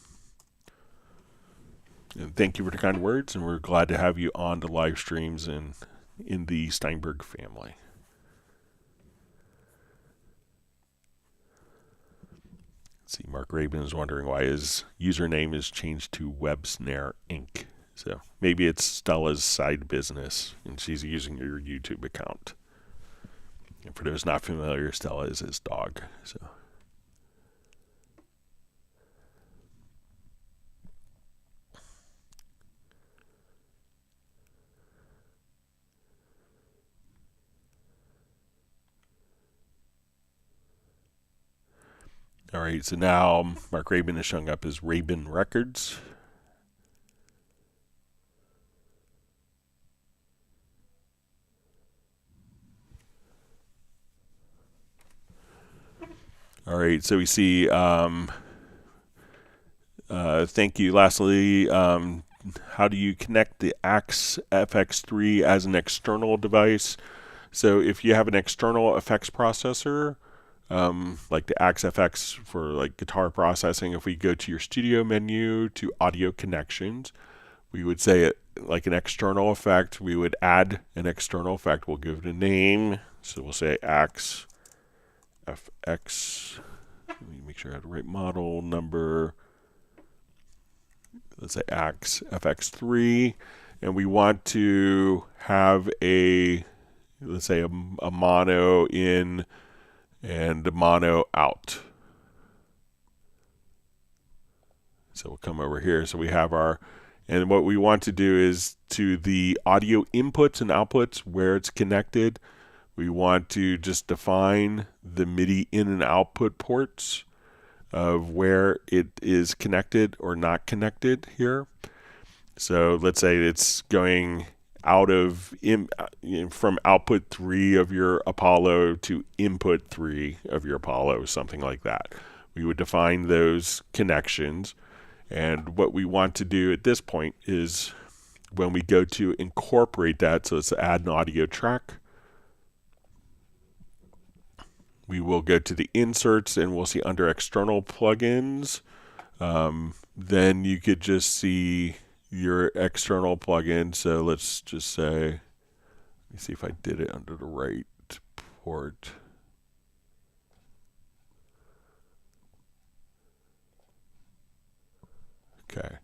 And thank you for the kind words, and we're glad to have you on the live streams and in the Steinberg family. Let's see, Mark Rabin is wondering why his username is changed to Web Snare Inc. So maybe it's Stella's side business, and she's using your YouTube account. And for those not familiar, Stella is his dog. So. All right, so now Mark Rabin is showing up as Rabin Records. All right, so we see, thank you. Lastly, how do you connect the Axe FX3 as an external device? So if you have an external effects processor, like the Axe FX for like guitar processing, if we go to your studio menu to audio connections, we would say it like an external effect. We would add an external effect. We'll give it a name. So we'll say Axe FX. Let me make sure I have the right model number. Let's say Axe FX3, and we want to have a, let's say a mono in and a mono out. So we'll come over here. So we have our, and what we want to do is to the audio inputs and outputs where it's connected, we want to just define the MIDI in and output ports of where it is connected or not connected here. So let's say it's going out of from output 3 of your Apollo to input 3 of your Apollo, something like that. We would define those connections, and what we want to do at this point is when we go to incorporate that, so let's add an audio track, we will go to the inserts and we'll see under external plugins. Then you could just see your external plugin. So let's just say, let me see if I did it under the right port. Okay.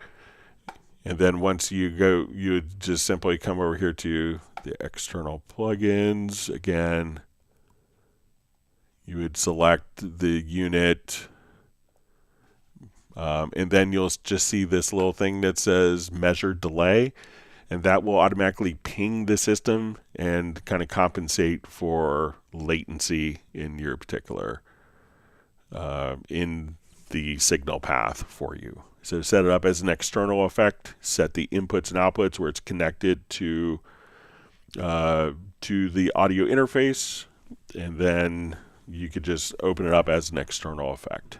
And then once you go, you would just simply come over here to the external plugins again. You would select the unit, and then you'll just see this little thing that says measure delay, and that will automatically ping the system and kind of compensate for latency in your particular, in the signal path for you. So set it up as an external effect, set the inputs and outputs where it's connected to the audio interface, and then you could just open it up as an external effect.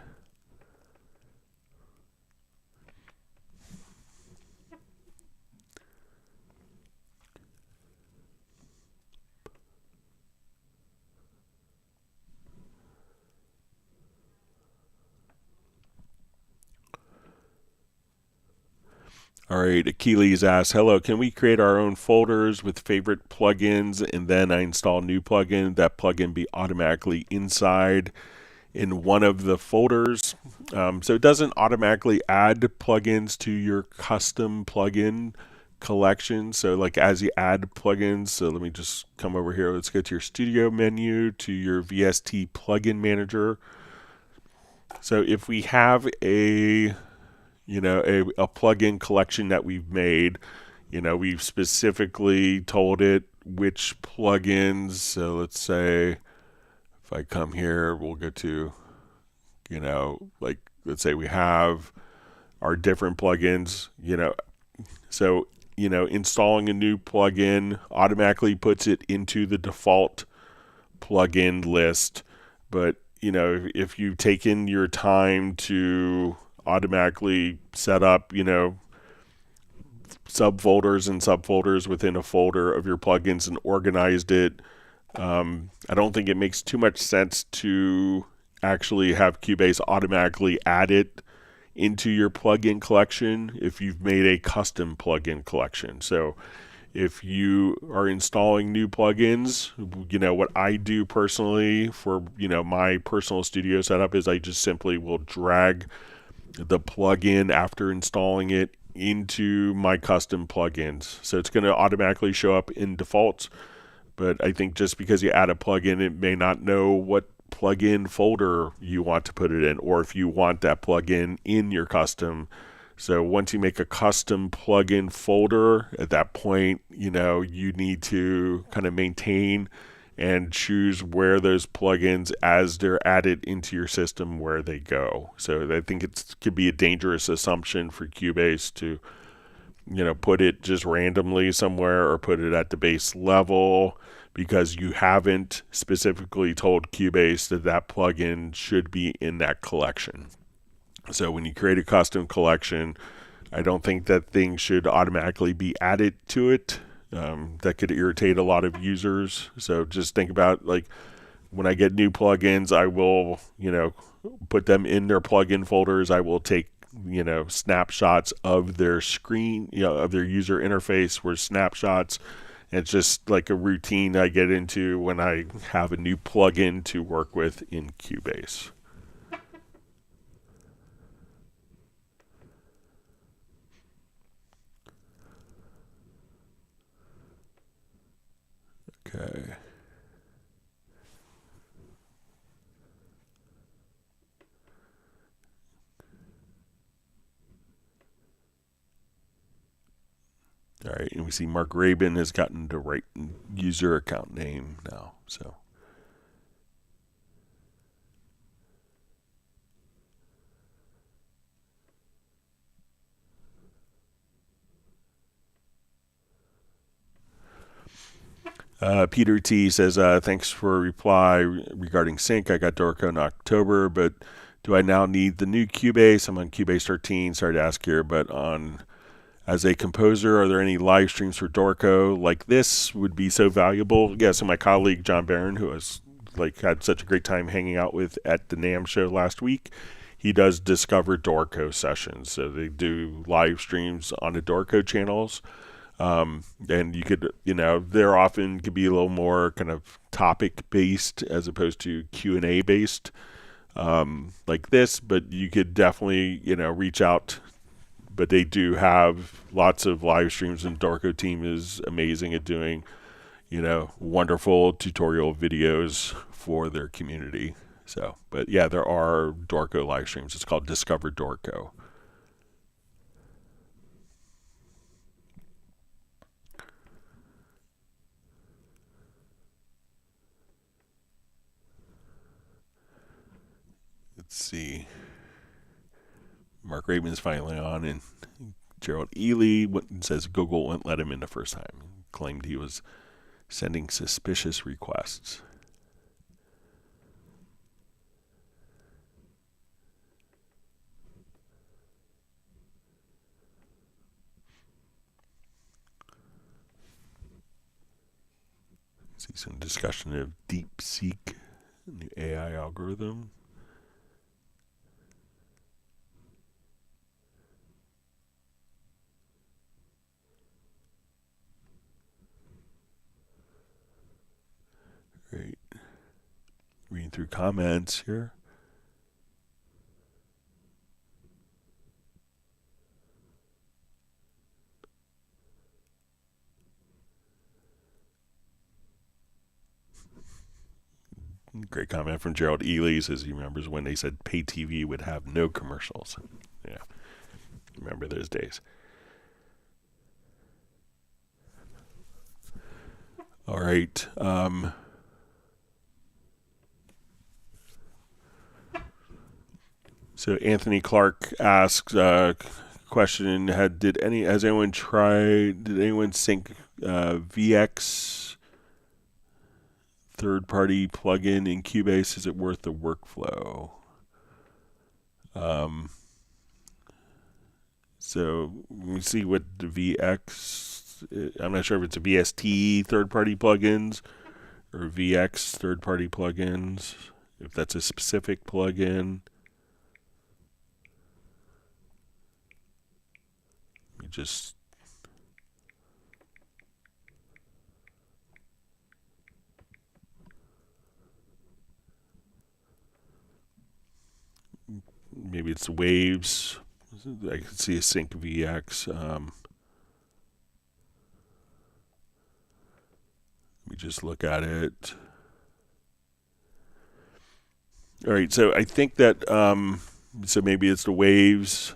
All right, Achilles asks, hello, can we create our own folders with favorite plugins and then I install a new plugin, that plugin be automatically inside in one of the folders? So it doesn't automatically add plugins to your custom plugin collection. So like as you add plugins, so let me just come over here. Let's go to your studio menu, to your VST plugin manager. So if we have a plugin collection that we've made, we've specifically told it which plugins. So let's say if I come here, we'll go to, like let's say we have our different plugins, so, installing a new plugin automatically puts it into the default plugin list. But, if you've taken your time to automatically set up, subfolders and subfolders within a folder of your plugins and organized it, I don't think it makes too much sense to actually have Cubase automatically add it into your plugin collection if you've made a custom plugin collection. So if you are installing new plugins, what I do personally for, my personal studio setup is I just simply will drag the plugin after installing it into my custom plugins. So it's going to automatically show up in defaults, but I think just because you add a plugin, it may not know what plugin folder you want to put it in, or if you want that plugin in your custom. So once you make a custom plugin folder, at that point, you need to kind of maintain and choose where those plugins, as they're added into your system, where they go. So I think it could be a dangerous assumption for Cubase to, put it just randomly somewhere or put it at the base level, because you haven't specifically told Cubase that that plugin should be in that collection. So when you create a custom collection, I don't think that thing should automatically be added to it. That could irritate a lot of users. So just think about, like, when I get new plugins, I will, put them in their plugin folders. I will take, snapshots of their screen, of their user interface, where snapshots. It's just like a routine I get into when I have a new plugin to work with in Cubase. Okay. All right, and we see Mark Rabin has gotten the right user account name now. So Peter T says, thanks for a reply regarding sync. I got Dorico in October, but do I now need the new Cubase? I'm on Cubase 13. Sorry to ask here, but as a composer, are there any live streams for Dorico like this would be so valuable? Yeah, so my colleague John Barron, who has had such a great time hanging out with at the NAMM show last week, he does Discover Dorico sessions. So they do live streams on the Dorico channels. And you could, they're often could be a little more kind of topic based as opposed to Q&A based, like this, but you could definitely, reach out. But they do have lots of live streams, and Dorico team is amazing at doing, wonderful tutorial videos for their community. So, but yeah, there are Dorico live streams. It's called Discover Dorico. Let's see. Mark Rabin is finally on, and Gerald Ely says Google wouldn't let him in the first time. He claimed he was sending suspicious requests. See some discussion of DeepSeek, new AI algorithm. Reading through comments here. Great comment from Gerald Ely. Says he remembers when they said pay TV would have no commercials. Yeah, remember those days. All right. So Anthony Clark asks question: Did anyone sync VX third-party plugin in Cubase? Is it worth the workflow? So let me see what the VX. I'm not sure if it's a VST third-party plugins or VX third-party plugins. If that's a specific plugin. Just maybe it's Waves. I can see a sync VX. Let me just look at it. All right, so I think that so maybe it's the Waves.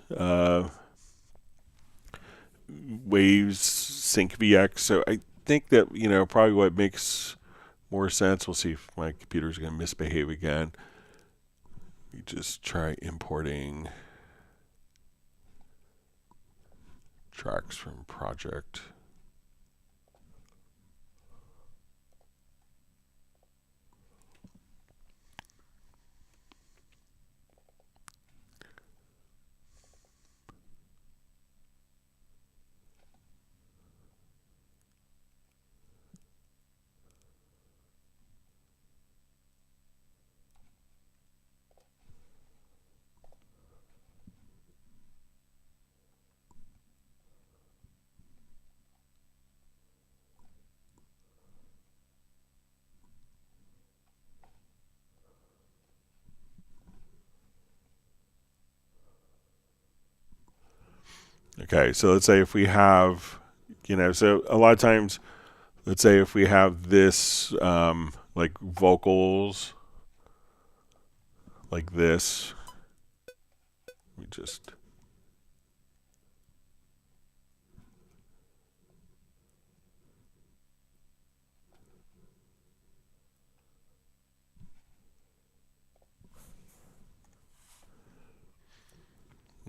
Waves sync VX. So I think that, probably what makes more sense. We'll see if my computer's going to misbehave again. You just try importing tracks from project. Okay, so let's say if we have, so a lot of times, let's say if we have this, like vocals, like this, we just,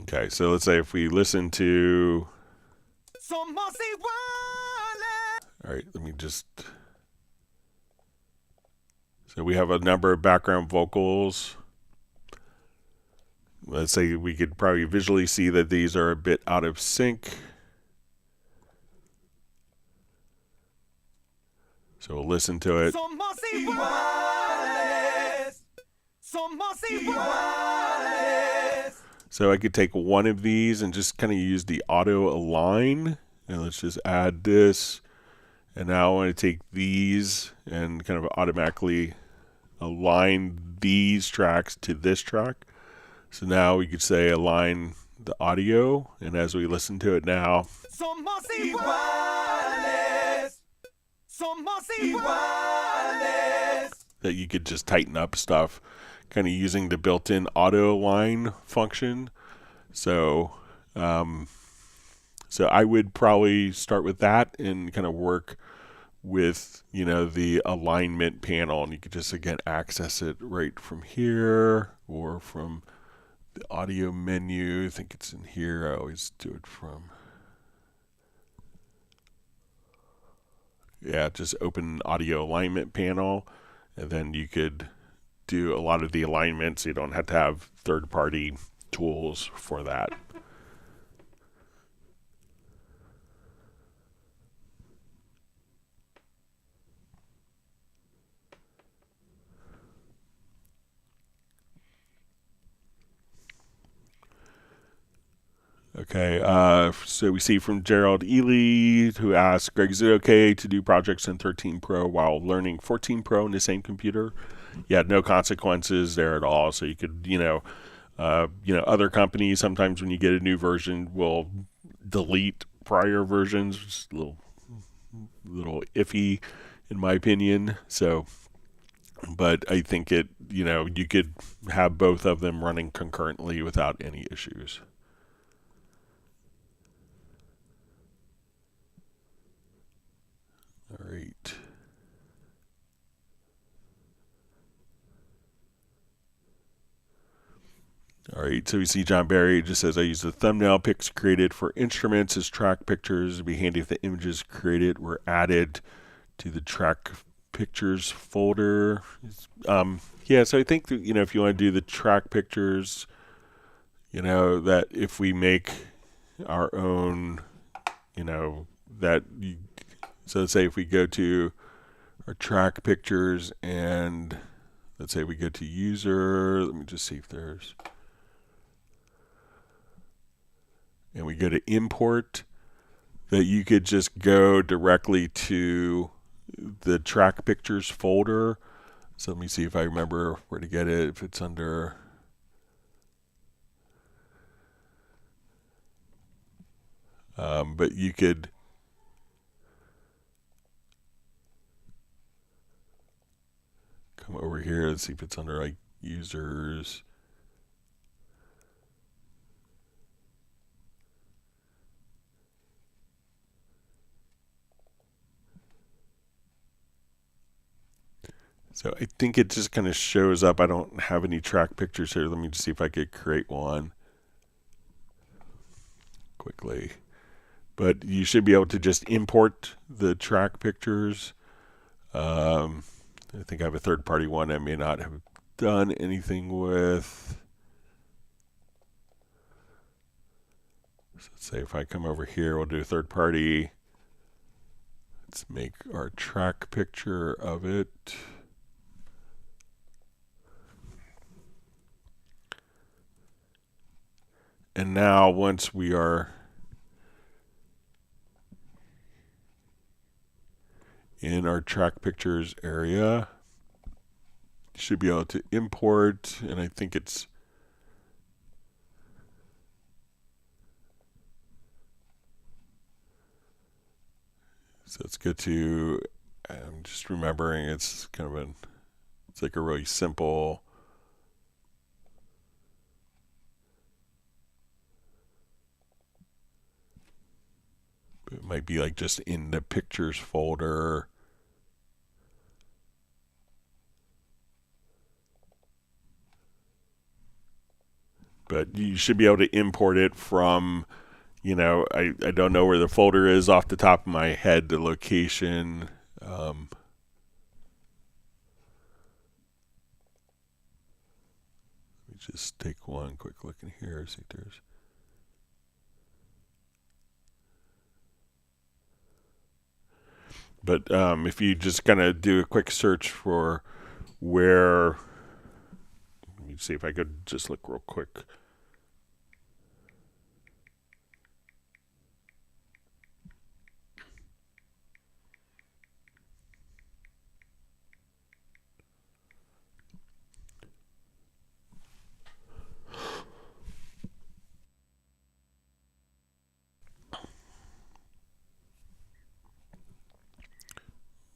okay, so let's say if we listen to, all right, let me just, so we have a number of background vocals. Let's say we could probably visually see that these are a bit out of sync. So we'll listen to it. So I could take one of these and just kind of use the auto align. And let's just add this. And now I want to take these and kind of automatically align these tracks to this track. So now we could say align the audio. And as we listen to it now, that you could just tighten up stuff, kind of using the built-in auto align function. So, so I would probably start with that and kind of work with, the alignment panel, and you could just again access it right from here or from the audio menu. I think it's in here. I always do it from. Yeah, just open audio alignment panel, and then you could do a lot of the alignments. You don't have to have third-party tools for that. Okay, so we see from Gerald Ely, who asks, Greg, is it okay to do projects in 13 Pro while learning 14 Pro in the same computer? Yeah, no consequences there at all. So you could, other companies, sometimes when you get a new version, will delete prior versions. Just a little iffy, in my opinion. So, but I think you could have both of them running concurrently without any issues. All right. All right, so we see John Barry just says, I use the thumbnail pics created for instruments as track pictures. It'd be handy if the images created were added to the track pictures folder. Yeah, so I think that, if you want to do the track pictures, that if we make our own, so let's say if we go to our track pictures and let's say we go to user, let me just see if there's, and we go to import, that you could just go directly to the track pictures folder. So let me see if I remember where to get it, if it's under, but you could come over here and see if it's under like users. So I think it just kind of shows up. I don't have any track pictures here. Let me just see if I could create one quickly. But you should be able to just import the track pictures. I think I have a third-party one I may not have done anything with. So let's say if I come over here, we'll do a third-party. Let's make our track picture of it. And now once we are in our track pictures area, you should be able to import, and I think it's, so let's go to, I'm just remembering it's kind of it's like a really simple, it might be like just in the pictures folder. But you should be able to import it from, I don't know where the folder is off the top of my head, the location. Let me just take one quick look in here, see if there's. But if you just kind of do a quick search for where, let me see if I could just look real quick.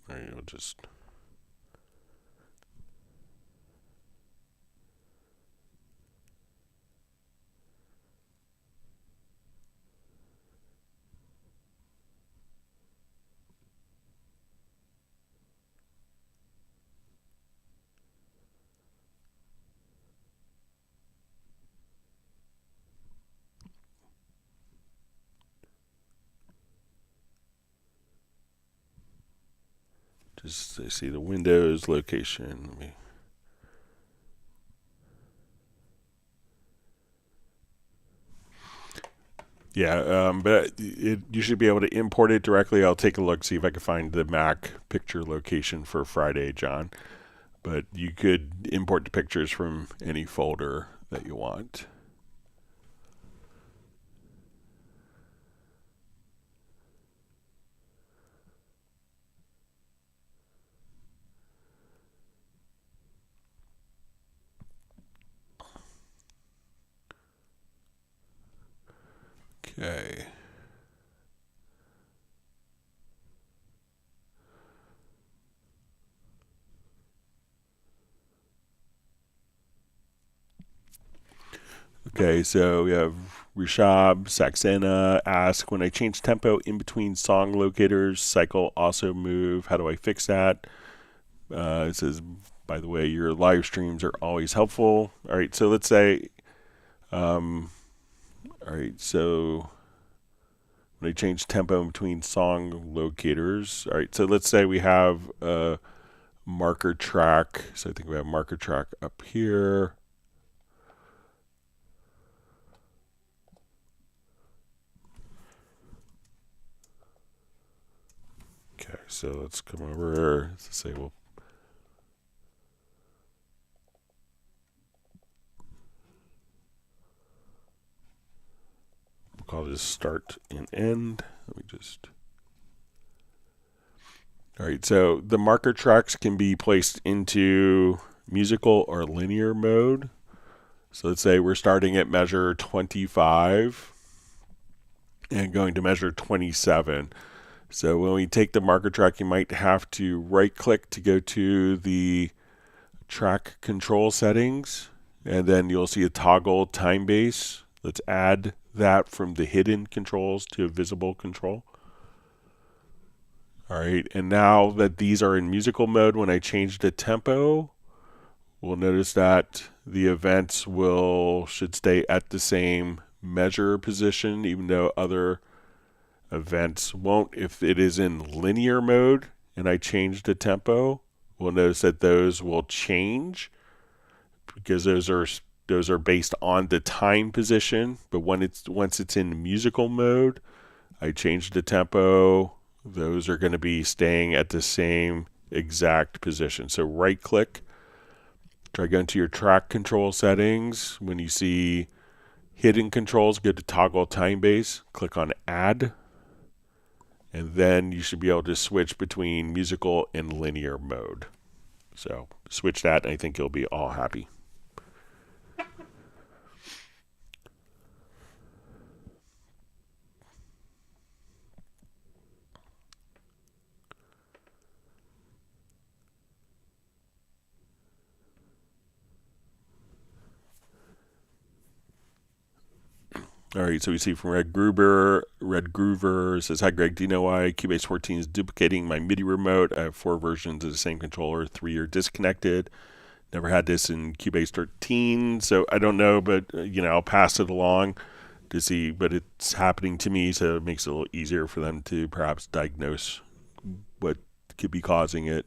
All right, I'll just. Just I see the Windows location. Let me. Yeah, but you should be able to import it directly. I'll take a look, see if I can find the Mac picture location for Friday, John. But you could import the pictures from any folder that you want. Okay. Okay, so we have Rishab, Saxena ask, when I change tempo in between song locators, cycle also move. How do I fix that? It says, by the way, your live streams are always helpful. All right, so let's say, all right, so when I change tempo in between song locators, all right, so let's say we have a marker track. So I think we have marker track up here. Okay, so let's come over. Let's say we'll call this start and end. Let me just. All right, so the marker tracks can be placed into musical or linear mode. So let's say we're starting at measure 25 and going to measure 27. So when we take the marker track, you might have to right click to go to the track control settings, and then you'll see a toggle time base. Let's add that from the hidden controls to a visible control. All right, and now that these are in musical mode, when I change the tempo, we'll notice that the events should stay at the same measure position, even though other events won't. If it is in linear mode and I change the tempo, we'll notice that those will change because those are based on the time position. But once it's in musical mode, I change the tempo, those are going to be staying at the same exact position. So right click, try going to your track control settings. When you see hidden controls, go to toggle time base, click on add, and then you should be able to switch between musical and linear mode. So switch that, and I think you'll be all happy. All right, so we see from Red Groover says, hi Greg, do you know why Cubase 14 is duplicating my MIDI remote? I have 4 versions of the same controller, 3 are disconnected. Never had this in Cubase 13, so I don't know, but I'll pass it along to see, but it's happening to me, so it makes it a little easier for them to perhaps diagnose what could be causing it.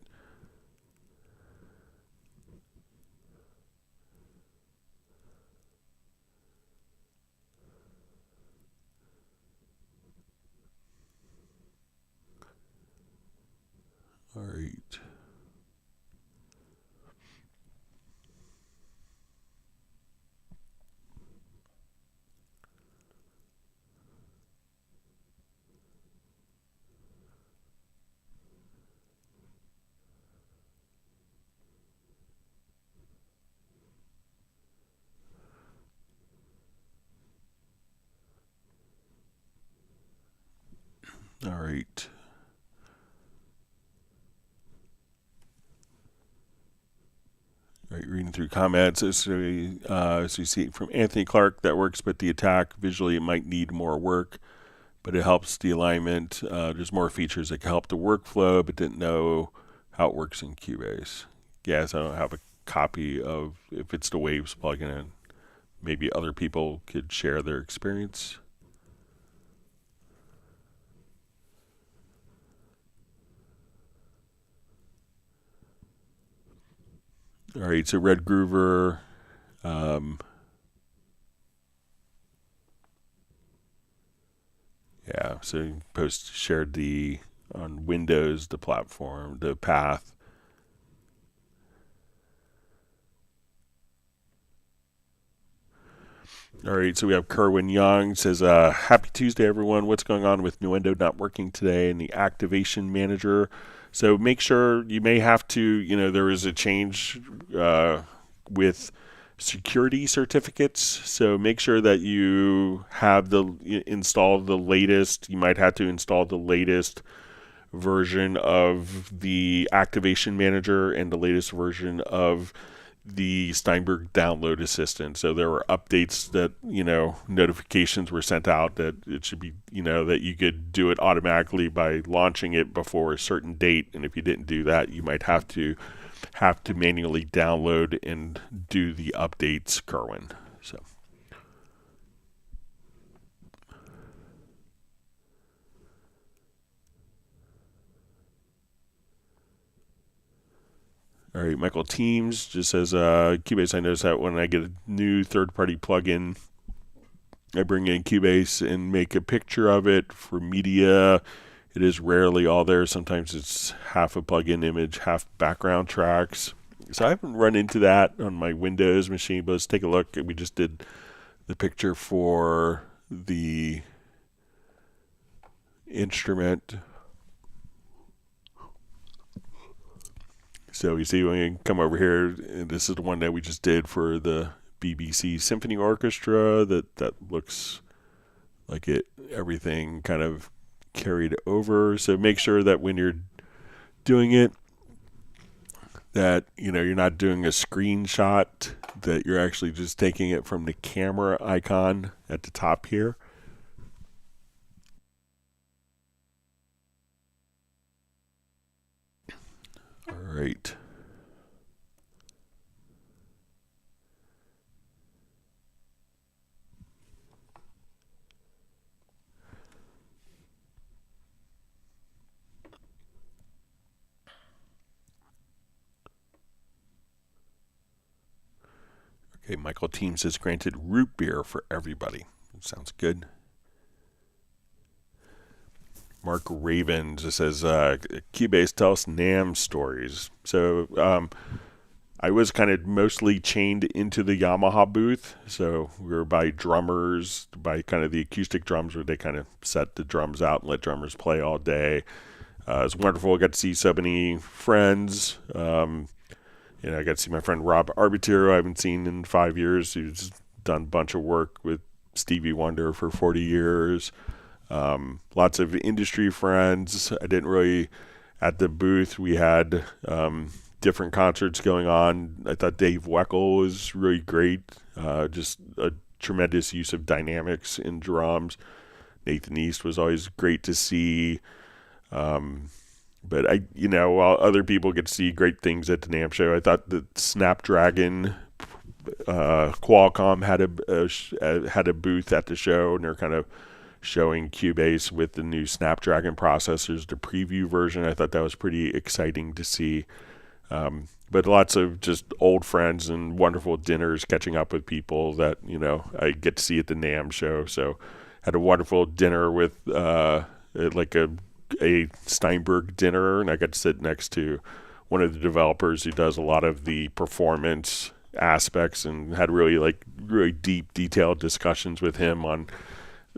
All right. All right. All right, reading through comments. So you see from Anthony Clark, that works, but the attack, visually it might need more work, but it helps the alignment. There's more features that can help the workflow, but didn't know how it works in Cubase. Yes, I don't have a copy of, if it's the Waves plugin, and maybe other people could share their experience. All right, so Red Groover, yeah, so shared on Windows, the platform, the path. All right, so we have Kerwin Young says, happy Tuesday, everyone. What's going on with Nuendo not working today in the activation manager? So make sure, you may have to, there is a change with security certificates. So make sure that you have install the latest. You might have to install the latest version of the activation manager and the latest version of the Steinberg download assistant. So there were updates that, notifications were sent out that it should be, that you could do it automatically by launching it before a certain date. And if you didn't do that, you might have to manually download and do the updates, Kerwin. So. All right, Michael Teams just says, Cubase, I notice that when I get a new third-party plugin, I bring in Cubase and make a picture of it for media. It is rarely all there. Sometimes it's half a plugin image, half background tracks. So I haven't run into that on my Windows machine, but let's take a look. We just did the picture for the instrument. So you see when you come over here, this is the one that we just did for the BBC Symphony Orchestra. That looks like everything kind of carried over. So make sure that when you're doing it, that you're not doing a screenshot, that you're actually just taking it from the camera icon at the top here. All right. Okay, Michael Teams has granted root beer for everybody. Sounds good. Mark Raven just says, Cubase, tell us NAMM stories. So I was kind of mostly chained into the Yamaha booth. So we were by drummers, by kind of the acoustic drums where they kind of set the drums out and let drummers play all day. It was wonderful. I got to see so many friends. I got to see my friend Rob Arbitero, I haven't seen in 5 years. He's done a bunch of work with Stevie Wonder for 40 years. Lots of industry friends. I didn't really, at the booth, we had different concerts going on. I thought Dave Weckl was really great. Just a tremendous use of dynamics in drums. Nathan East was always great to see. But while other people get to see great things at the NAMM show, I thought that Snapdragon, Qualcomm had a booth at the show, and they're kind of showing Cubase with the new Snapdragon processors, the preview version. I thought that was pretty exciting to see. But lots of just old friends and wonderful dinners, catching up with people that I get to see at the NAMM show. So had a wonderful dinner with like a Steinberg dinner, and I got to sit next to one of the developers who does a lot of the performance aspects, and had really deep, detailed discussions with him on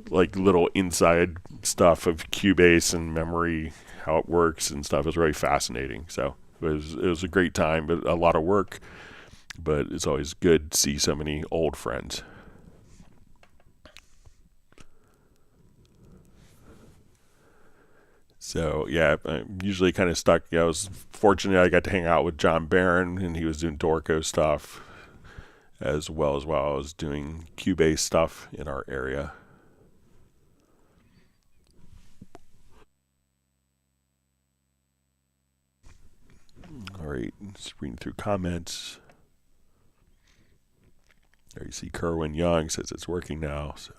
like little inside stuff of Cubase and memory, how it works and stuff. It was really fascinating. So it was a great time, but a lot of work. But it's always good to see so many old friends. So yeah, I'm usually kind of stuck. I was fortunate I got to hang out with John Barron, and he was doing Dorico stuff as well as while I was doing Cubase stuff in our area. All right, just reading through comments. There you see Kerwin Young says it's working now. So.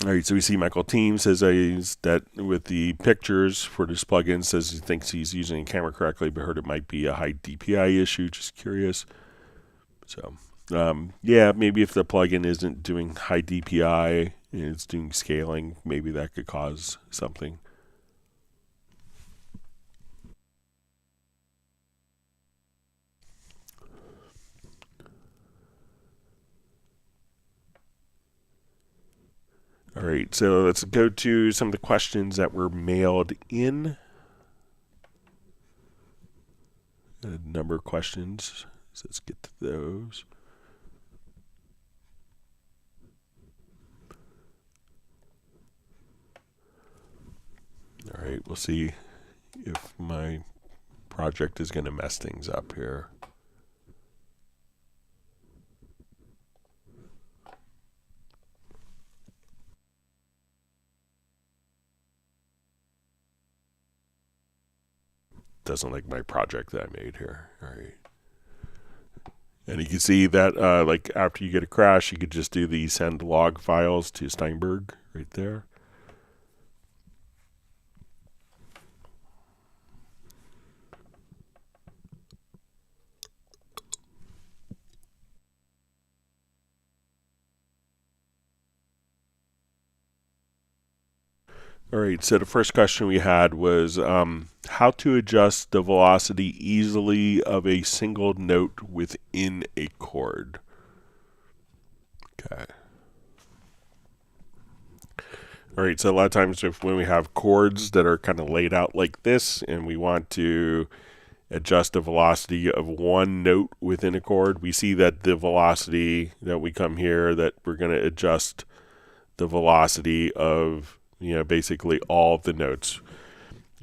All right, so we see Michael Team says that with the pictures for this plugin, says he thinks he's using the camera correctly, but heard it might be a high DPI issue. Just curious. So, yeah, maybe if the plugin isn't doing high DPI and it's doing scaling, maybe that could cause something. All right, so let's go to some of the questions that were mailed in. A number of questions, so let's get to those. All right, we'll see if my project is going to mess things up here. Doesn't like my project that I made here. All right. And you can see that like after you get a crash, you could just do the send log files to Steinberg right there. All right, so the first question we had was how to adjust the velocity easily of a single note within a chord. Okay. All right, so a lot of times when we have chords that are kind of laid out like this and we want to adjust the velocity of one note within a chord, we see that the velocity that we come here, that we're going to adjust the velocity of, basically all of the notes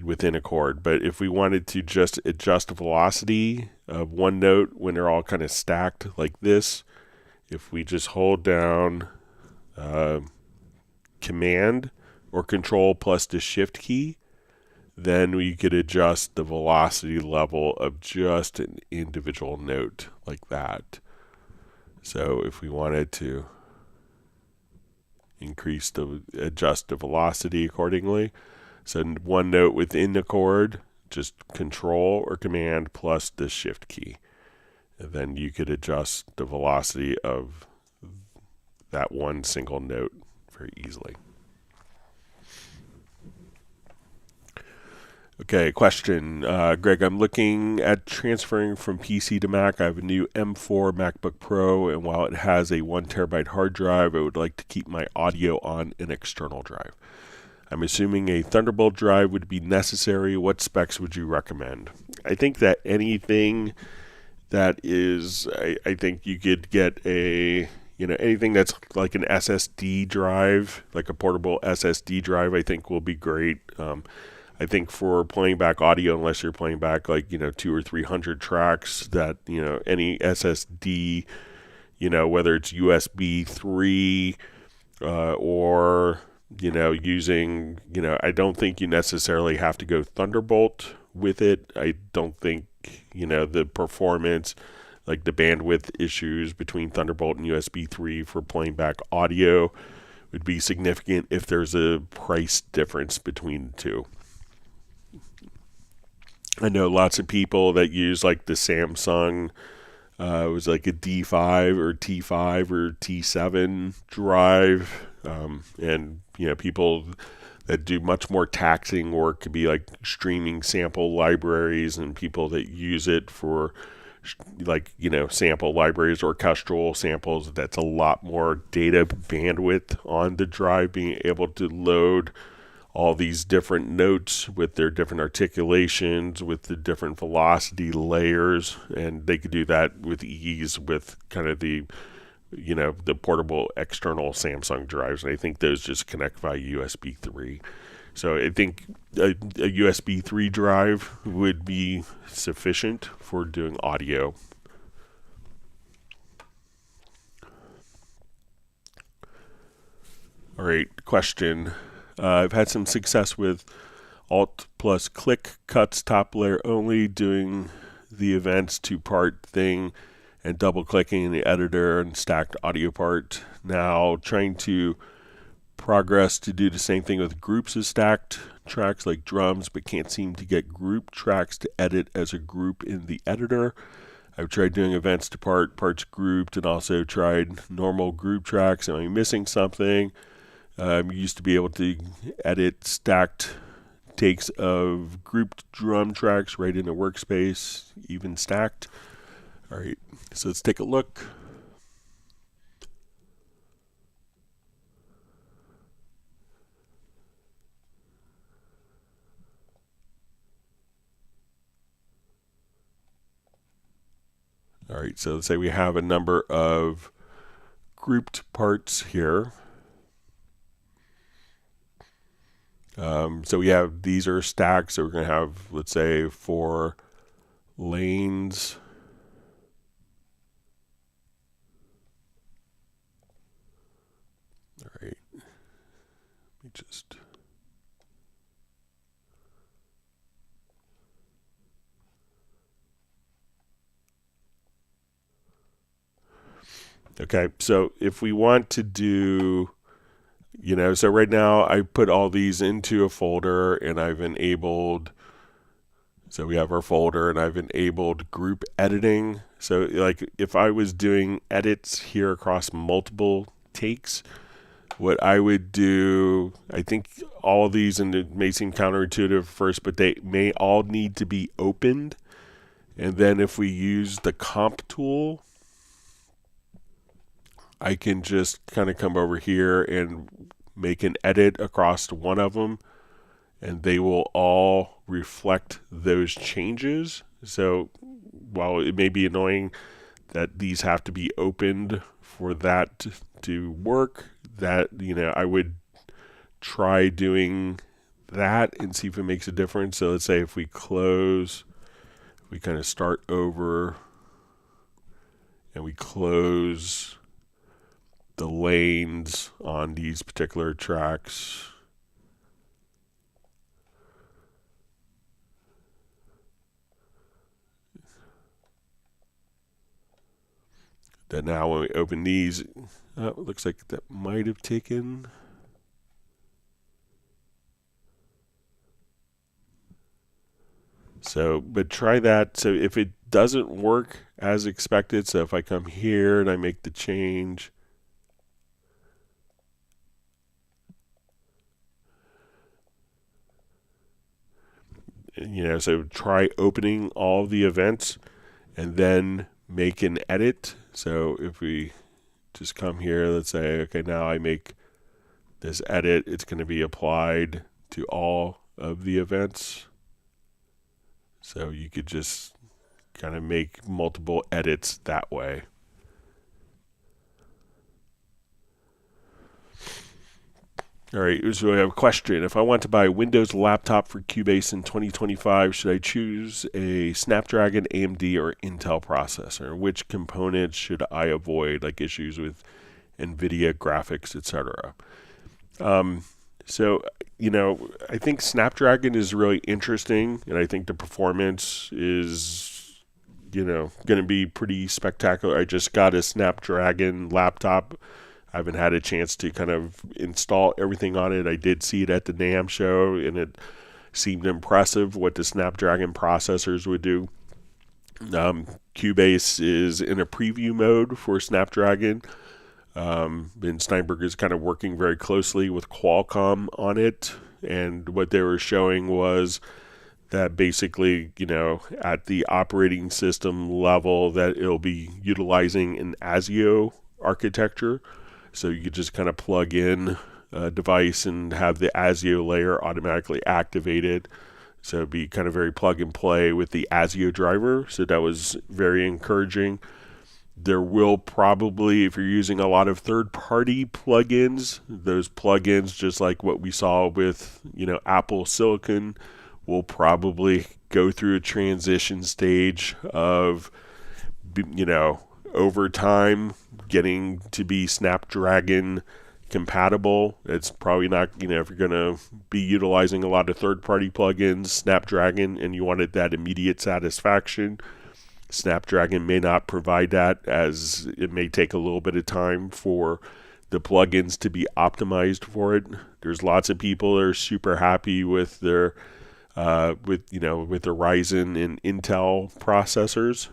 within a chord. But if we wanted to just adjust the velocity of one note when they're all kind of stacked like this, if we just hold down Command or Control plus the Shift key, then we could adjust the velocity level of just an individual note like that. So if we wanted to adjust the velocity accordingly, so one note within the chord, just Control or Command plus the Shift key, and then you could adjust the velocity of that one single note very easily. Okay, question. Greg, I'm looking at transferring from PC to Mac. I have a new M4 MacBook Pro, and while it has a 1 terabyte hard drive, I would like to keep my audio on an external drive. I'm assuming a Thunderbolt drive would be necessary. What specs would you recommend? I think that anything that is, I think you could get a, anything that's like an SSD drive, like a portable SSD drive, I think will be great. I think for playing back audio, unless you're playing back like, 200 or 300 tracks, that, any SSD, whether it's USB 3 or, using, I don't think you necessarily have to go Thunderbolt with it. I don't think, the performance, like the bandwidth issues between Thunderbolt and USB 3 for playing back audio would be significant if there's a price difference between the two. I know lots of people that use like the Samsung, it was like a D5 or T5 or T7 drive, and people that do much more taxing work could be like streaming sample libraries, and people that use it for like sample libraries, orchestral samples. That's a lot more data bandwidth on the drive, being able to load all these different notes with their different articulations, with the different velocity layers, and they could do that with ease with kind of the portable external Samsung drives, and I think those just connect via USB 3. So I think a USB 3 drive would be sufficient for doing audio. All right, question. I've had some success with Alt plus click cuts top layer only, doing the events to part thing and double clicking in the editor and stacked audio part. Now trying to progress to do the same thing with groups of stacked tracks like drums, but can't seem to get group tracks to edit as a group in the editor. I've tried doing events to parts grouped, and also tried normal group tracks. Am I missing something? Used to be able to edit stacked takes of grouped drum tracks right in a workspace, even stacked. All right, so let's take a look. All right, so let's say we have a number of grouped parts here. So we have, these are stacked, so we're going to have, let's say, 4 lanes. All right, let me just... Okay, so if we want to do, so right now I put all these into a folder and I've enabled, so we have our folder and I've enabled group editing. So like if I was doing edits here across multiple takes, what I would do, I think all of these, and it may seem counterintuitive at first, but they may all need to be opened. And then if we use the comp tool, I can just kind of come over here and make an edit across one of them, and they will all reflect those changes. So while it may be annoying that these have to be opened for that to work, that, I would try doing that and see if it makes a difference. So let's say if we close, we kind of start over and we close the lanes on these particular tracks. Then now when we open these, it looks like that might have taken. So, but try that. So if it doesn't work as expected, so if I come here and I make the change, so try opening all the events and then make an edit. So if we just come here, let's say, okay, now I make this edit, it's going to be applied to all of the events. So you could just kind of make multiple edits that way. All right, so I have a question. If I want to buy a Windows laptop for Cubase in 2025, should I choose a Snapdragon, AMD, or Intel processor? Which components should I avoid, like issues with NVIDIA graphics, etc.? So, I think Snapdragon is really interesting, and I think the performance is, going to be pretty spectacular. I just got a Snapdragon laptop. I haven't had a chance to kind of install everything on it. I did see it at the NAMM show, and it seemed impressive what the Snapdragon processors would do. Cubase is in a preview mode for Snapdragon, and Steinberg is kind of working very closely with Qualcomm on it. And what they were showing was that basically, at the operating system level, that it'll be utilizing an ASIO architecture. So you could just kind of plug in a device and have the ASIO layer automatically activated. So it'd be kind of very plug and play with the ASIO driver. So that was very encouraging. There will probably, if you're using a lot of third-party plugins, those plugins, just like what we saw with, Apple Silicon, will probably go through a transition stage of, over time getting to be Snapdragon compatible. It's probably not, if you're going to be utilizing a lot of third-party plugins, Snapdragon, and you wanted that immediate satisfaction, Snapdragon may not provide that, as it may take a little bit of time for the plugins to be optimized for it. There's lots of people that are super happy with their with their Ryzen and Intel processors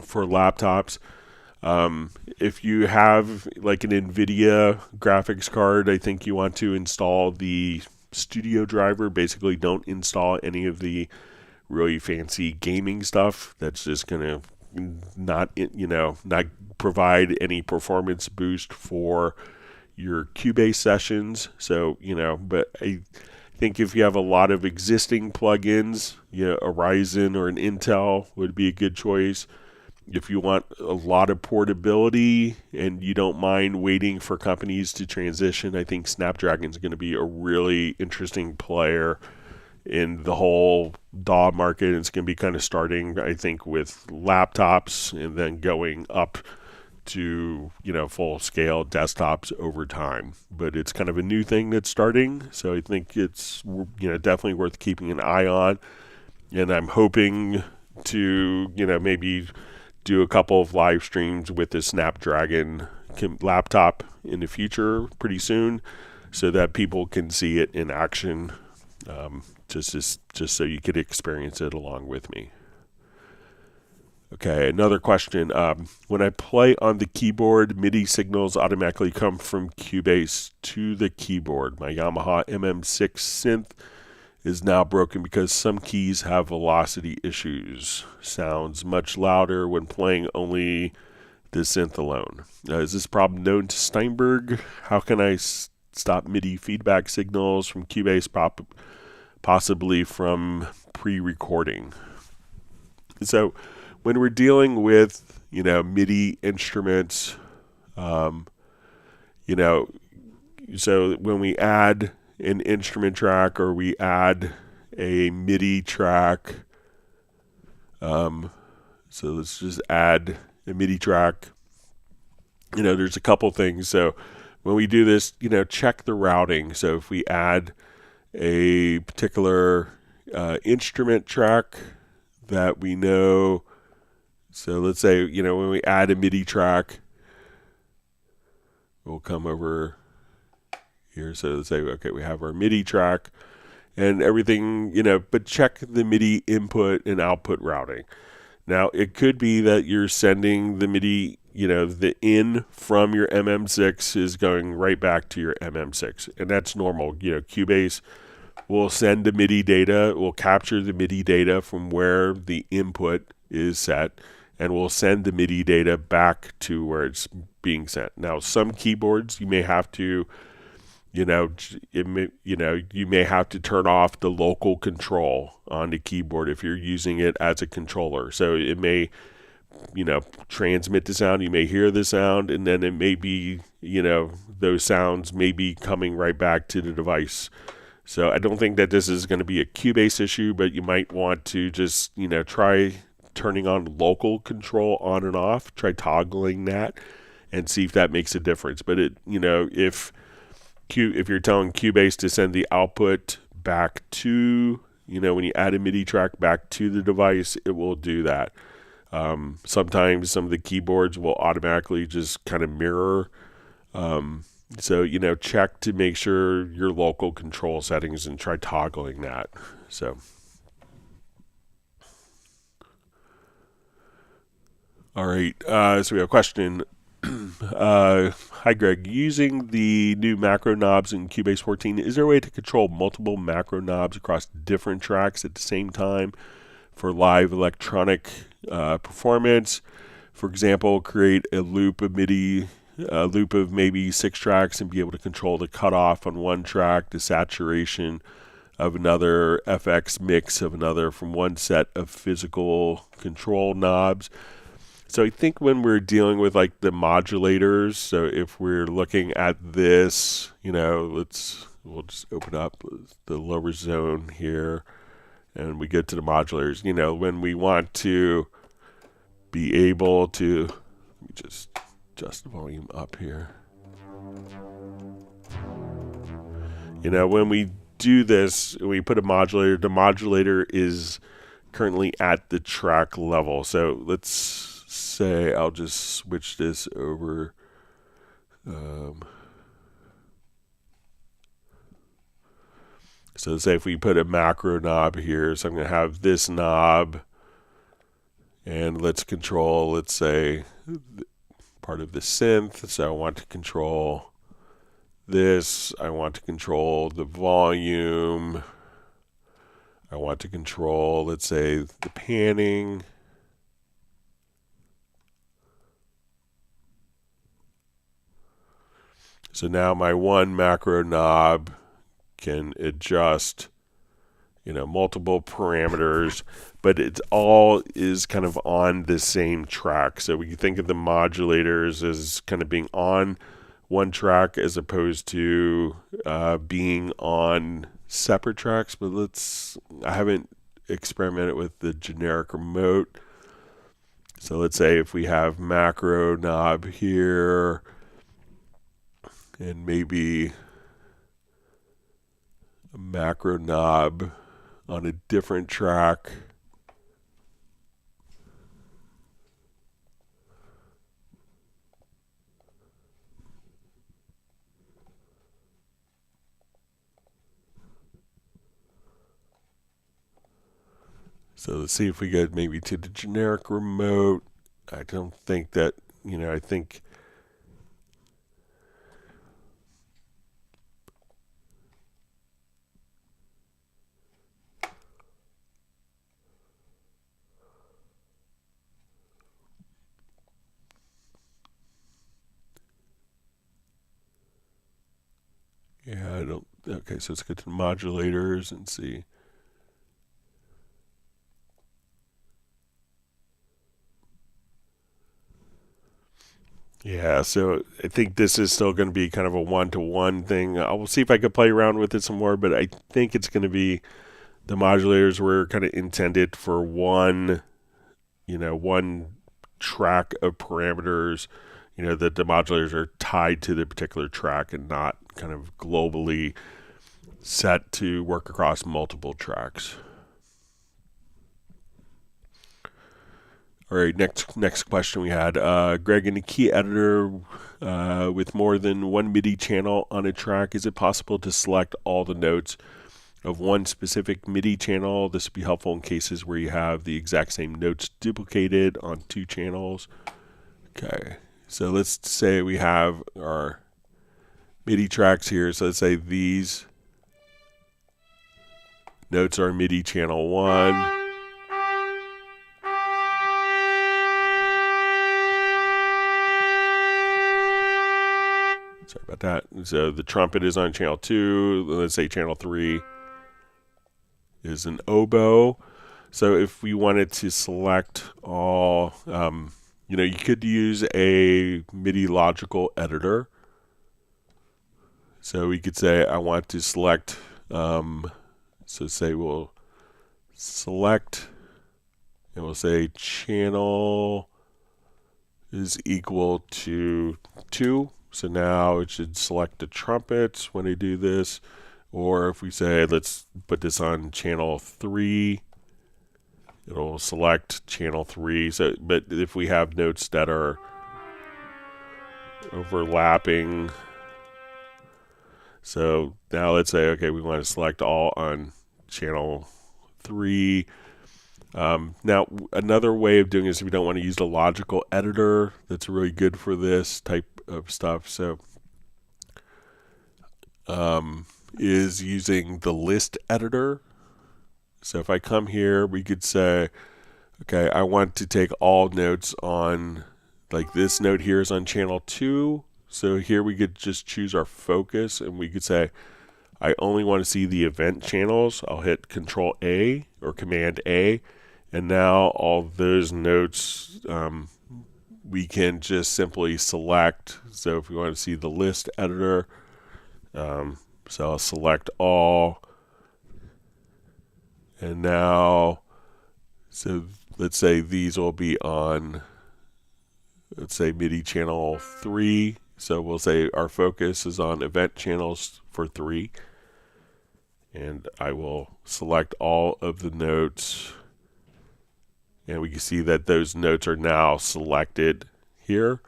for laptops. If you have like an NVIDIA graphics card, I think you want to install the Studio driver. Basically, don't install any of the really fancy gaming stuff. That's just going to not provide any performance boost for your Cubase sessions. So, but I think if you have a lot of existing plugins, a Ryzen or an Intel would be a good choice. If you want a lot of portability and you don't mind waiting for companies to transition, I think Snapdragon is going to be a really interesting player in the whole DAW market. It's going to be kind of starting, I think, with laptops and then going up to, full scale desktops over time. But it's kind of a new thing that's starting, so I think it's, definitely worth keeping an eye on. And I'm hoping to, maybe do a couple of live streams with the Snapdragon laptop in the future pretty soon, so that people can see it in action, just so you could experience it along with me. Okay, another question. When I play on the keyboard, MIDI signals automatically come from Cubase to the keyboard. My Yamaha MM6 synth is now broken because some keys have velocity issues. Sounds much louder when playing only the synth alone. Is this problem known to Steinberg? How can I stop MIDI feedback signals from Cubase, possibly from pre-recording? So when we're dealing with, MIDI instruments, so when we add an instrument track or we add a MIDI track, so let's just add a MIDI track. There's a couple things. So when we do this, check the routing. So if we add a particular instrument track that we know, so let's say, when we add a MIDI track, we'll come over here. So let's say, okay, we have our MIDI track and everything, but check the MIDI input and output routing. Now, it could be that you're sending the MIDI, the in from your MM6 is going right back to your MM6, and that's normal. Cubase will send the MIDI data, will capture the MIDI data from where the input is set, and will send the MIDI data back to where it's being sent. Now, some keyboards you may have to, you may have to turn off the local control on the keyboard if you're using it as a controller. So it may, transmit the sound. You may hear the sound, and then it may be, those sounds may be coming right back to the device. So I don't think that this is going to be a Cubase issue, but you might want to just, try turning on local control on and off. Try toggling that and see if that makes a difference. But if you're telling Cubase to send the output back to, when you add a MIDI track back to the device, it will do that. Sometimes some of the keyboards will automatically just kind of mirror. So, check to make sure your local control settings and try toggling that. So, all right. So we have a question. Hi, Greg. Using the new macro knobs in Cubase 14, is there a way to control multiple macro knobs across different tracks at the same time for live electronic performance? For example, create a loop of MIDI, a loop of maybe 6 tracks, and be able to control the cutoff on one track, the saturation of another, FX mix of another from one set of physical control knobs. So I think when we're dealing with like the modulators, so if we're looking at this, we'll just open up the lower zone here and we get to the modulators. When we want to be able to, let me just adjust the volume up here. When we do this, we put a modulator, the modulator is currently at the track level. So let's say I'll just switch this over. So say if we put a macro knob here, so I'm going to have this knob, and let's control, let's say, part of the synth. So I want to control this. I want to control the volume. I want to control, let's say, the panning. So now my one macro knob can adjust multiple parameters, but it all is kind of on the same track. So we can think of the modulators as kind of being on one track as opposed to being on separate tracks. But I haven't experimented with the generic remote. So let's say if we have macro knob here and maybe a macro knob on a different track. So let's see if we get maybe to the generic remote. I don't think that, I think okay, so let's get to modulators and see. Yeah, so I think this is still going to be kind of a one-to-one thing. I will see if I could play around with it some more, but I think it's going to be the modulators were kind of intended for one track of parameters. That the modulators are tied to the particular track and not kind of globally set to work across multiple tracks. All right, next question we had. Greg, in a key editor with more than one MIDI channel on a track, is it possible to select all the notes of one specific MIDI channel? This would be helpful in cases where you have the exact same notes duplicated on two channels. Okay, so let's say we have our MIDI tracks here. So let's say these notes are MIDI channel 1. Sorry about that. So the trumpet is on channel 2. Let's say channel 3 is an oboe. So if we wanted to select all, you could use a MIDI logical editor. So we could say I want to select, so say we'll select, and we'll say channel is equal to 2. So now it should select the trumpet when I do this. Or if we say, let's put this on channel 3, it'll select channel 3. So, but if we have notes that are overlapping, so now let's say, okay, we want to select all on channel 3. Now, another way of doing this, if we don't want to use the logical editor, that's really good for this type of stuff. So, is using the list editor. So if I come here, we could say, okay, I want to take all notes on, like this note here is on channel 2. So here we could just choose our focus, and we could say, I only want to see the event channels. I'll hit Control A or Command A, and now all those notes we can just simply select. So if we want to see the list editor, so I'll select all, and now, so let's say these will be on, let's say MIDI channel 3. So we'll say our focus is on event channels for 3. And I will select all of the notes. And we can see that those notes are now selected here.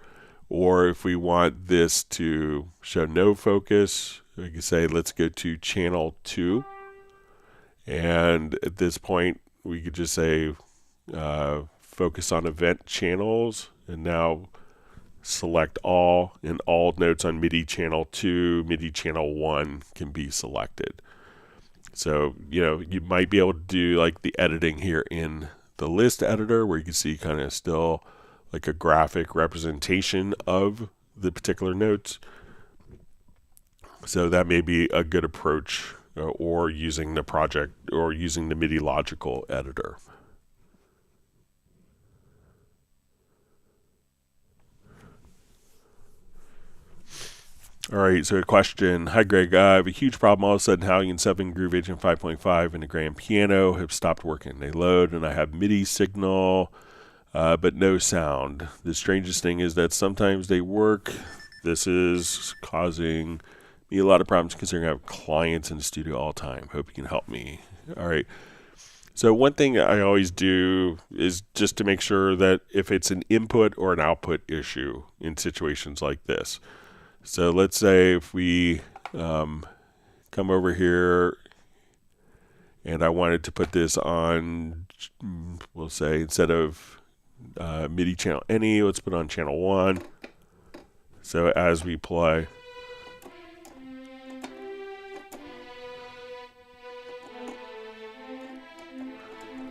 Or if we want this to show no focus, we can say let's go to channel 2. And at this point, we could just say focus on event channels. And now select all, and all notes on MIDI channel 2, MIDI channel 1 can be selected. So, you might be able to do like the editing here in the list editor, where you can see kind of still like a graphic representation of the particular notes. So that may be a good approach or using the project or using the MIDI logical editor. All right, so a question. Hi, Greg. I have a huge problem. All of a sudden, Halligan 7, Groove Agent 5.5, and the grand piano have stopped working. They load, and I have MIDI signal, but no sound. The strangest thing is that sometimes they work. This is causing me a lot of problems considering I have clients in the studio all the time. Hope you can help me. All right. So one thing I always do is just to make sure that if it's an input or an output issue in situations like this. So let's say if we come over here and I wanted to put this on, we'll say instead of MIDI channel any, let's put on channel 1. So as we play,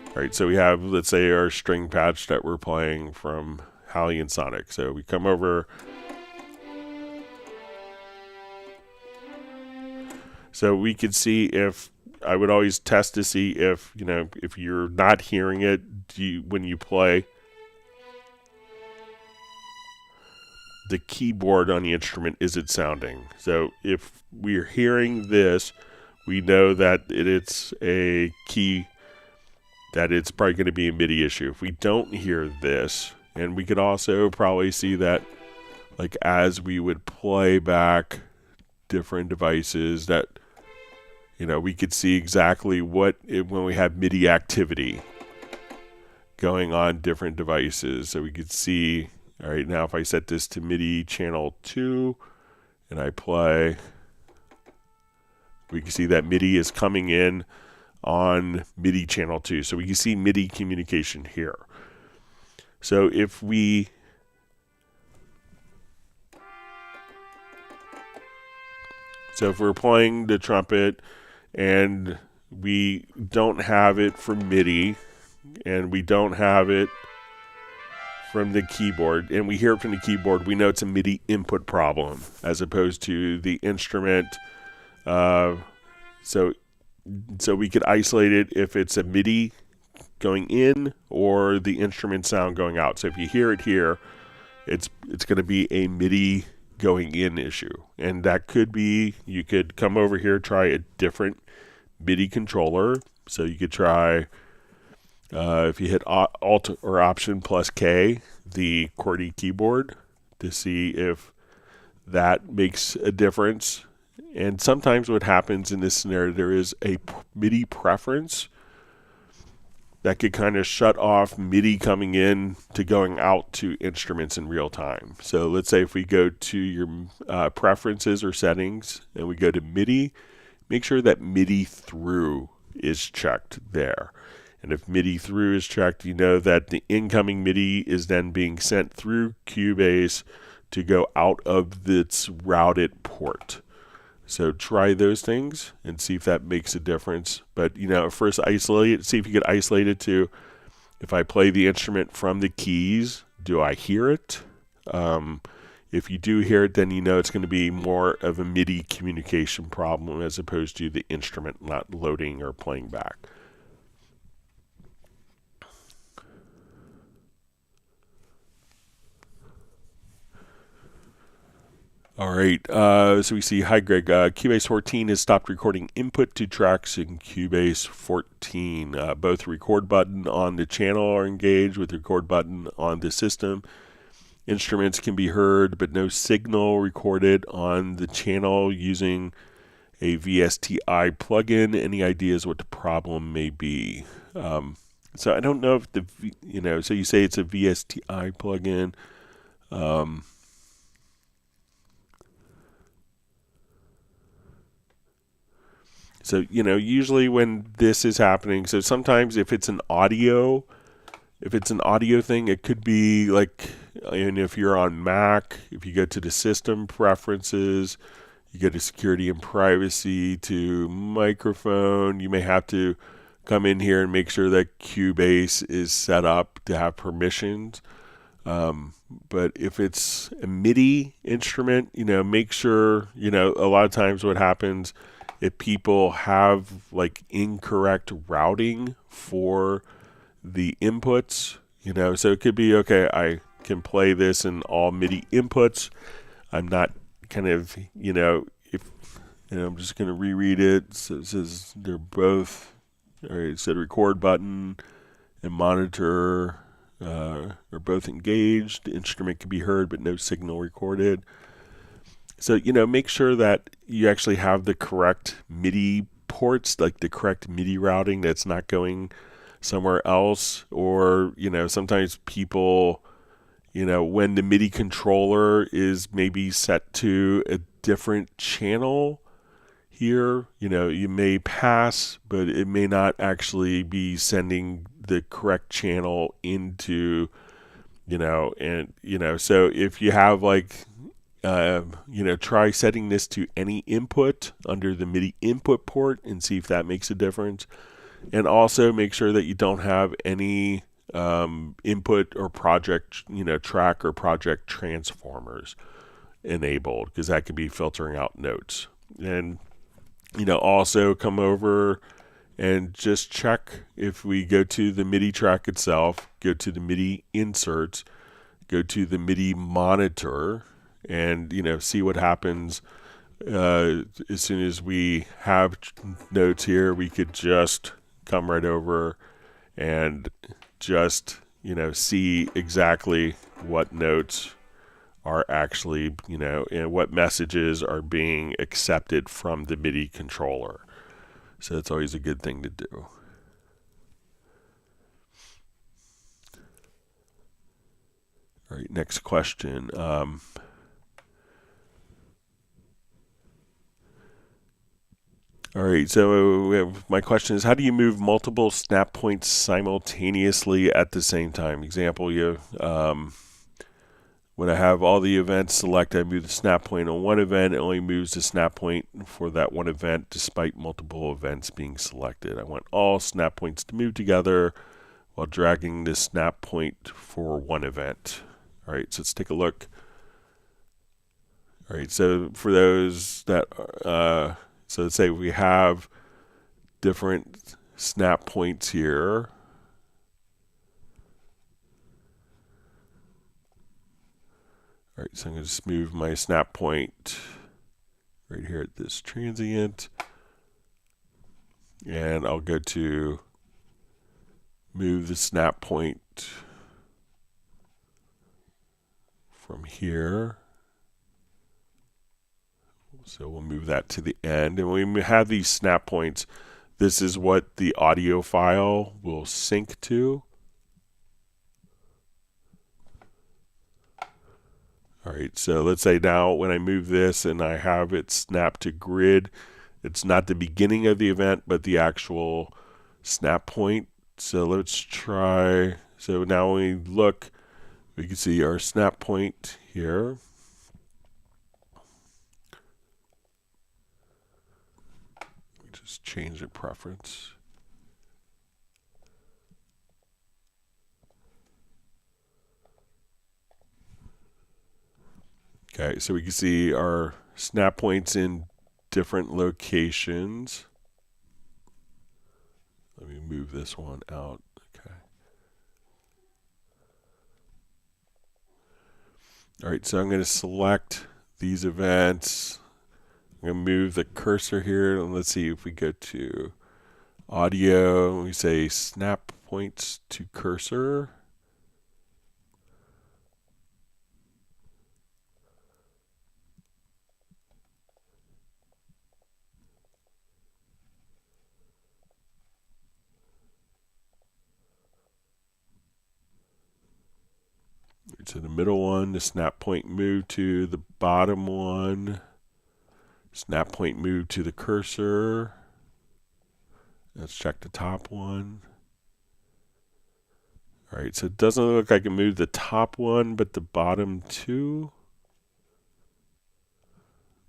all right, so we have, let's say, our string patch that we're playing from Halligan Sonic. So we come over. So we could see if, I would always test to see if, if you're not hearing it, when you play the keyboard on the instrument, is it sounding? So if we're hearing this, we know that it's a key, that it's probably going to be a MIDI issue. If we don't hear this, and we could also probably see that, like as we would play back different devices, that we could see exactly when we have MIDI activity going on different devices. So we could see, all right, now if I set this to MIDI channel 2 and I play, we can see that MIDI is coming in on MIDI channel 2. So we can see MIDI communication here. So if we're playing the trumpet and we don't have it from MIDI and we don't have it from the keyboard, and we hear it from the keyboard, we know it's a MIDI input problem as opposed to the instrument. So we could isolate it if it's a MIDI going in or the instrument sound going out. So if you hear it here, it's going to be a MIDI going in issue, and that could be, you could come over here, try a different MIDI controller. So you could try, if you hit Alt or Option plus K, the QWERTY keyboard, to see if that makes a difference. And sometimes what happens in this scenario, there is a MIDI preference that could kind of shut off MIDI coming in to going out to instruments in real time. So let's say if we go to your preferences or settings and we go to MIDI, make sure that MIDI through is checked there. And if MIDI through is checked, you know that the incoming MIDI is then being sent through Cubase to go out of its routed port. So try those things and see if that makes a difference. But, first isolate it. See if you could isolate it to, if I play the instrument from the keys, do I hear it? If you do hear it, then it's going to be more of a MIDI communication problem as opposed to the instrument not loading or playing back. All right, so we see, hi Greg, Cubase 14 has stopped recording input to tracks in Cubase 14. Both record button on the channel are engaged with the record button on the system. Instruments can be heard, but no signal recorded on the channel using a VSTi plugin. Any ideas what the problem may be? So I don't know if so you say it's a VSTi plugin. So, usually when this is happening, so sometimes if it's an audio thing, it could be like, and if you're on Mac, if you go to the system preferences, you go to security and privacy, to microphone, you may have to come in here and make sure that Cubase is set up to have permissions. But if it's a MIDI instrument, make sure, a lot of times what happens if people have like incorrect routing for the inputs, so it could be, okay, I can play this in all MIDI inputs. I'm not kind of, if, I'm just going to reread it. So it says they're both, all right, it said record button and monitor are both engaged. The instrument can be heard, but no signal recorded. So, make sure that you actually have the correct MIDI ports, like the correct MIDI routing, that's not going somewhere else. Or, sometimes people, when the MIDI controller is maybe set to a different channel here, you may pass, but it may not actually be sending the correct channel into, so if you have like, try setting this to any input under the MIDI input port and see if that makes a difference. And also make sure that you don't have any input or project, track or project transformers enabled, because that could be filtering out notes. And, also come over and just check if we go to the MIDI track itself, go to the MIDI inserts, go to the MIDI monitor, and see what happens. As soon as we have notes here, we could just come right over and just see exactly what notes are actually and what messages are being accepted from the MIDI controller. So it's always a good thing to do. All right, next question. All right, so my question is, how do you move multiple snap points simultaneously at the same time? Example, when I have all the events selected, I move the snap point on one event. It only moves the snap point for that one event despite multiple events being selected. I want all snap points to move together while dragging the snap point for one event. All right, so let's take a look. All right, so for those that so let's say we have different snap points here. All right, so I'm going to just move my snap point right here at this transient. And I'll go to move the snap point from here. So we'll move that to the end. And when we have these snap points, this is what the audio file will sync to. All right, so let's say now when I move this and I have it snapped to grid, it's not the beginning of the event, but the actual snap point. So let's try, so now when we look, we can see our snap point here. Just change the preference. Okay, so we can see our snap points in different locations. Let me move this one out. Okay. All right, so I'm going to select these events. I'm going to move the cursor here, and let's see if we go to audio, and we say snap points to cursor. To the middle one, the snap point move to the bottom one, snap point move to the cursor. Let's check the top one. All right, so it doesn't look like I can move the top one, but the bottom two.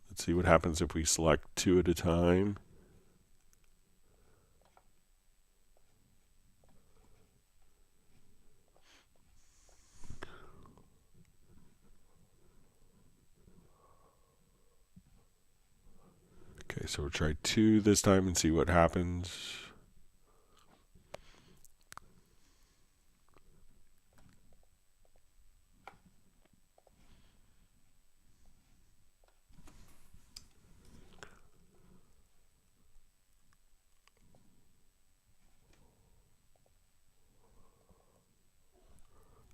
Let's see what happens if we select two at a time. Okay, So we'll try 2 this time and see what happens.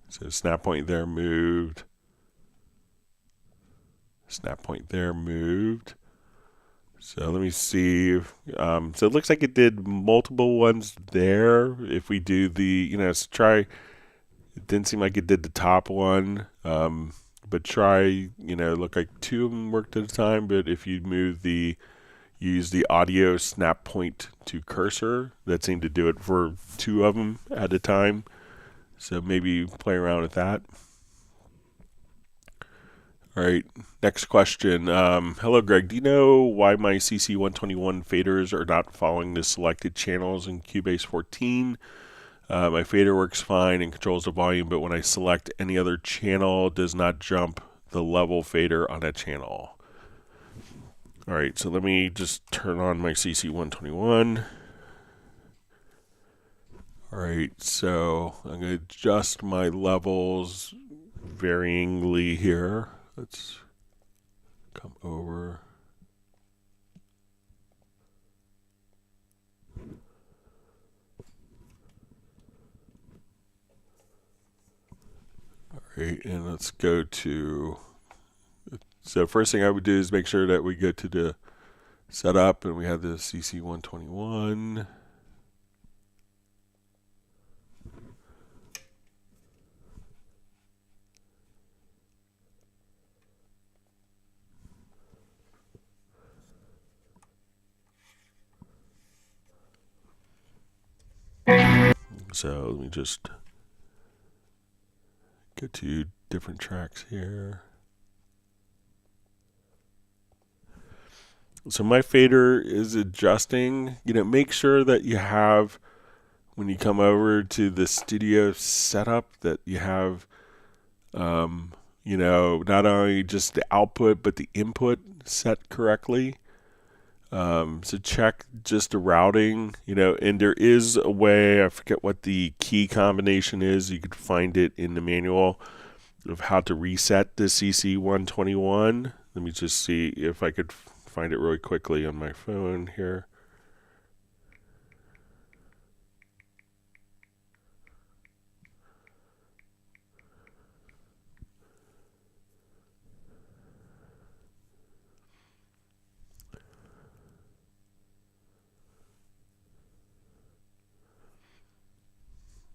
So snap point there moved. Snap point there moved. So let me see. So it looks like it did multiple ones there. If we do the, let's try. It didn't seem like it did the top one. But try, look like 2 of them worked at a time. But if you use the audio snap point to cursor, that seemed to do it for 2 of them at a time. So maybe play around with that. All right, next question. Hello, Greg. Do you know why my CC121 faders are not following the selected channels in Cubase 14? My fader works fine and controls the volume, but when I select any other channel, it does not jump the level fader on that channel. All right, so let me just turn on my CC121. All right, so I'm going to adjust my levels varyingly here. Let's come over. All right, and let's go to, so first thing I would do is make sure that we go to the setup and we have the CC121. So let me just go to different tracks here. So my fader is adjusting. Make sure that you have, when you come over to the studio setup, that you have, not only just the output, but the input set correctly. So check just the routing, and there is a way, I forget what the key combination is, you could find it in the manual of how to reset the CC121. Let me just see if I could find it really quickly on my phone here.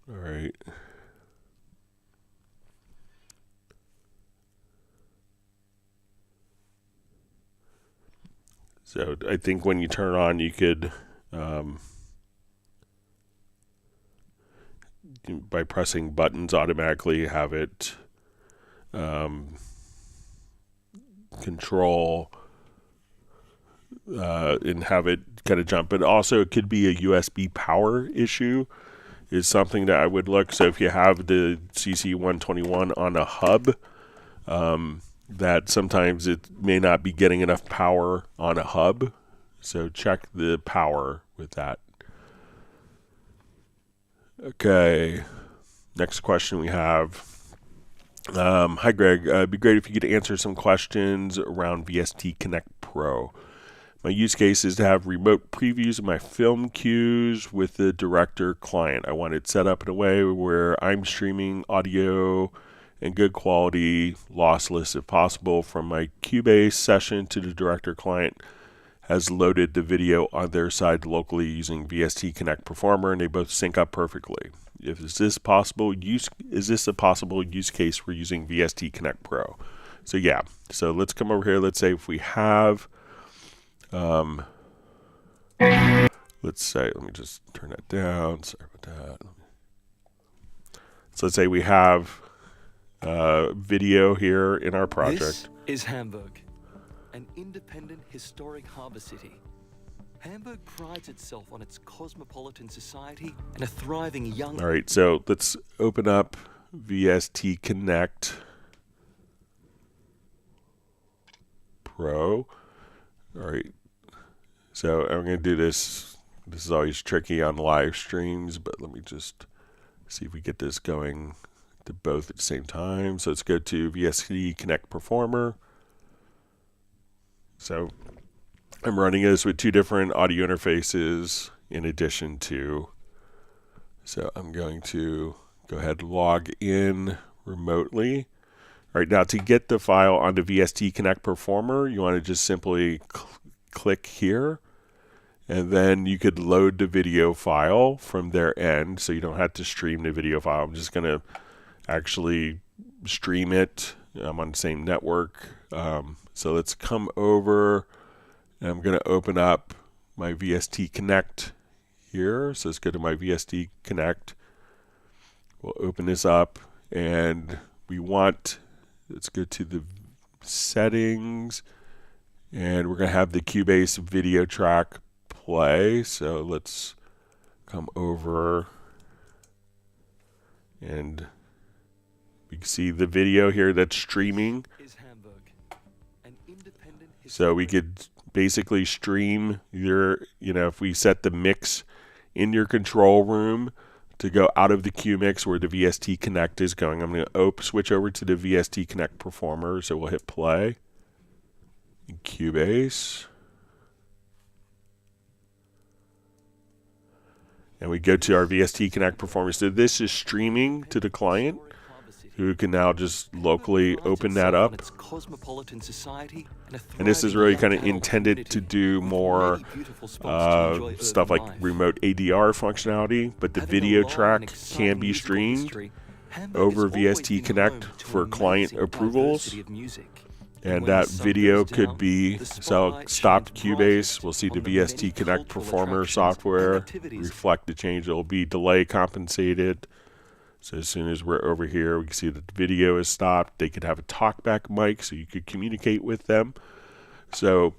All right. So I think when you turn on, you could, by pressing buttons, automatically have it control and have it kind of jump. But also it could be a USB power issue is something that I would look. So if you have the CC121 on a hub, that sometimes it may not be getting enough power on a hub. So check the power with that. Okay, next question we have. Hi, Greg. It'd be great if you could answer some questions around VST Connect Pro. My use case is to have remote previews of my film cues with the director client. I want it set up in a way where I'm streaming audio and good quality, lossless if possible, from my Cubase session to the director client has loaded the video on their side locally using VST Connect Performer, and they both sync up perfectly. Is this a possible use case for using VST Connect Pro? So yeah, so let's come over here. Let's say if we have, let's say, let me just turn that down. Sorry about that. So let's say we have video here in our project. This is Hamburg, an independent historic harbor city. Hamburg prides itself on its cosmopolitan society and a thriving young... All right, so let's open up VST Connect Pro. All right, So I'm going to do this. This is always tricky on live streams, but let me just see if we get this going to both at the same time. So let's go to VST Connect Performer. So I'm running this with two different audio interfaces in addition to. So I'm going to go ahead and log in remotely. All right, now to get the file onto VST Connect Performer, you want to just simply click here, and then you could load the video file from their end, so you don't have to stream the video file. I'm just going to actually stream it. I'm on the same network. So let's come over, and I'm going to open up my VST Connect here. So let's go to my VST Connect. We'll open this up, and we want, let's go to the settings, and we're going to have the Cubase video track play. So let's come over, and we can see the video here that's streaming. So we could basically stream your, if we set the mix in your control room to go out of the QMix where the VST Connect is going. I'm going to switch over to the VST Connect Performer, so we'll hit play in Cubase. And we go to our VST Connect Performer. So this is streaming to the client, who can now just locally open that up. And this is really kind of intended to do more stuff like remote ADR functionality, but the video track can be streamed over VST Connect for client approvals. And that video could be, so stop Cubase, we'll see the VST Connect Performer software reflect the change. It'll be delay compensated. So as soon as we're over here, we can see that the video is stopped. They could have a talkback mic, so you could communicate with them. So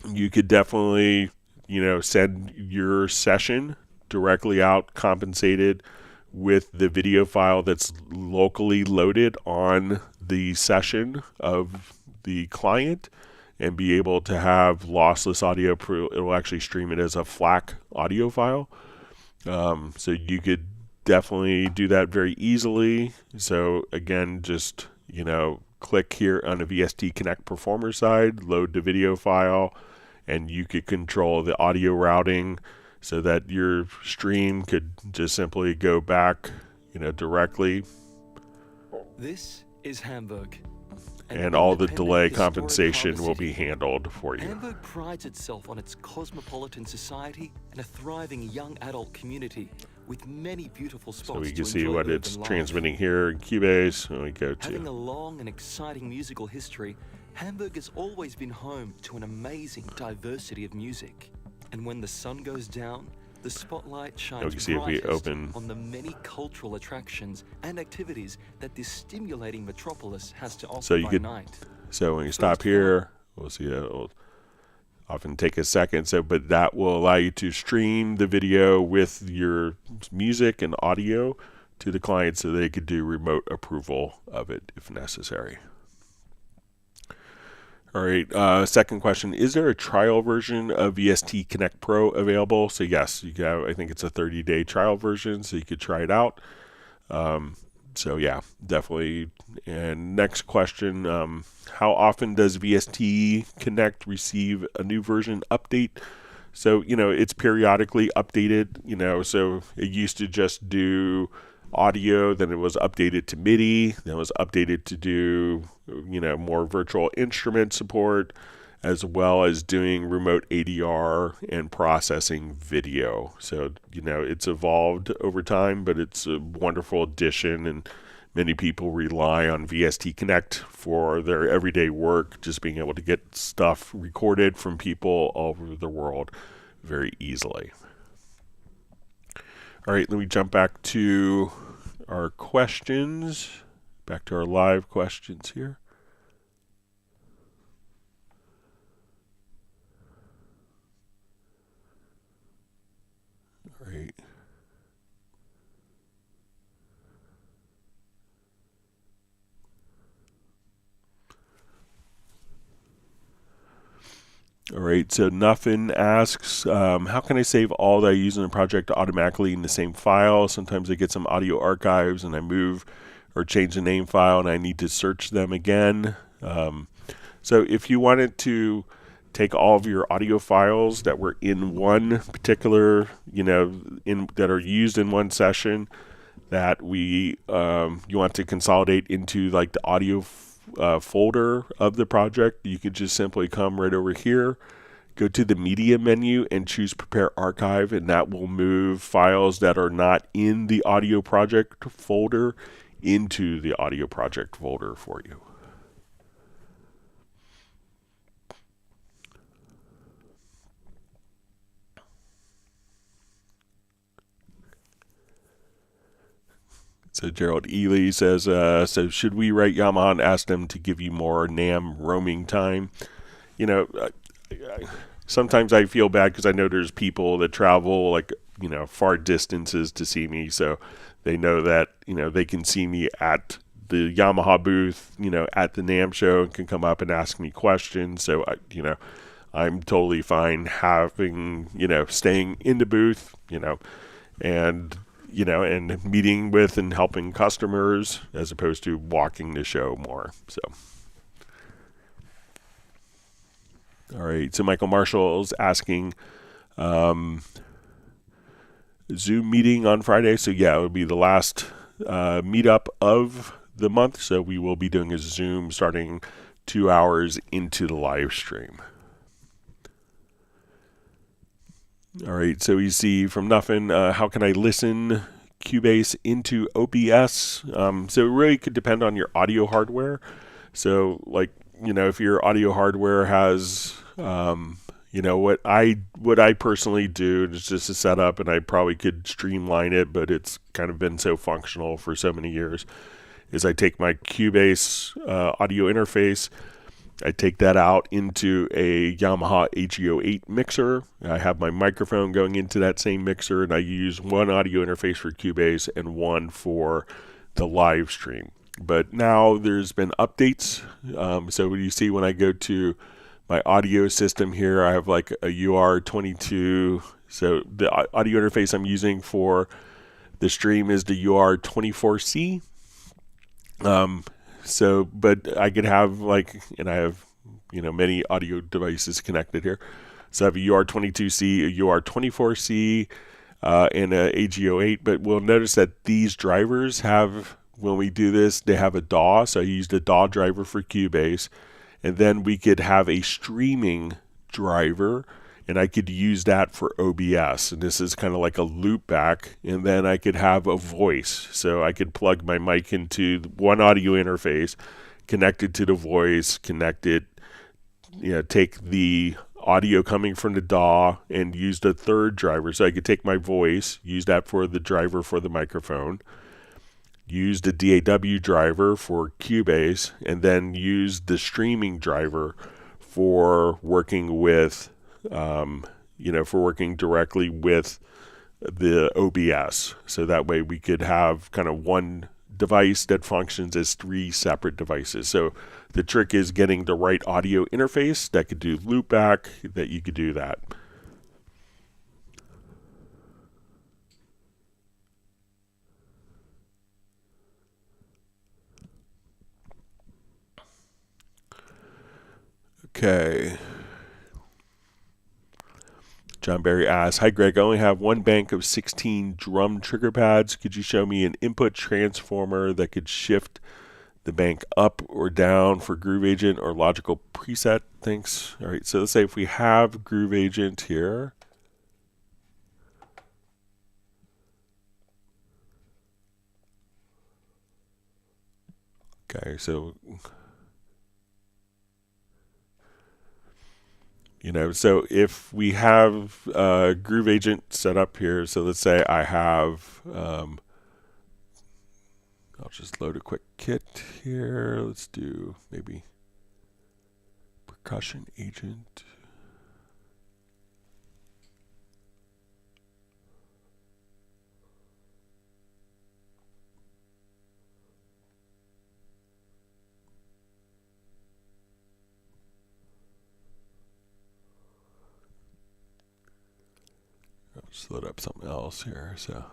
you could definitely, send your session directly out compensated with the video file that's locally loaded on the session of the client, and be able to have lossless audio. It will actually stream it as a FLAC audio file. So you could definitely do that very easily. So again, just click here on the VST Connect Performer side, load the video file, and you could control the audio routing so that your stream could just simply go back directly. This is Hamburg. And all the delay compensation will be handled for you. Hamburg prides itself on its cosmopolitan society and a thriving young adult community with many beautiful spots. So we can see what it's transmitting here in Cubase. And we go to. Having a long and exciting musical history, Hamburg has always been home to an amazing diversity of music. And when the sun goes down, the spotlight shines brightest on the many cultural attractions and activities that this stimulating metropolis has to offer by night. So when you stop here, we'll see it will often take a second. But that will allow you to stream the video with your music and audio to the client, so they could do remote approval of it if necessary. All right, second question, is there a trial version of VST Connect Pro available? So yes, you have, I think it's a 30-day trial version, so you could try it out. So yeah, definitely. And next question, how often does VST Connect receive a new version update? So, it's periodically updated, so it used to just do audio, then it was updated to MIDI, then it was updated to do more virtual instrument support, as well as doing remote ADR and processing video. So it's evolved over time, but it's a wonderful addition, and many people rely on VST Connect for their everyday work, just being able to get stuff recorded from people all over the world very easily. All right, let me jump back to our questions, back to our live questions here. All right. All right, so Nothing asks, how can I save all that I use in a project automatically in the same file? Sometimes I get some audio archives and I move or change the name file and I need to search them again. So if you wanted to take all of your audio files that were in one particular, that are used in one session, that you want to consolidate into like the audio folder of the project, you could just simply come right over here, go to the media menu and choose prepare archive, and that will move files that are not in the audio project folder into the audio project folder for you. So Gerald Ely says, so should we write Yamaha and ask them to give you more NAM roaming time? Sometimes I feel bad because I know there's people that travel like, far distances to see me. So they know that, they can see me at the Yamaha booth, at the NAM show, and can come up and ask me questions. So, I'm totally fine having, staying in the booth, and meeting with and helping customers as opposed to walking the show more. So, all right. So Michael Marshall is asking, Zoom meeting on Friday. So yeah, it would be the last meetup of the month. So we will be doing a Zoom starting 2 hours into the live stream. All right, so you see from Nothing, how can I listen Cubase into OBS? So it really could depend on your audio hardware. So like, if your audio hardware has, what I personally do is just a setup, and I probably could streamline it, but it's kind of been so functional for so many years, is I take my Cubase audio interface, I take that out into a Yamaha HE08 mixer. I have my microphone going into that same mixer, and I use one audio interface for Cubase and one for the live stream. But now there's been updates. So you see when I go to my audio system here, I have like a UR22. So the audio interface I'm using for the stream is the UR24C. But I could have and I have, many audio devices connected here. So I have a UR22C, a UR24C, and a AG08. But we'll notice that these drivers have, when we do this, they have a DAW. So I used a DAW driver for Cubase. And then we could have a streaming driver, and I could use that for OBS. And this is kind of like a loop back. And then I could have a voice. So I could plug my mic into one audio interface, connect it to the voice, take the audio coming from the DAW and use the third driver. So I could take my voice, use that for the driver for the microphone, use the DAW driver for Cubase, and then use the streaming driver for working with, for working directly with the OBS. So that way we could have kind of one device that functions as three separate devices. So the trick is getting the right audio interface that could do loopback, that you could do that. Okay. John Barry asks, hi Greg, I only have one bank of 16 drum trigger pads. Could you show me an input transformer that could shift the bank up or down for Groove Agent or logical preset? Thanks. All right, so let's say if we have Groove Agent here. Okay, so so if we have Groove Agent set up here, so let's say I have, I'll just load a quick kit here. Let's do maybe Percussion Agent. Just load up something else here. So.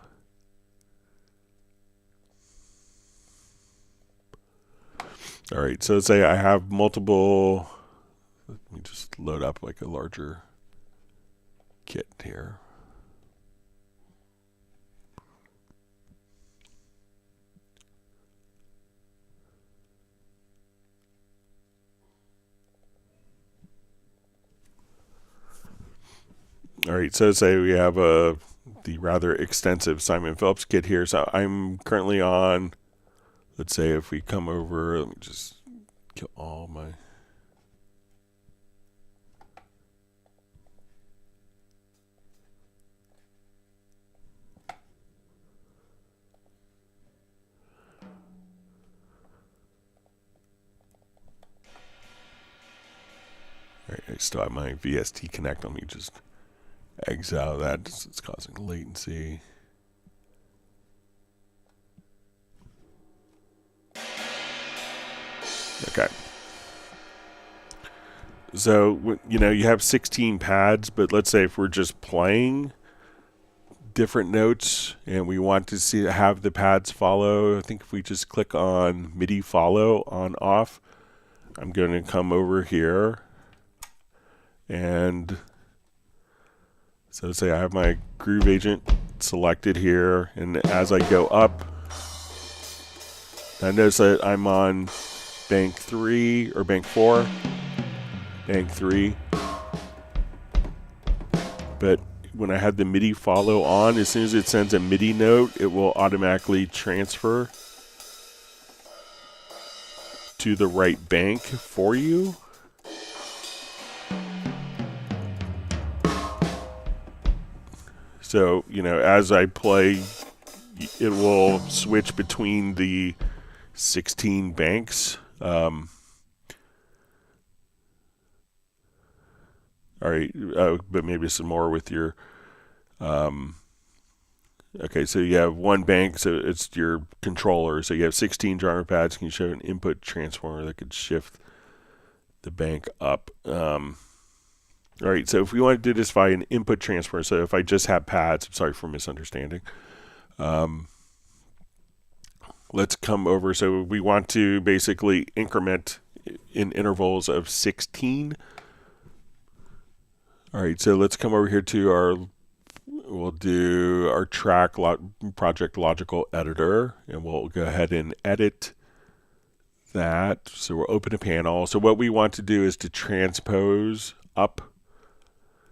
All right, so let's say I have multiple, let me just load up like a larger kit here. All right, so say we have the rather extensive Simon Phillips kit here. So I'm currently on, let's say if we come over, let me just kill all my. All right, I still have my VST Connect. Let me just exit out of that. It's causing latency. Okay. So, you know, you have 16 pads, but let's say if we're just playing different notes and we want to have the pads follow, I think if we just click on MIDI follow on off, I'm going to come over here and so say I have my groove agent selected here, and as I go up, I notice that I'm on bank 3 or bank 4, bank 3. But when I have the MIDI follow on, as soon as it sends a MIDI note, it will automatically transfer to the right bank for you. So, you know, as I play, it will switch between the 16 banks. All right, but maybe some more with your. Okay, so you have one bank, so it's your controller. So you have 16 drummer pads. Can you show an input transformer that could shift the bank up? All right, so if we want to do this by an input transformer, so if I just have pads, I'm sorry for misunderstanding. Let's come over. So we want to basically increment in intervals of 16. All right, so let's come over here to our, we'll do our track project logical editor, and we'll go ahead and edit that. So we'll open a panel. So what we want to do is to transpose up.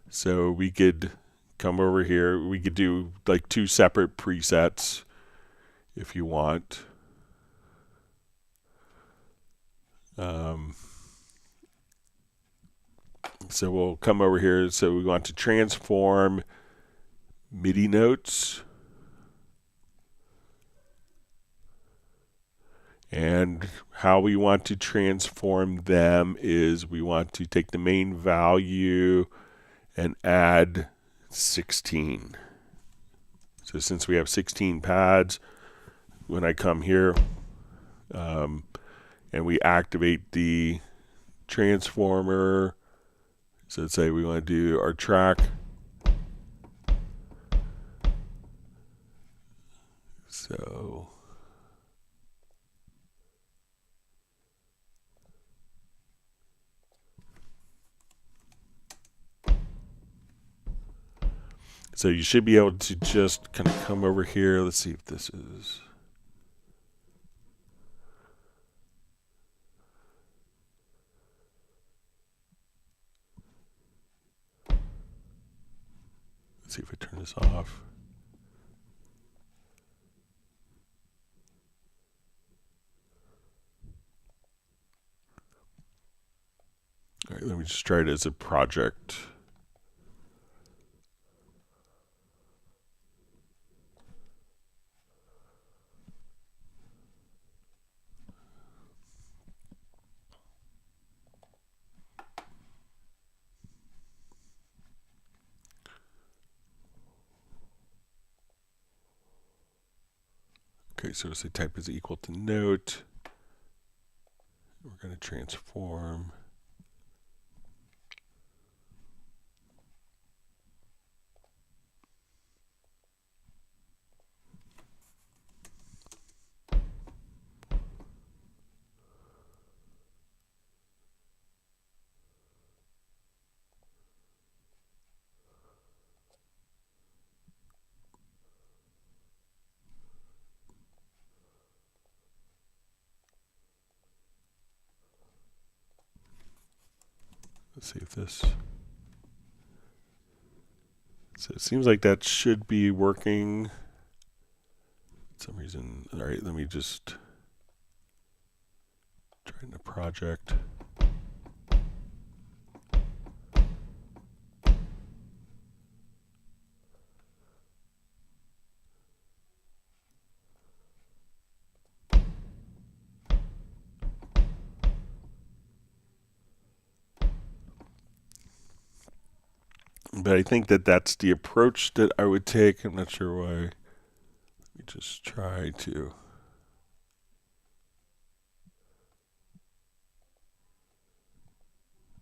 So we could come over here. We could do like 2 separate presets if you want. So we'll come over here. So we want to transform MIDI notes. And how we want to transform them is we want to take the main value and add 16. So since we have 16 pads, when I come here and we activate the transformer, so let's say we want to do our track. So you should be able to just kind of come over here. Let's see if this is. Let's see if I turn this off. All right, let me just try it as a project. Okay, so say type is equal to note. We're going to transform. Let's see if this. So it seems like that should be working. For some reason. All right, let me just try in the project. But I think that that's the approach that I would take. I'm not sure why. Let me just try to.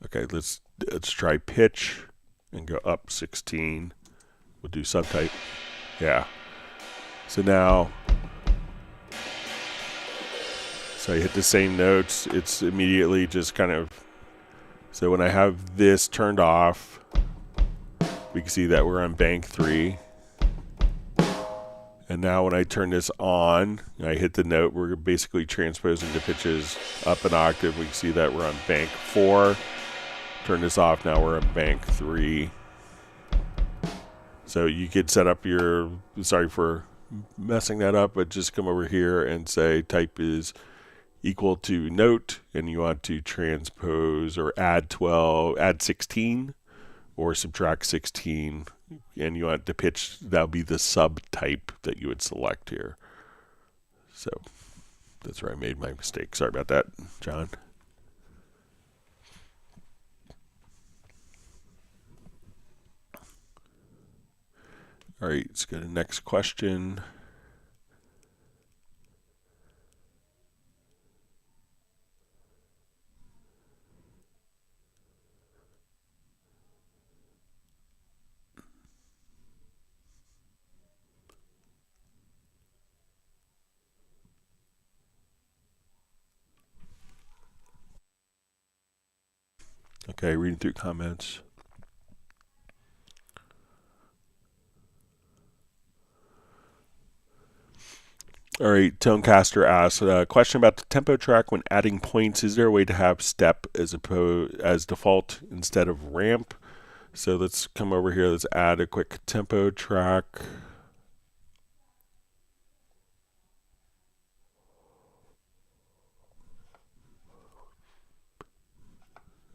Okay, let's try pitch and go up 16. We'll do subtype. Yeah. So now, so I hit the same notes. It's immediately just kind of, so when I have this turned off, we can see that we're on bank 3. And now when I turn this on, I hit the note, we're basically transposing the pitches up an octave. We can see that we're on bank 4. Turn this off, now we're on bank 3. So you could set up your, sorry for messing that up, but just come over here and say type is equal to note, and you want to transpose or add 16. Or subtract 16, and you want the pitch, that'll be the subtype that you would select here. So that's where I made my mistake. Sorry about that, John. All right, let's go to the next question. Okay, reading through comments. All right, Tonecaster asks a question about the tempo track when adding points. Is there a way to have step as default instead of ramp? So let's come over here. Let's add a quick tempo track.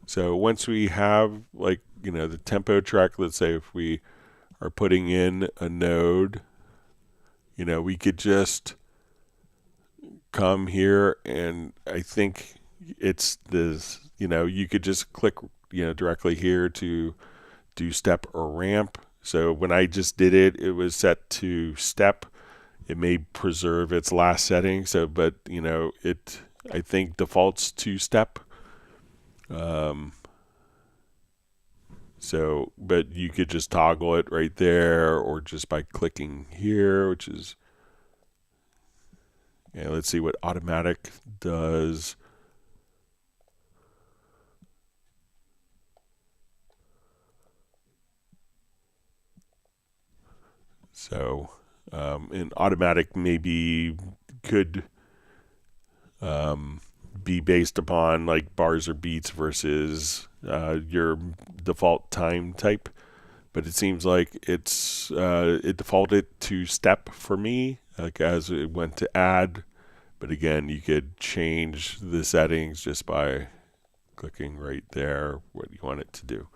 So once we have, like, you know, the tempo track, let's say if we are putting in a node, you know, we could just come here, and I think it's this, you know, you could just click, you know, directly here to do step or ramp. So when I just did it, it was set to step. It may preserve its last setting. So, but, you know, it, I think defaults to step. So, but you could just toggle it right there, or just by clicking here, which is, yeah, let's see what automatic does. So, in automatic maybe could be based upon like bars or beats versus your default time type, but it seems like it's it defaulted to step for me, like as it went to add. But again, you could change the settings just by clicking right there what you want it to do.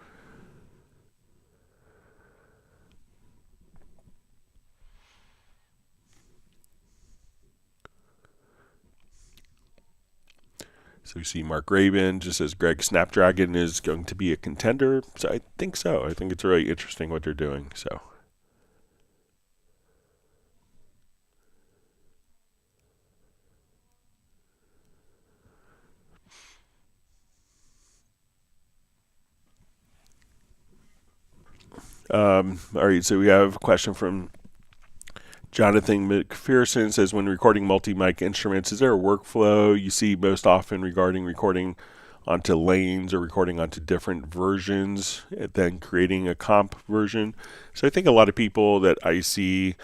So we see Mark Rabin just says Greg Snapdragon is going to be a contender. So I think so. I think it's really interesting what they're doing. So. All right, so we have a question from Jonathan McPherson. Says, when recording multi-mic instruments, is there a workflow you see most often regarding recording onto lanes or recording onto different versions and then creating a comp version? So I think a lot of people that I see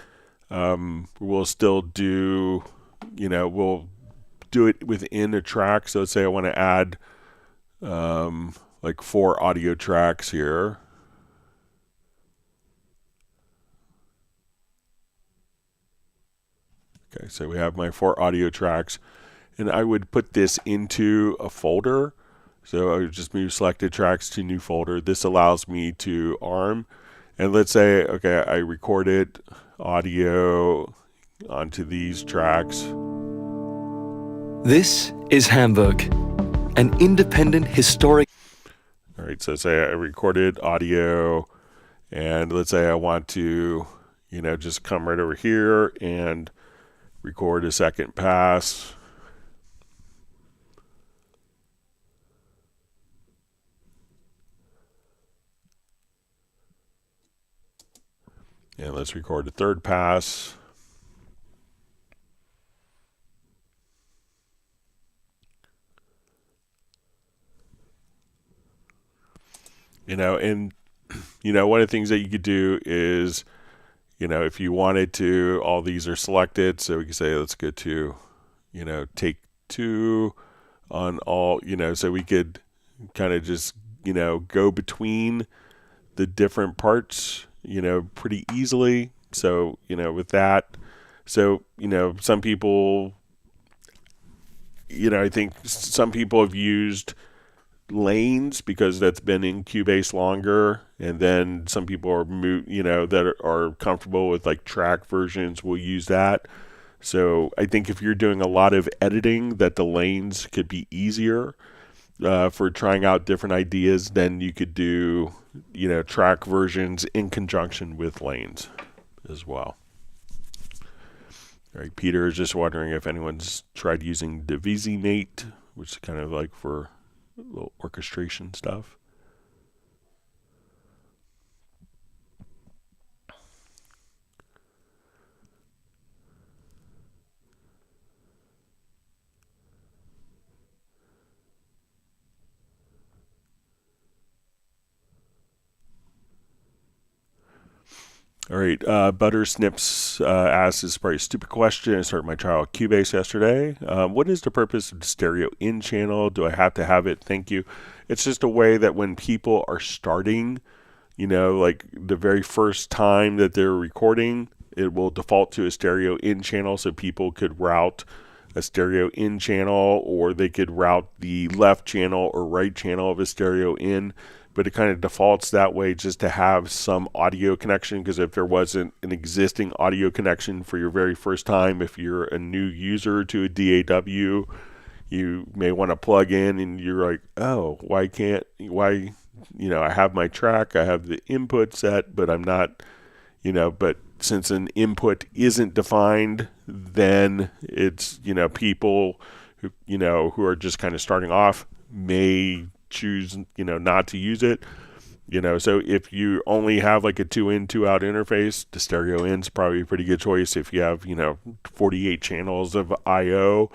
will still do, you know, will do it within a track. So let's say I want to add like like 4 audio tracks here. Okay, so we have my 4 audio tracks, and I would put this into a folder. So I would just move selected tracks to new folder. This allows me to arm, and let's say, okay, I recorded audio onto these tracks. This is Hamburg, an independent historic. All right, so say I recorded audio, and let's say I want to, just come right over here and record a second pass. And let's record a third pass. And one of the things that you could do is, if you wanted to, all these are selected, so we can say, let's go to, take 2 on all, so we could kind of just, go between the different parts, pretty easily. So, with that, so, some people, I think some people have used lanes because that's been in Cubase longer, and then some people are that are comfortable with like track versions will use that. So I think if you're doing a lot of editing, that the lanes could be easier for trying out different ideas. Then you could do track versions in conjunction with lanes as well. All right, Peter is just wondering if anyone's tried using Divisimate, which is kind of like for little orchestration stuff. All right, Butter Snips asks, this is probably a stupid question. I started my trial with Cubase yesterday. What is the purpose of the stereo in channel? Do I have to have it? Thank you. It's just a way that when people are starting, like the very first time that they're recording, it will default to a stereo in channel, so people could route a stereo in channel, or they could route the left channel or right channel of a stereo in. But it kind of defaults that way just to have some audio connection, because if there wasn't an existing audio connection for your very first time, if you're a new user to a DAW, you may want to plug in and you're like, oh, why, I have my track, I have the input set, but I'm not, but since an input isn't defined, then it's, people who are just kind of starting off may choose not to use it. So if you only have like a 2-in 2-out interface, the stereo in's probably a pretty good choice. If you have 48 channels of IO,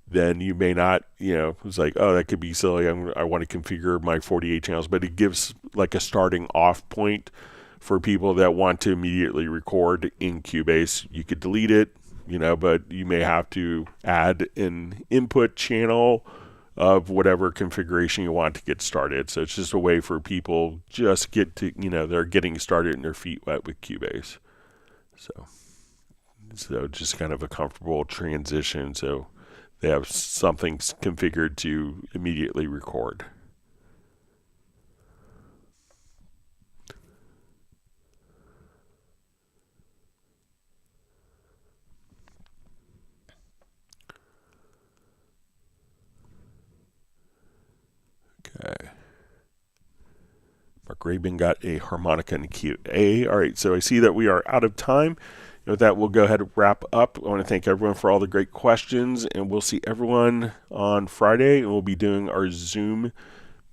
then you may not, it's like, oh, that could be silly, I want to configure my 48 channels. But it gives like a starting off point for people that want to immediately record in Cubase. You could delete it, but you may have to add an input channel of whatever configuration you want to get started. So it's just a way for people just get to, they're getting started and their feet wet with Cubase. So just kind of a comfortable transition, so they have something configured to immediately record. Okay. Mark Rabin got a harmonica and a key A. All right, so I see that we are out of time. And with that, we'll go ahead and wrap up. I want to thank everyone for all the great questions, and we'll see everyone on Friday. And we'll be doing our Zoom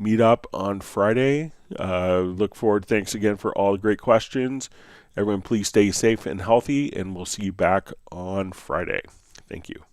meetup on Friday. Look forward. Thanks again for all the great questions. Everyone, please stay safe and healthy, and we'll see you back on Friday. Thank you.